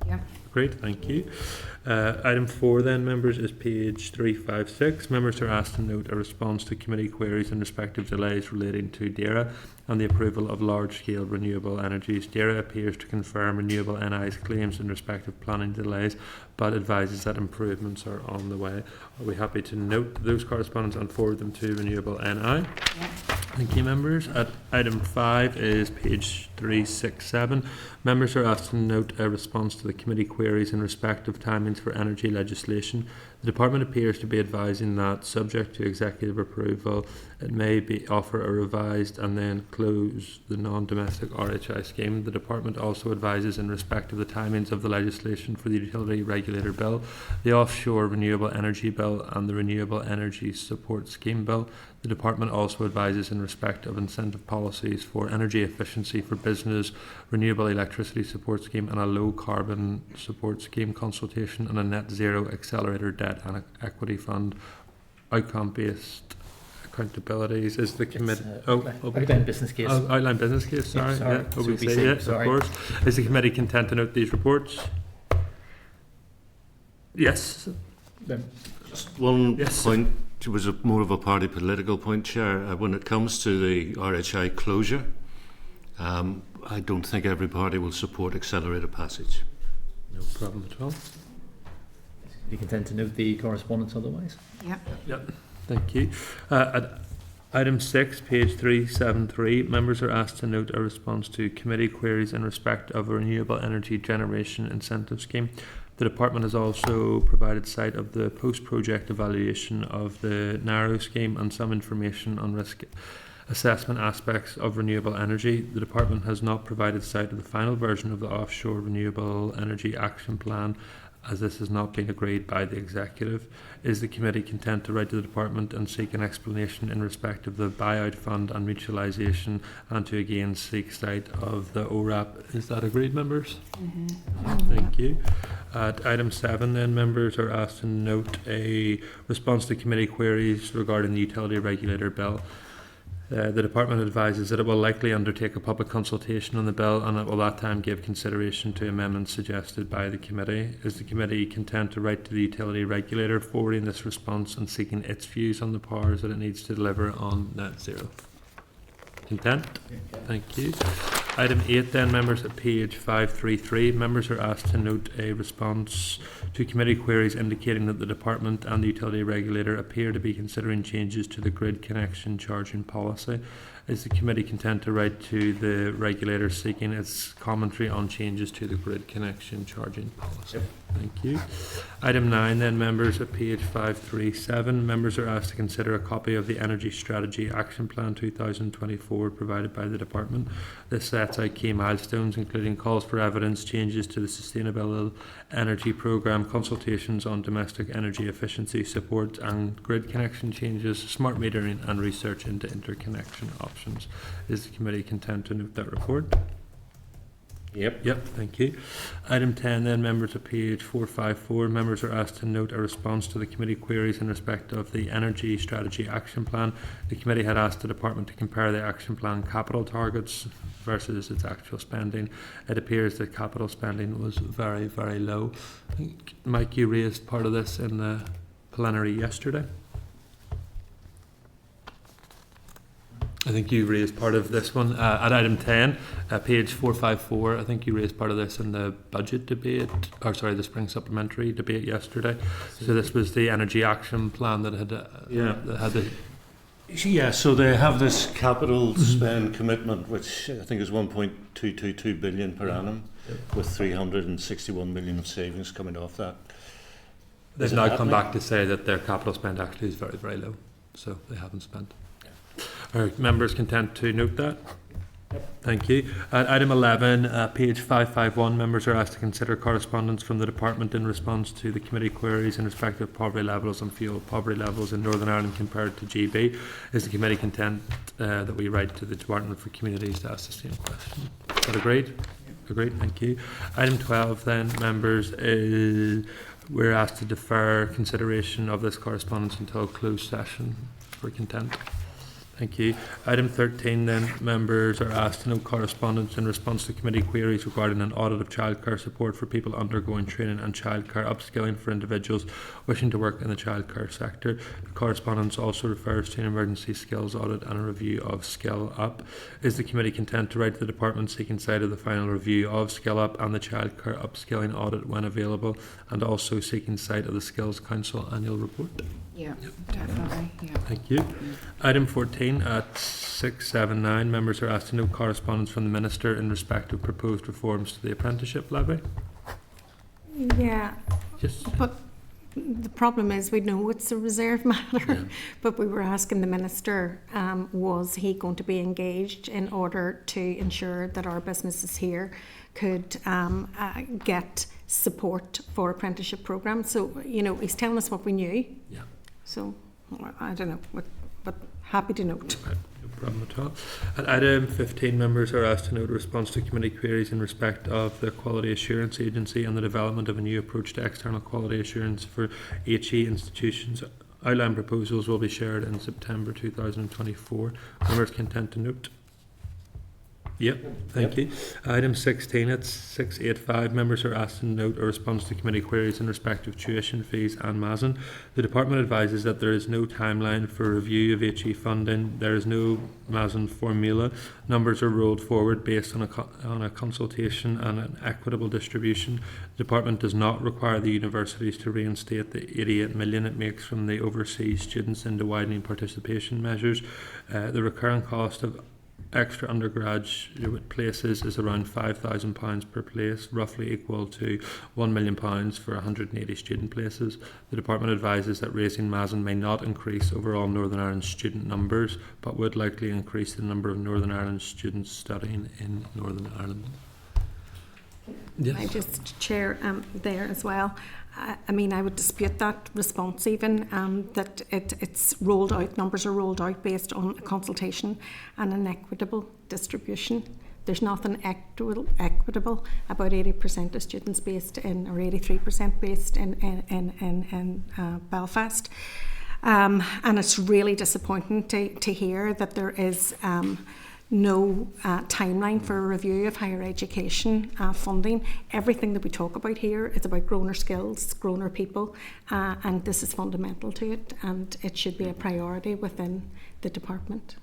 Speaker 12: Yeah.
Speaker 1: Great, thank you. Item 4 then, members, is page 356. Members are asked to note a response to committee queries and respective delays relating to DERA and the approval of large-scale renewable energies. DERA appears to confirm Renewable NI's claims in respective planning delays, but advises that improvements are on the way. Are we happy to note those correspondence and forward them to Renewable NI?
Speaker 12: Yeah.
Speaker 1: Thank you, members. At item 5 is page 5367. Members are asked to note a response to the committee queries in respect of timings for energy legislation. The Department appears to be advising that, subject to executive approval, it may be offer a revised and then close the non-domestic RHI scheme. The Department also advises in respect of the timings of the legislation for the Utility Regulator Bill, the Offshore Renewable Energy Bill and the Renewable Energy Support Scheme Bill. The Department also advises in respect of incentive policies for energy efficiency for business, renewable electricity support scheme and a low carbon support scheme consultation and a net zero accelerator debt and equity fund. Outcome-based accountabilities is the committee.
Speaker 10: Outline business case.
Speaker 1: Outline business case. Sorry.
Speaker 10: Sorry.
Speaker 1: Yeah,
Speaker 10: So
Speaker 1: OBC,
Speaker 10: we say,
Speaker 1: yeah,
Speaker 10: sorry.
Speaker 1: of course. Is the committee content to note these reports? Yes.
Speaker 7: Just one
Speaker 1: Yes.
Speaker 7: point, it was more of a party political point, Chair. When it comes to the RHI closure, I don't think every party will support accelerated passage.
Speaker 1: No problem at all.
Speaker 10: You content to note the correspondence otherwise?
Speaker 9: Yeah.
Speaker 1: Yep. Thank you. At item 6, page 373, members are asked to note a response to committee queries in respect of a renewable energy generation incentive scheme. The Department has also provided sight of the post-project evaluation of the narrow scheme and some information on risk assessment aspects of renewable energy. The Department has not provided sight of the final version of the Offshore Renewable Energy Action Plan, as this has not been agreed by the Executive. Is the committee content to write to the Department and seek an explanation in respect of the buyout fund and mutualisation, and to again seek sight of the ORAP? Is that agreed, members? Thank you. At item 7 then, members are asked to note a response to committee queries regarding the Utility Regulator Bill. The Department advises that it will likely undertake a public consultation on the bill and it will at that time give consideration to amendments suggested by the committee. Is the committee content to write to the Utility Regulator forwarding this response and seeking its views on the powers that it needs to deliver on net zero? Content? Thank you. Item 8 then, members, at page 533, members are asked to note a response to committee queries indicating that the Department and the Utility Regulator appear to be considering changes to the grid connection charging policy. Is the committee content to write to the regulator seeking its commentary on changes to the grid connection charging policy? Thank you. Item 9 then, members, at page 537, members are asked to consider a copy of the Energy Strategy Action Plan 2024 provided by the Department. This sets out key milestones, including calls for evidence, changes to the Sustainable Energy Programme, consultations on domestic energy efficiency support and grid connection changes, smart metering and research into interconnection options. Is the committee content to note that report? Yep, thank you. Item 10 then, members, of page 454, members are asked to note a response to the committee queries in respect of the Energy Strategy Action Plan. The committee had asked the Department to compare the Action Plan capital targets versus its actual spending. It appears that capital spending was very, very low. I think, Mike, you raised part of this in the plenary yesterday. I think you raised part of this one at item 10, page 454. I think you raised part of this in the budget debate, or sorry, the spring supplementary debate yesterday. So this was the energy action plan that had that had the.
Speaker 7: Yeah, so they have this capital spend commitment, which I think is 1.222 billion per annum, with 361 million of savings coming off that.
Speaker 1: They've now come back to say that their capital spend actually is very, very low, so they haven't spent. Are members content to note that? Thank you. At item 11, page 551, members are asked to consider correspondence from the Department in response to the committee queries in respect of poverty levels and fuel poverty levels in Northern Ireland compared to GB. Is the committee content that we write to the Department for Communities to ask the same question? Is that agreed? Agreed, thank you. Item 12 then, members, we're asked to defer consideration of this correspondence until closed session for content. Thank you. Item 13 then, members are asked to note correspondence in response to committee queries regarding an audit of childcare support for people undergoing training and childcare upskilling for individuals wishing to work in the childcare sector. The correspondence also refers to an emergency skills audit and a review of Skill Up. Is the committee content to write to the Department seeking sight of the final review of Skill Up and the childcare upskilling audit when available, and also seeking sight of the Skills Council annual report?
Speaker 9: Yeah, definitely. Yeah.
Speaker 1: Thank you. Item 14 at 679, members are asked to note correspondence from the Minister in respect of proposed reforms to the apprenticeship levy.
Speaker 8: Yeah,
Speaker 1: Yes.
Speaker 8: but the problem is we know it's a reserve matter, but we were asking the Minister, was he going to be engaged in order to ensure that our businesses here could get support for apprenticeship programmes. So, you know, he's telling us what we knew.
Speaker 1: Yeah.
Speaker 8: So, I don't know, but happy to note.
Speaker 1: Okay, no problem at all. At item 15, members are asked to note a response to committee queries in respect of the Quality Assurance Agency and the development of a new approach to external quality assurance for HE institutions. Outline proposals will be shared in September 2024. Members content to note. Yep, thank you. Item 16 at 685, members are asked to note a response to committee queries in respect of tuition fees and MASN. The department advises that there is no timeline for review of HE funding. There is no MASN formula. Numbers are rolled forward based on a consultation and an equitable distribution. The department does not require the universities to reinstate the 88 million it makes from the overseas students into widening participation measures. The recurring cost of extra undergraduate places is around £5,000 per place, roughly equal to £1 million for 180 student places. The department advises that raising MASN may not increase overall Northern Ireland student numbers, but would likely increase the number of Northern Ireland students studying in Northern Ireland. Yes.
Speaker 8: I just chair there as well. I mean, I would dispute that response even, that it's rolled out, numbers are rolled out based on a consultation and an equitable distribution. There's nothing equitable about 80% of students based in, or 83% based in Belfast. And it's really disappointing to hear that there is no timeline for a review of higher education funding. Everything that we talk about here is about growing our skills, growing our people, and this is fundamental to it, and it should be a priority within the department.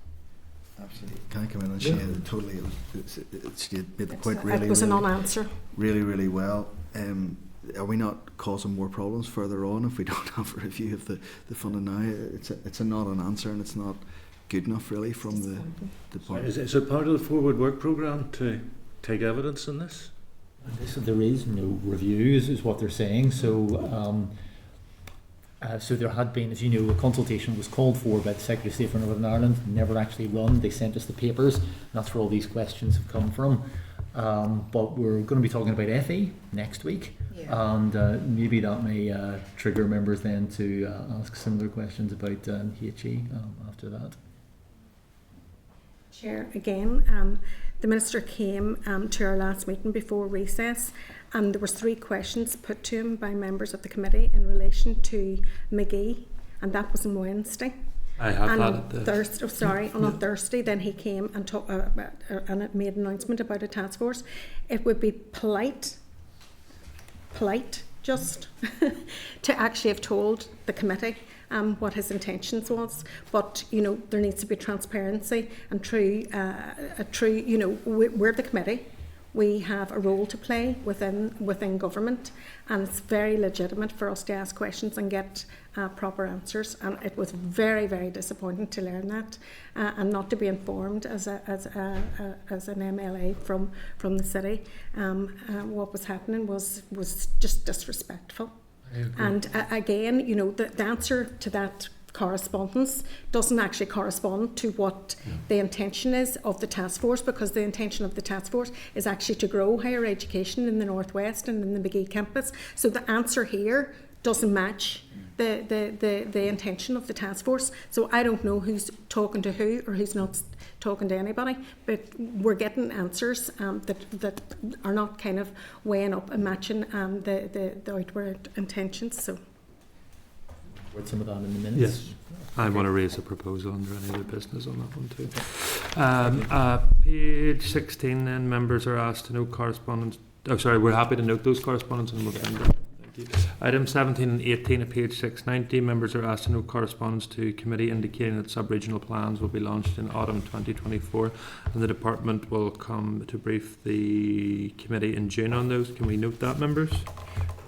Speaker 6: Absolutely. Can I come in and share it totally? It made the point really,
Speaker 8: it was a
Speaker 6: really,
Speaker 8: non-answer.
Speaker 6: Really well. Are we not causing more problems further on if we don't have a review of the funding now? It's a not an answer, and it's not good enough really from the department.
Speaker 7: Is it part of the forward work programme to take evidence in this?
Speaker 10: So there is no reviews, is what they're saying. So, so there had been, as you know, a consultation was called for by the Secretary of State for Northern Ireland, never actually run. They sent us the papers, and that's where all these questions have come from. But we're going to be talking about FE next week, and maybe that may trigger members then to ask similar questions about HE after that.
Speaker 8: Chair, again, the Minister came to our last meeting before recess, and there was 3 questions put to him by members of the committee in relation to McGee, and that was on Wednesday.
Speaker 1: I have
Speaker 8: and
Speaker 1: that
Speaker 8: on
Speaker 1: at the
Speaker 8: Thursday. On Thursday, then he came and and it made an announcement about a task force. It would be polite, just to actually have told the committee what his intentions was, but you know there needs to be transparency and true. You know, we're the committee. We have a role to play within government, and it's very legitimate for us to ask questions and get proper answers. And it was very, very disappointing to learn that and not to be informed as an MLA from the city. What was happening was just disrespectful. And again, you know, the answer to that correspondence doesn't actually correspond to what the intention is of the task force, because the intention of the task force is actually to grow higher education in the Northwest and in the McGee campus. So the answer here doesn't match the intention of the task force. So I don't know who's talking to who or who's not talking to anybody, but we're getting answers that are not kind of weighing up and matching the outward intentions. So
Speaker 10: Word some of that in the minutes.
Speaker 1: Yes, I want to raise a proposal under any other business on that one too. Page 16 then, members are asked to note correspondence. Oh, sorry, we're happy to note those correspondence and we'll get into it. Thank you. Item 17 and 18 at page 690, members are asked to note correspondence to committee indicating that sub-regional plans will be launched in autumn 2024 and the department will come to brief the committee in June on those. Can we note that, members?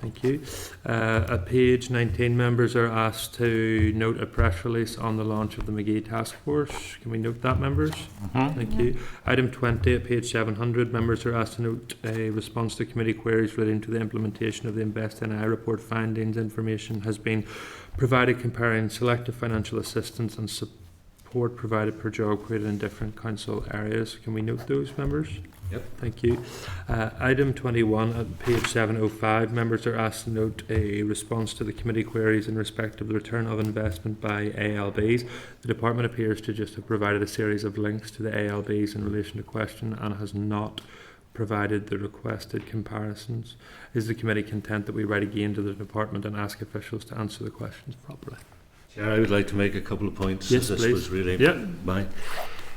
Speaker 1: Thank you. At page 19, members are asked to note a press release on the launch of the McGee Task Force. Can we note that, members? Thank you. Item 20 at page 700, members are asked to note a response to committee queries relating to the implementation of the Invest NI report findings. Information has been provided comparing selective financial assistance and support provided per job created in different council areas. Can we note those, members?
Speaker 7: Yep.
Speaker 1: Thank you. Item 21 at page 705, members are asked to note a response to the committee queries in respect of the return of investment by ALBs. The department appears to just have provided a series of links to the ALBs in relation to question and has not provided the requested comparisons. Is the committee content that we write again to the department and ask officials to answer the questions properly?
Speaker 7: Chair, I would like to make a couple of points.
Speaker 1: Yes,
Speaker 7: this
Speaker 1: please.
Speaker 7: was really
Speaker 1: Yeah.
Speaker 7: mine.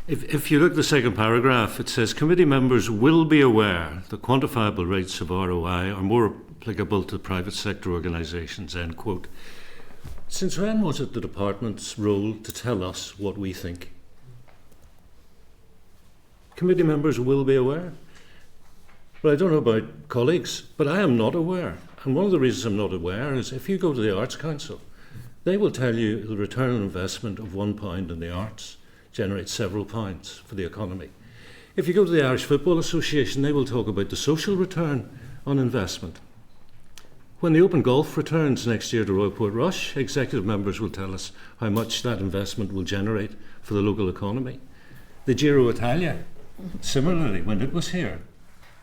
Speaker 7: If you look at the second paragraph, it says committee members will be aware that quantifiable rates of ROI are more applicable to private sector organisations, end quote. Since when was it the department's role to tell us what we think? Committee members will be aware. Well, I don't know about colleagues, but I am not aware. And one of the reasons I'm not aware is if you go to the Arts Council, they will tell you the return on investment of £1 in the arts generates several pounds for the economy. If you go to the Irish Football Association, they will talk about the social return on investment. When the Open Golf returns next year to Royal Portrush, executive members will tell us how much that investment will generate for the local economy. The Giro Italia, similarly, when it was here,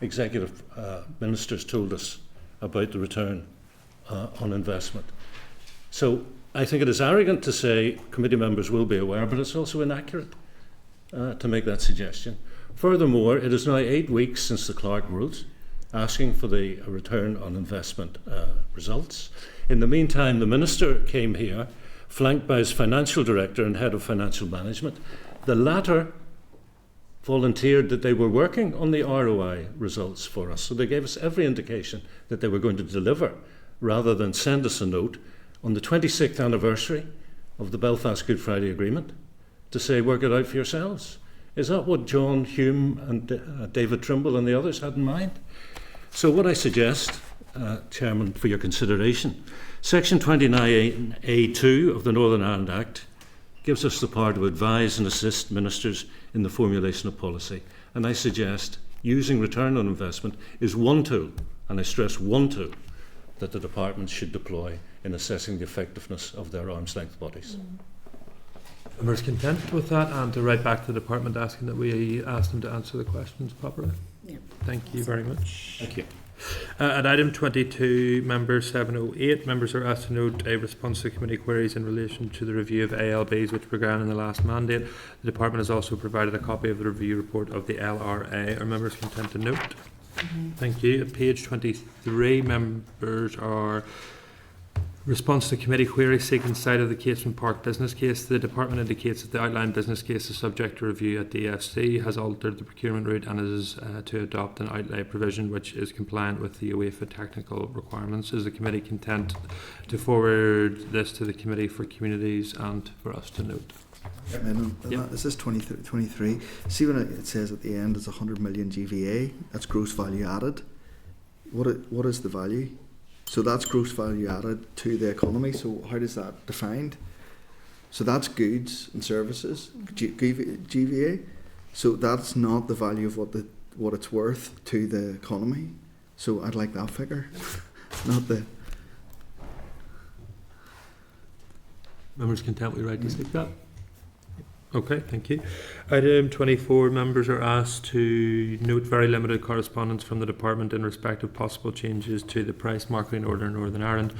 Speaker 7: executive ministers told us about the return on investment. So I think it is arrogant to say committee members will be aware, but it's also inaccurate to make that suggestion. Furthermore, it is now 8 weeks since the Clark rules asking for the return on investment results. In the meantime, the minister came here, flanked by his financial director and head of financial management. The latter volunteered that they were working on the ROI results for us. So they gave us every indication that they were going to deliver, rather than send us a note on the 26th anniversary of the Belfast Good Friday Agreement to say, work it out for yourselves. Is that what John Hume and David Trimble and the others had in mind? So what I suggest, Chairman, for your consideration, Section 29A2 of the Northern Ireland Act gives us the power to advise and assist ministers in the formulation of policy. And I suggest using return on investment is one tool, and I stress one tool, that the department should deploy in assessing the effectiveness of their arm's length bodies.
Speaker 1: Members content with that, and to write back to the department asking that we ask them to answer the questions properly?
Speaker 4: Yeah.
Speaker 1: Thank you very much.
Speaker 7: Thank you.
Speaker 1: At item 22, member 708, members are asked to note a response to committee queries in relation to the review of ALBs which began in the last mandate. The department has also provided a copy of the review report of the LRA. Are members content to note? Thank you. At page 23, members are response to committee query seeking sight of the Catesman Park business case. The department indicates that the outlined business case is subject to review at DFC, has altered the procurement route and is to adopt an outlay provision which is compliant with the UEFA technical requirements. Is the committee content to forward this to the Committee for Communities and for us to note?
Speaker 6: Is this 23? See when it says at the end it's 100 million GVA, that's gross value added. What is the value? So that's gross value added to the economy. So how does that defined? So that's goods and services, GVA. So that's not the value of what it's worth to the economy. So I'd like that figure, not the.
Speaker 1: Members content we write to seek that? Okay, thank you. Item 24, members are asked to note very limited correspondence from the department in respect of possible changes to the price marketing order in Northern Ireland.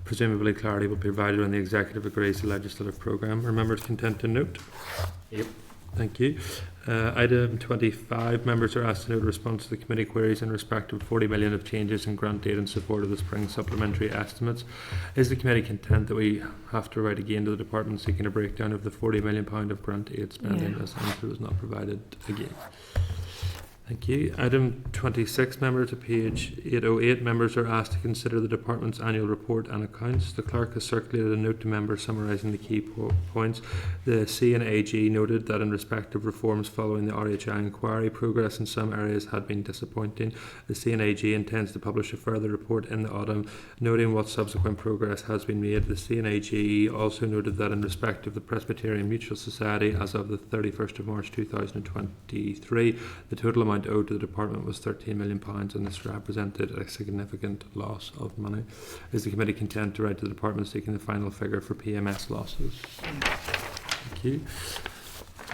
Speaker 1: Presumably clarity will be provided when the executive agrees the legislative programme. Are members content to note?
Speaker 7: Yep.
Speaker 1: Thank you. Item 25, members are asked to note a response to the committee queries in respect of 40 million of changes in grant date in support of the spring supplementary estimates. Is the committee content that we have to write again to the department seeking a breakdown of the £40 million of grant aid spending as answer was not provided again? Thank you. Item 26, members, at page 808, members are asked to consider the department's annual report and accounts. The clerk has circulated a note to members summarising the key points. The CNAG noted that in respect of reforms following the RHI inquiry, progress in some areas had been disappointing. The CNAG intends to publish a further report in the autumn, noting what subsequent progress has been made. The CNAG also noted that in respect of the Presbyterian Mutual Society, as of the 31st of March 2023, the total amount owed to the department was £13 million, and this represented a significant loss of money. Is the committee content to write to the department seeking the final figure for PMS losses? Thank you.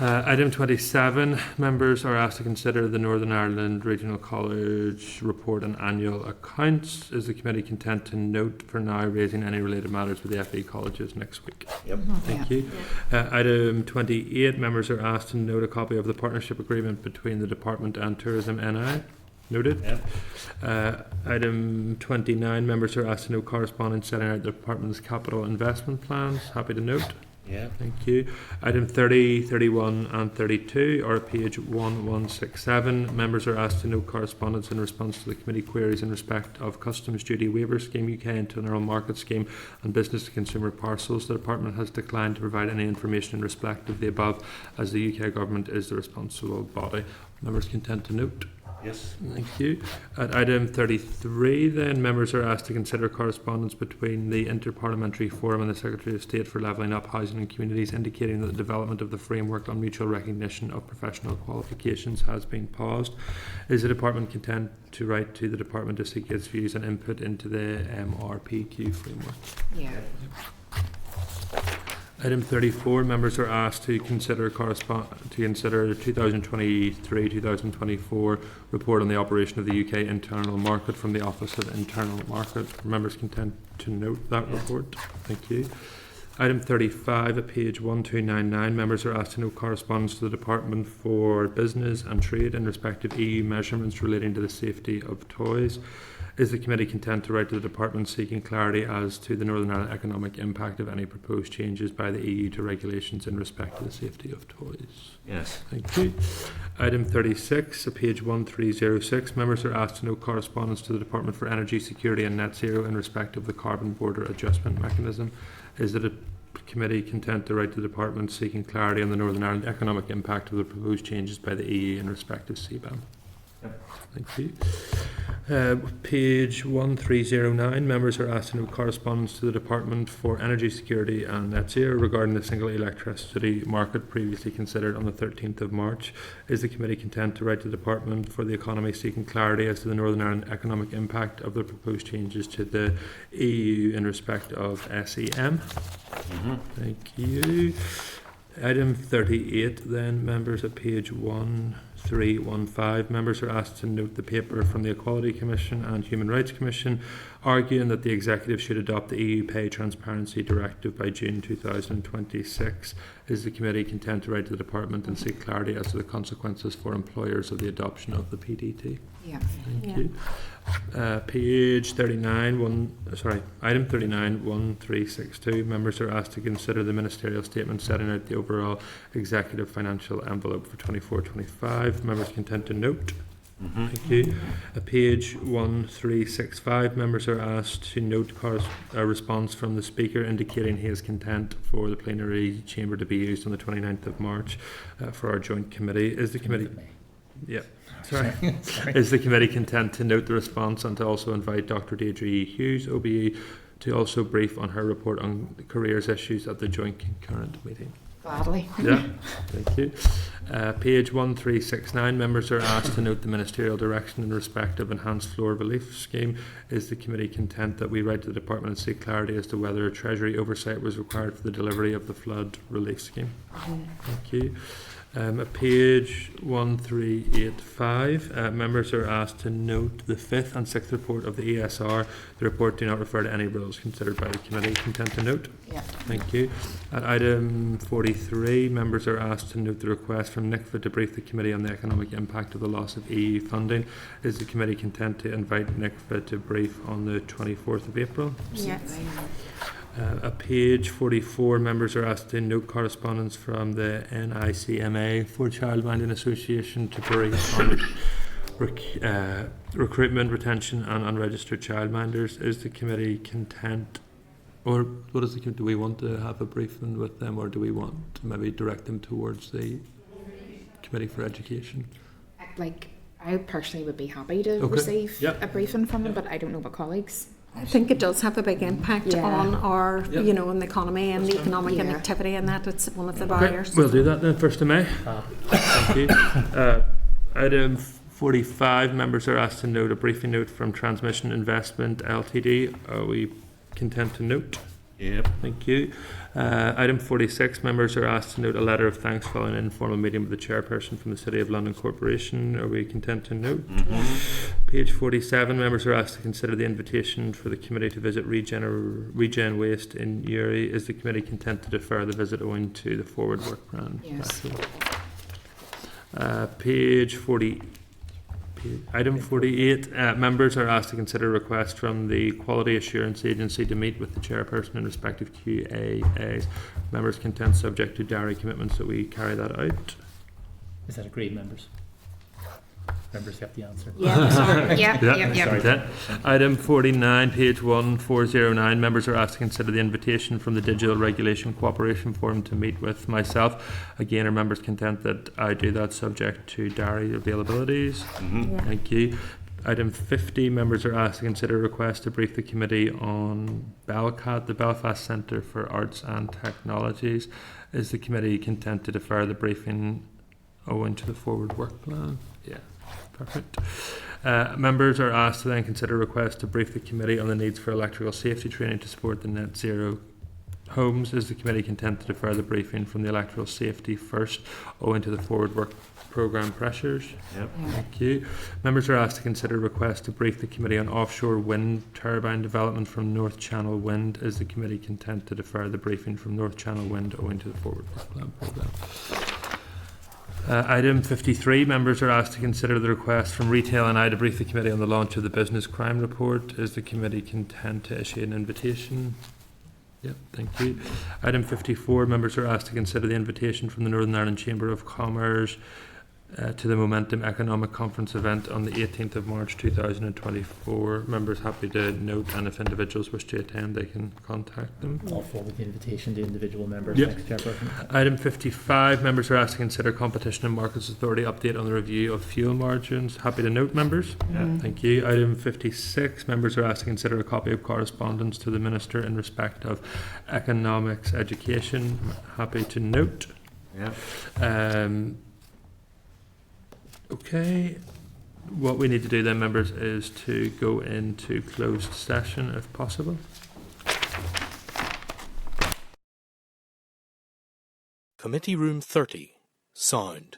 Speaker 1: Item 27, members are asked to consider the Northern Ireland Regional College report and annual accounts. Is the committee content to note for now raising any related matters with the FE colleges next week?
Speaker 3: Yep.
Speaker 1: Thank you. Item 28, members are asked to note a copy of the partnership agreement between the department and Tourism NI. Noted.
Speaker 7: Yep.
Speaker 1: Item 29, members are asked to note correspondence setting out the department's capital investment plans. Happy to note.
Speaker 7: Yeah.
Speaker 1: Thank you. Item 30, 31 and 32 are page 1167. Members are asked to note correspondence in response to the committee queries in respect of Customs Duty Waiver Scheme, UK Internal Market Scheme and Business to Consumer Parcels. The Department has declined to provide any information in respect of the above, as the UK Government is the responsible body. Members content to note?
Speaker 7: Yes.
Speaker 1: Thank you. At item 33 then, members are asked to consider correspondence between the Interparliamentary Forum and the Secretary of State for Levelling Up Housing and Communities, indicating that the development of the framework on mutual recognition of professional qualifications has been paused. Is the department content to write to the department to seek its views and input into the MRPQ framework?
Speaker 9: Yeah.
Speaker 1: Item 34, members are asked to consider the 2023-2024 report on the operation of the UK internal market from the Office of Internal Market. Members content to note that report. Thank you. Item 35 at page 1299, members are asked to note correspondence to the Department for Business and Trade in respect of EU measurements relating to the safety of toys. Is the committee content to write to the department seeking clarity as to the Northern Ireland economic impact of any proposed changes by the EU to regulations in respect to the safety of toys?
Speaker 7: Yes.
Speaker 1: Thank you. Item 36, page 1306, members are asked to note correspondence to the Department for Energy Security and Net Zero in respect of the Carbon Border Adjustment Mechanism. Is the committee content to write to the department seeking clarity on the Northern Ireland economic impact of the proposed changes by the EU in respect of CBAM?
Speaker 7: Yep.
Speaker 1: Thank you. Page 1309, members are asked to note correspondence to the Department for Energy Security and Net Zero regarding the single electricity market previously considered on the 13th of March. Is the committee content to write to the Department for the Economy seeking clarity as to the Northern Ireland economic impact of the proposed changes to the EU in respect of SEM? Thank you. Item 38 then, members, at page 1315, members are asked to note the paper from the Equality Commission and Human Rights Commission arguing that the Executive should adopt the EU Pay Transparency Directive by June 2026. Is the committee content to write to the department and seek clarity as to the consequences for employers of the adoption of the PDT?
Speaker 9: Yeah.
Speaker 1: Thank you. Page 39, item 39, 1362. Members are asked to consider the ministerial statement setting out the overall executive financial envelope for 24-25. Members content to note? Thank you. Page 1365, members are asked to note a response from the Speaker indicating he is content for the plenary chamber to be used on the 29th of March for our joint committee. Is the committee... Yeah. Sorry. Is the committee content to note the response and to also invite Dr. Deirdre Hughes, OBE, to also brief on her report on careers issues at the joint concurrent meeting?
Speaker 9: Gladly.
Speaker 1: Yeah, thank you. Page 1369, members are asked to note the ministerial direction in respect of enhanced floor relief scheme. Is the committee content that we write to the department and seek clarity as to whether Treasury oversight was required for the delivery of the flood relief scheme? Thank you. Page 1385, members are asked to note the 5th and 6th report of the ESR. The report do not refer to any bills considered by the committee. Content to note?
Speaker 9: Yeah.
Speaker 1: Thank you. At item 43, members are asked to note the request from NICFA to brief the committee on the economic impact of the loss of EU funding. Is the committee content to invite NICFA to brief on the 24th of April?
Speaker 8: Yes.
Speaker 1: At page 44, members are asked to note correspondence from the NICMA for Childminding Association to brief on recruitment, retention and unregistered childminders. Is the committee content, or what is do we want to have a briefing with them, or do we want to maybe direct them towards the Committee for Education?
Speaker 9: Like, I personally would be happy to
Speaker 1: Okay.
Speaker 9: receive
Speaker 1: Yep.
Speaker 9: a briefing from them, but I don't know about colleagues.
Speaker 8: I think it does have a big impact
Speaker 9: Yeah.
Speaker 8: on our,
Speaker 1: Yep.
Speaker 8: you know, on the economy and the economic
Speaker 9: Yeah.
Speaker 8: activity, and that it's one of the
Speaker 1: Okay,
Speaker 8: barriers.
Speaker 1: we'll do that then, 1st of May. Thank you. Item 45, members are asked to note a briefing note from Transmission Investment Ltd. Are we content to note?
Speaker 7: Yep.
Speaker 1: Thank you. Item 46, members are asked to note a letter of thanks following an informal meeting with the chairperson from the City of London Corporation. Are we content to note? Page 47, members are asked to consider the invitation for the committee to visit Regen Waste in Uri. Is the committee content to defer the visit owing to the forward work plan?
Speaker 9: Yes.
Speaker 1: Page 40. Item 48, members are asked to consider a request from the Quality Assurance Agency to meet with the chairperson in respect of QAAs. Members content subject to diary commitments that we carry that out.
Speaker 10: Is that agreed, members? Members have the answer.
Speaker 9: Yeah, sorry. Yeah,
Speaker 1: Yeah,
Speaker 9: yeah, yeah.
Speaker 1: sorry, that. Item 49, page 1409, members are asked to consider the invitation from the Digital Regulation Cooperation Forum to meet with myself. Again, are members content that I do that subject to diary availabilities?
Speaker 8: Yeah.
Speaker 1: Thank you. Item 50, members are asked to consider a request to brief the committee on BELCAT, the Belfast Centre for Arts and Technologies. Is the committee content to defer the briefing owing to the forward work plan? Yeah. Perfect. Members are asked to then consider a request to brief the committee on the needs for electrical safety training to support the net zero homes. Is the committee content to defer the briefing from the electrical safety first owing to the forward work programme pressures?
Speaker 7: Yep.
Speaker 1: Thank you. Members are asked to consider a request to brief the committee on offshore wind turbine development from North Channel Wind. Is the committee content to defer the briefing from North Channel Wind owing to the forward work plan programme? Item 53, members are asked to consider the request from Retail and I to brief the committee on the launch of the business crime report. Is the committee content to issue an invitation? Yep, thank you. Item 54, members are asked to consider the invitation from the Northern Ireland Chamber of Commerce to the Momentum Economic Conference event on the 18th of March 2024. Members happy to note, and if individuals wish to attend, they can contact them.
Speaker 10: I'll forward the invitation to individual members.
Speaker 1: Yep.
Speaker 10: Thanks, Chairperson.
Speaker 1: Item 55, members are asked to consider Competition and Markets Authority update on the review of fuel margins. Happy to note, members. Thank you. Item 56, members are asked to consider a copy of correspondence to the Minister in respect of economics education. Happy to note. Okay, what we need to do then, members, is to go into closed session if possible.
Speaker 11: Committee Room 30. Sound.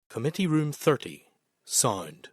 Speaker 11: Committee Room 30. Sound.